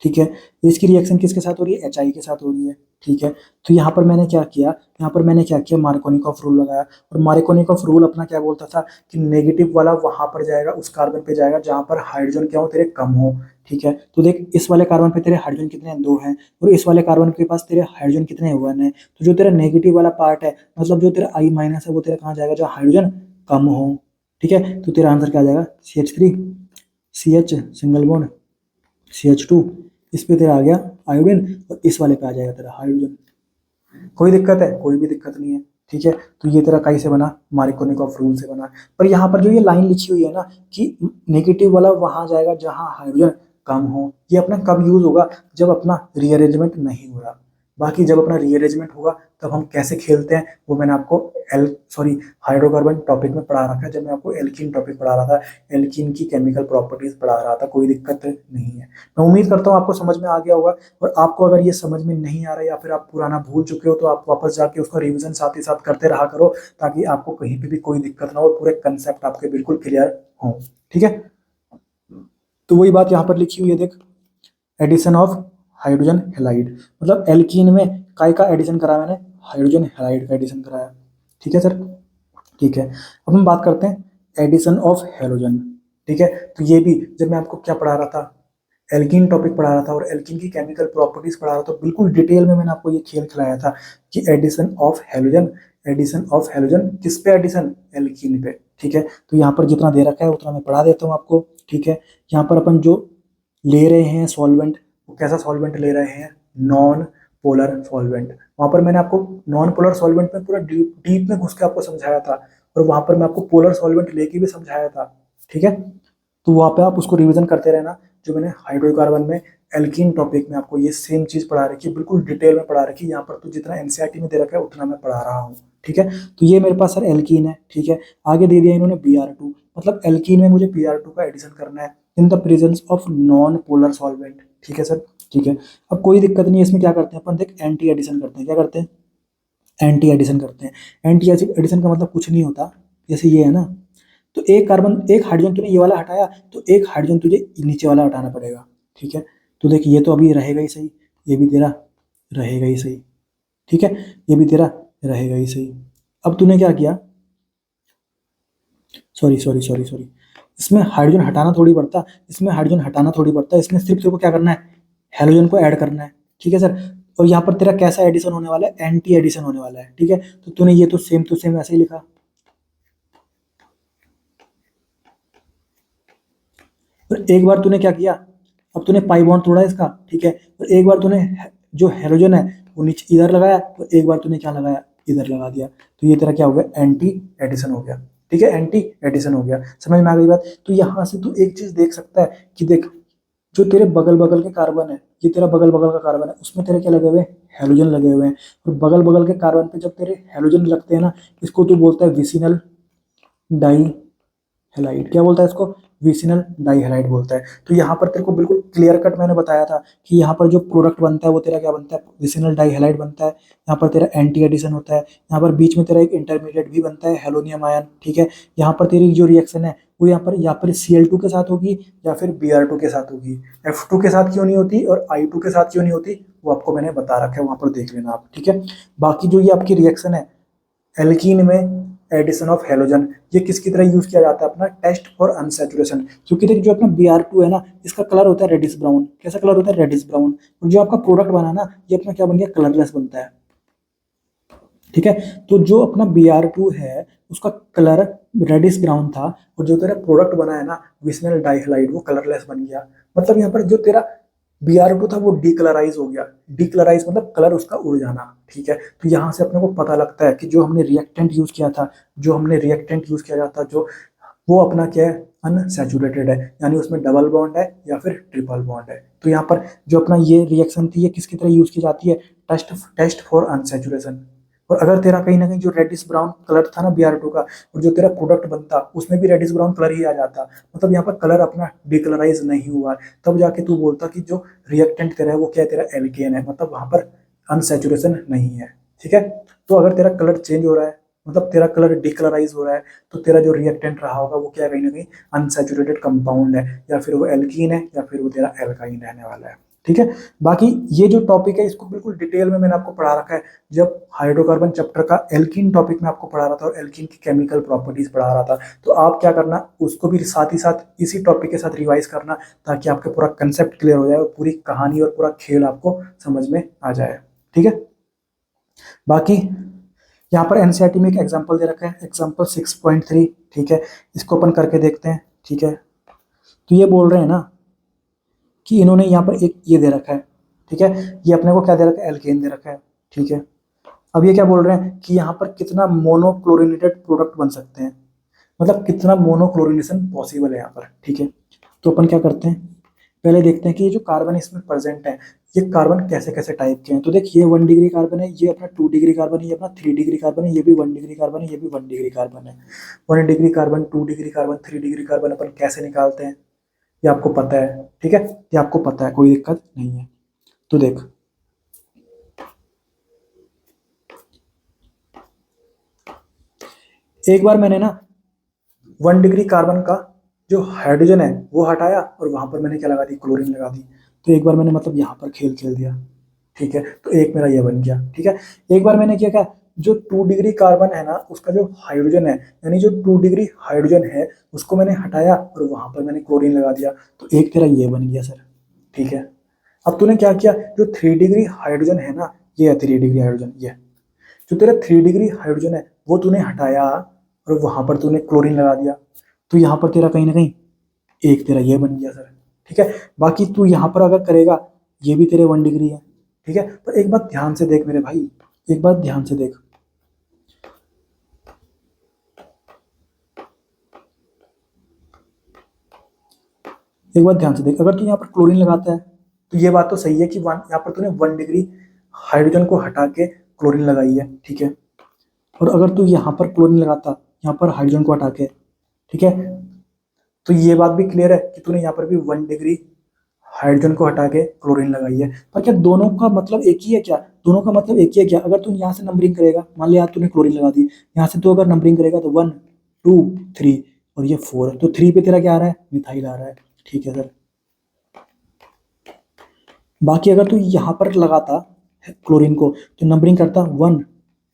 ठीक है, तो इसकी रिएक्शन किसके साथ हो रही है, HI के साथ हो रही है। ठीक है, तो यहाँ पर मैंने क्या किया, यहाँ पर मैंने क्या किया, मार्कोनिकॉफ रूल लगाया। और मार्कोनिकॉफ रूल अपना क्या बोलता था कि नेगेटिव वाला वहां पर जाएगा, उस कार्बन पे जाएगा जहां पर हाइड्रोजन क्या हो, तेरे कम हो। ठीक है, तो देख इस वाले कार्बन पे तेरे हाइड्रोजन कितने हैं, 2 हैं, और इस वाले कार्बन के पास तेरे हाइड्रोजन कितने हैं, 1 है। तो जो तेरा नेगेटिव वाला पार्ट है, मतलब जो तेरा I- है, वो तेरा कहाँ जाएगा, जहाँ हाइड्रोजन कम हो। ठीक है, तो तेरा आंसर क्या आ जाएगा, CH3 CH single bond CH2, इस पे तेरा आ गया आयोडीन, और इस वाले पे आ जाएगा तेरा हाइड्रोजन। कोई दिक्कत है, कोई भी दिक्कत नहीं है। ठीक है, तो ये तेरा कहीं से बना, मार्कोनिकॉफ रूल से बना। पर यहाँ पर जो ये लाइन लिखी हुई है ना कि नेगेटिव वाला वहां जाएगा जहां हाइड्रोजन कम हो, ये अपना कब यूज होगा, जब अपना रीअरेंजमेंट नहीं हो रहा। बाकी जब अपना रीअरेंजमेंट होगा तब हम कैसे खेलते हैं, वो मैंने आपको हाइड्रोकार्बन टॉपिक में पढ़ा रखा है, जब मैं आपको एल्कीन टॉपिक पढ़ा रहा था, एल्कीन की केमिकल प्रॉपर्टीज पढ़ा रहा था। कोई दिक्कत नहीं है, मैं उम्मीद करता हूँ आपको समझ में आ गया होगा। और आपको अगर ये समझ में नहीं आ रहा है या फिर आप पुराना भूल चुके हो, तो आप वापस जाके उसका रिवीजन साथ ही साथ करते रहा करो, ताकि आपको कहीं पे भी कोई दिक्कत ना हो, पूरे कंसेप्ट आपके बिल्कुल क्लियर हो। ठीक है, तो वही बात यहाँ पर लिखी हुई है, देख एडिशन ऑफ हाइड्रोजन हैलाइड, मतलब एल्कीन में काय का एडिशन कराया मैंने, हाइड्रोजन हैलाइड का एडिशन कराया। ठीक है सर, ठीक है। अब हम बात करते हैं एडिशन ऑफ हैलोजन। ठीक है, तो ये भी जब मैं आपको क्या पढ़ा रहा था, एल्कीन टॉपिक पढ़ा रहा था और एल्कीन की केमिकल प्रॉपर्टीज पढ़ा रहा था, तो बिल्कुल डिटेल में मैंने आपको ये खेल खिलाया था कि addition of halogen, addition of halogen किस पे एडिशन, एल्कीन पे। ठीक है, तो यहाँ पर जितना दे रखा है उतना मैं पढ़ा देता हूँ आपको। ठीक है, यहाँ पर अपन जो ले रहे हैं सॉल्वेंट, वो कैसा सॉल्वेंट ले रहे हैं, नॉन पोलर सॉल्वेंट। वहां पर मैंने आपको नॉन पोलर सॉल्वेंट में पूरा डीप में घुस के आपको समझाया था, और वहां पर मैं आपको पोलर सॉल्वेंट लेके भी समझाया था। ठीक है, तो वहां पे आप उसको रिवीजन करते रहना, जो मैंने हाइड्रोकार्बन में एल्कीन टॉपिक में आपको ये सेम चीज पढ़ा रखी है, बिल्कुल डिटेल में पढ़ा रखी है। यहाँ पर तो जितना एनसीईआरटी में दे रखा है उतना मैं पढ़ा रहा हूँ। ठीक है, तो ये मेरे पास सर एल्कीन है। ठीक है, आगे दे दिया इन्होंने Br2, मतलब एल्कीन में मुझे Br2 का एडिशन करना है in the presence of non polar solvent. ठीक है सर, ठीक है। अब कोई दिक्कत नहीं है, इसमें क्या करते हैं अपन, देख एंटी एडिशन करते हैं। क्या करते हैं, एंटी एडिशन करते हैं। एंटी एडिशन का मतलब कुछ नहीं होता, जैसे ये है ना, तो एक कार्बन, एक हाइड्रोजन तूने ये वाला हटाया, तो एक हाइड्रोजन तुझे नीचे वाला हटाना पड़ेगा, ठीक है। तो देख ये तो अभी रहेगा ही सही, ये भी तेरा रहेगा ही सही, ठीक है, ये भी तेरा रहेगा ही सही। अब तूने क्या किया, सॉरी सॉरी सॉरी सॉरी, इसमें हाइड्रोजन हटाना थोड़ी पड़ता, इसमें हाइड्रोजन हटाना थोड़ी पड़ता, इसमें सिर्फ तेरे को क्या करना है, हेलोजन को ऐड करना है, ठीक है सर। और यहाँ पर तेरा कैसा एडिशन होने वाला है, एंटी एडिशन होने वाला है, ठीक है। तो तूने ये तो सेम ऐसे ही लिखा। और एक बार तूने क्या किया, अब तूने पाई बॉन्ड तोड़ा इसका, ठीक है। और एक बार तूने जो हेलोजन है वो नीचे इधर लगाया, और एक बार तूने क्या लगाया, इधर लगा दिया, तो ये तेरा क्या हो गया, एंटी एडिशन हो गया, ठीक है, एंटी एडिशन हो गया। समझ में आ गई बात। तो यहाँ से तू एक चीज देख सकता है कि देख, जो तेरे बगल बगल के कार्बन है, ये तेरा बगल बगल का कार्बन है, उसमें तेरे क्या लगे हुए हैं, हेलोजन लगे हुए हैं। और बगल बगल के कार्बन पे जब तेरे हेलोजन लगते हैं ना, इसको तू बोलता है विसिनल डाई हेलाइड। क्या बोलता है इसको, विसिनल डाइहेलाइड बोलता है। तो यहाँ पर तेरे को बिल्कुल क्लियर कट मैंने बताया था कि यहाँ पर जो प्रोडक्ट बनता है वो तेरा क्या बनता है, विसिनल डाइहेलाइड बनता है। यहाँ पर तेरा एंटी एडिशन होता है, यहाँ पर बीच में तेरा एक इंटरमीडिएट भी बनता है, हेलोनियम आयन, ठीक है। यहाँ पर तेरी जो रिएक्शन है वो यहाँ पर Cl2 के साथ होगी या फिर Br2 के साथ होगी। F2 के साथ क्यों नहीं होती और I2 के साथ क्यों नहीं होती, वो आपको मैंने बता रखा है, वहां पर देख लेना आप, ठीक है। बाकी जो ये आपकी रिएक्शन है एल्कीन में एडिशन ऑफ हेलोजन, ये किसकी तरह यूज किया जाता है, अपना टेस्ट फॉर अनसैचुरेशन। क्योंकि देख जो अपना Br2 है ना, इसका कलर होता है रेडिश ब्राउन। कैसा कलर होता है, रेडिश ब्राउन। और जो आपका प्रोडक्ट बना ना, ये अपना क्या बन गया, कलरलेस बनता है, ठीक है। तो जो अपना Br2 है उसका कलर रेडिश ब्राउन था, और जो तेरा प्रोडक्ट बना है ना विसिनल डाइहेलाइड, वो कलरलेस बन गया। मतलब यहाँ पर जो तेरा Br2 था वो डीकलराइज हो गया। डीकलराइज मतलब कलर उसका उड़ जाना, ठीक है। तो यहाँ से अपने को पता लगता है कि जो हमने रिएक्टेंट यूज किया था, जो वो अपना क्या है, अनसैचुरेटेड है, यानी उसमें डबल बॉन्ड है या फिर ट्रिपल बॉन्ड है। तो यहाँ पर जो अपना ये रिएक्शन थी, ये किसकी तरह यूज की जाती है, टेस्ट फॉर अनसैचुरेशन। और अगर तेरा कहीं ना कहीं जो रेडिश ब्राउन कलर था ना Br2 का, और जो तेरा प्रोडक्ट बनता उसमें भी रेडिश ब्राउन कलर ही आ जाता, मतलब यहाँ पर कलर अपना डिकलराइज नहीं हुआ, तब जाके तू बोलता कि जो रिएक्टेंट तेरा है वो क्या है, तेरा एल्केन है, मतलब वहां पर अनसैचुरेशन नहीं है, ठीक है। तो अगर तेरा कलर चेंज हो रहा है, मतलब तेरा कलर डिकलराइज हो रहा है, तो तेरा जो रिएक्टेंट रहा होगा वो क्या है, कहीं ना कहीं अनसैचुरेटेड कंपाउंड है, या फिर वो एल्कीन है या फिर वो तेरा एल्काइन रहने वाला है, ठीक है। बाकी ये जो टॉपिक है इसको बिल्कुल डिटेल में मैंने आपको पढ़ा रखा है, जब हाइड्रोकार्बन चैप्टर का एल्कीन टॉपिक में आपको पढ़ा रहा था और एल्कीन की केमिकल प्रॉपर्टीज पढ़ा रहा था। तो आप क्या करना, उसको भी साथ ही साथ इसी टॉपिक के साथ रिवाइज करना, ताकि आपके पूरा कंसेप्ट क्लियर हो जाए और पूरी कहानी और पूरा खेल आपको समझ में आ जाए, ठीक है। बाकी यहाँ पर एनसीईआरटी में एक एग्जाम्पल दे रखा है, एग्जाम्पल 6.3, ठीक है। इसको अपन करके देखते हैं, ठीक है। तो ये बोल रहे हैं ना कि इन्होंने यहाँ पर एक ये दे रखा है, ठीक है, ये अपने को क्या दे रखा है, एल्केन दे रखा है, ठीक है। अब ये क्या बोल रहे हैं कि यहाँ पर कितना मोनोक्लोरिनेटेड प्रोडक्ट बन सकते हैं, मतलब कितना मोनोक्लोरिनेशन पॉसिबल है यहाँ पर, ठीक है। तो अपन क्या करते हैं, पहले देखते हैं कि ये जो कार्बन इसमें प्रेजेंट है, ये कार्बन कैसे कैसे टाइप के हैं। तो देख ये 1 डिग्री कार्बन है, ये अपना 2 डिग्री कार्बन है, ये अपना 3 डिग्री कार्बन है, ये भी 1 डिग्री कार्बन है, ये भी 1 डिग्री कार्बन है। 1 degree carbon, 2 degree carbon, 3 degree carbon अपन कैसे निकालते हैं, ये आपको पता है, ठीक है, ये आपको पता है, कोई दिक्कत नहीं है। तो देख एक बार मैंने ना 1 डिग्री कार्बन का जो हाइड्रोजन है वो हटाया, और वहां पर मैंने क्या लगा दी, क्लोरीन लगा दी। तो एक बार मैंने मतलब यहाँ पर खेल खेल दिया, ठीक है। तो एक मेरा ये बन गया, ठीक है। एक बार मैंने क्या, जो 2 डिग्री कार्बन है ना उसका जो हाइड्रोजन है, यानी जो 2 डिग्री हाइड्रोजन है उसको मैंने हटाया और वहां पर मैंने क्लोरीन लगा दिया, तो एक तेरा ये बन गया सर, ठीक है। अब तूने क्या किया, जो 3 डिग्री हाइड्रोजन है ना, ये है 3 डिग्री हाइड्रोजन, ये जो तेरा 3 डिग्री हाइड्रोजन है वो तूने हटाया और वहां पर तूने क्लोरीन लगा दिया, तो यहाँ पर तेरा कहीं ना कहीं एक तेरा ये बन गया सर, ठीक है। बाकी तू यहाँ पर अगर करेगा, ये भी तेरे 1 डिग्री है, ठीक है। पर एक बात ध्यान से देख मेरे भाई, एक बात ध्यान से देख, एक बात ध्यान से देख, अगर तू यहाँ पर क्लोरीन लगाता है तो ये बात तो सही है कि यहाँ पर तूने 1 डिग्री हाइड्रोजन को हटा के क्लोरीन लगाई है, ठीक है। और अगर तू यहाँ पर क्लोरीन लगाता, यहाँ पर हाइड्रोजन को हटा के, ठीक है, तो ये बात भी क्लियर है कि तूने यहाँ पर भी 1 डिग्री हाइड्रोजन को हटा के क्लोरीन लगाई है। पर क्या दोनों का मतलब एक ही है क्या, दोनों का मतलब एक ही है क्या। अगर तू यहाँ से नंबरिंग करेगा, मान लिया तूने क्लोरीन लगा दी, यहाँ से तू अगर नंबरिंग करेगा तो 1 2 3 और ये 4, तो 3 पे तेरा क्या आ रहा है, मिथाइल आ रहा है, ठीक है सर। बाकी अगर तू यहाँ पर लगाता क्लोरीन को तो नंबरिंग करता 1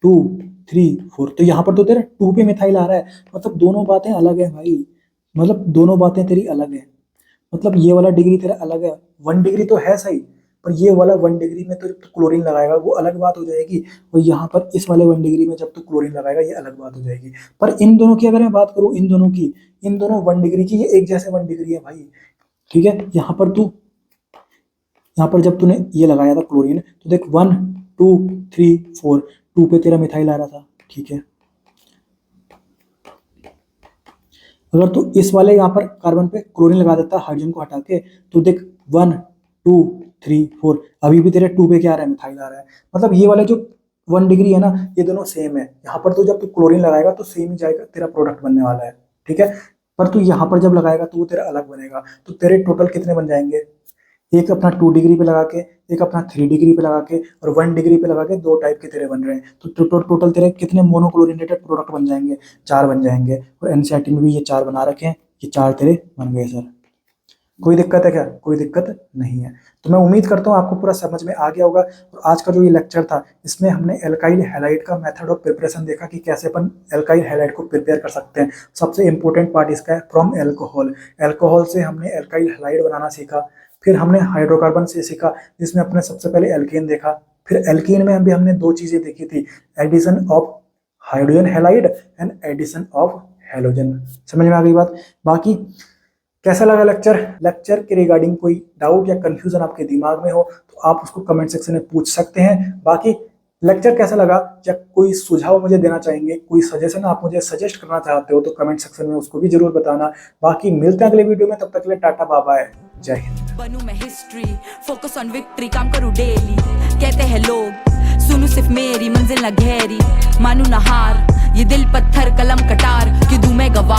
2 3 4, तो यहाँ पर तो तेरा 2 पे मिथाइल आ रहा है, मतलब दोनों बातें अलग है भाई, मतलब दोनों बातें तेरी अलग है, मतलब ये वाला डिग्री तेरा अलग है। 1 डिग्री तो है सही, पर ये वाला 1 डिग्री में तो क्लोरीन लगाएगा वो अलग बात हो जाएगी, और यहाँ पर इस वाले 1 डिग्री में जब तू क्लोरीन लगाएगा ये अलग बात हो जाएगी। पर इन दोनों की अगर मैं बात करूँ, इन दोनों की, इन दोनों 1 डिग्री की ये एक जैसे 1 डिग्री है भाई, ठीक है। यहाँ पर जब तूने ये लगाया था क्लोरीन तो देख 1 2 3 4, 2 पे तेरा मिथाइल आ रहा था, ठीक है। अगर तू इस वाले यहाँ पर कार्बन पे क्लोरीन लगा देता हाइड्रोजन को हटा के, तो देख 1 2 3 4, अभी भी तेरे 2 पे क्या आ रहा है, मिथाइल आ रहा है। मतलब ये वाले जो 1 डिग्री है ना, ये दोनों सेम है। यहाँ पर तो जब तू क्लोरीन लगाएगा तो सेम ही जाएगा, तेरा प्रोडक्ट बनने वाला है, ठीक है। पर तू यहाँ पर जब लगाएगा तो वो तेरा अलग बनेगा, तो तेरे टोटल कितने बन जाएंगे, एक अपना 2 डिग्री पे लगा के, एक अपना 3 डिग्री पे लगा के, और 1 डिग्री पे लगा के 2 टाइप के तेरे बन रहे हैं। तो टोटल तेरे कितने मोनोक्लोरिनेटेड प्रोडक्ट बन जाएंगे, 4 बन जाएंगे। और एनसीईआरटी में भी ये 4 बना रखे हैं, ये 4 तेरे बन गए सर। कोई दिक्कत है क्या, कोई दिक्कत नहीं है। तो मैं उम्मीद करता हूँ आपको पूरा समझ में आ गया होगा। और आज का जो ये लेक्चर था इसमें हमने एल्काइल हैलाइड का मेथड ऑफ प्रिपरेशन देखा कि कैसे अपन एल्काइल हैलाइड को प्रिपेयर कर सकते हैं। सबसे इंपॉर्टेंट पार्ट इसका है फ्रॉम एल्कोहल। एल्कोहल से हमने एल्काइल हैलाइड बनाना सीखा, फिर हमने हाइड्रोकार्बन से सीखा जिसमें अपने सबसे पहले एल्केन देखा, फिर एल्केन में भी हमने 2 चीजें देखी थी, addition of hydrogen halide and addition of halogen. समझ में आ गई बात। बाकी कैसा लगा लेक्चर के रिगार्डिंग कोई डाउट या कंफ्यूजन आपके दिमाग में हो तो आप उसको कमेंट सेक्शन में पूछ सकते हैं। बाकी लेक्चर कैसा लगा या कोई सुझाव मुझे देना चाहेंगे, कोई सजेशन आप मुझे सजेस्ट करना चाहते हो तो कमेंट सेक्शन में उसको भी जरूर बताना। बाकी मिलते हैं अगले वीडियो में, तब तक के लिए टाटा बाय बाय, जय हिंद। बनूं मैं हिस्ट्री, फोकस ऑन विक्ट्री, काम करूं डेली। कहते हैं लोग सुनूं सिर्फ मेरी मंजिल ना गहरी, मानूं ना हार, ये दिल पत्थर कलम कटार, क्यों दूं मैं गवाह।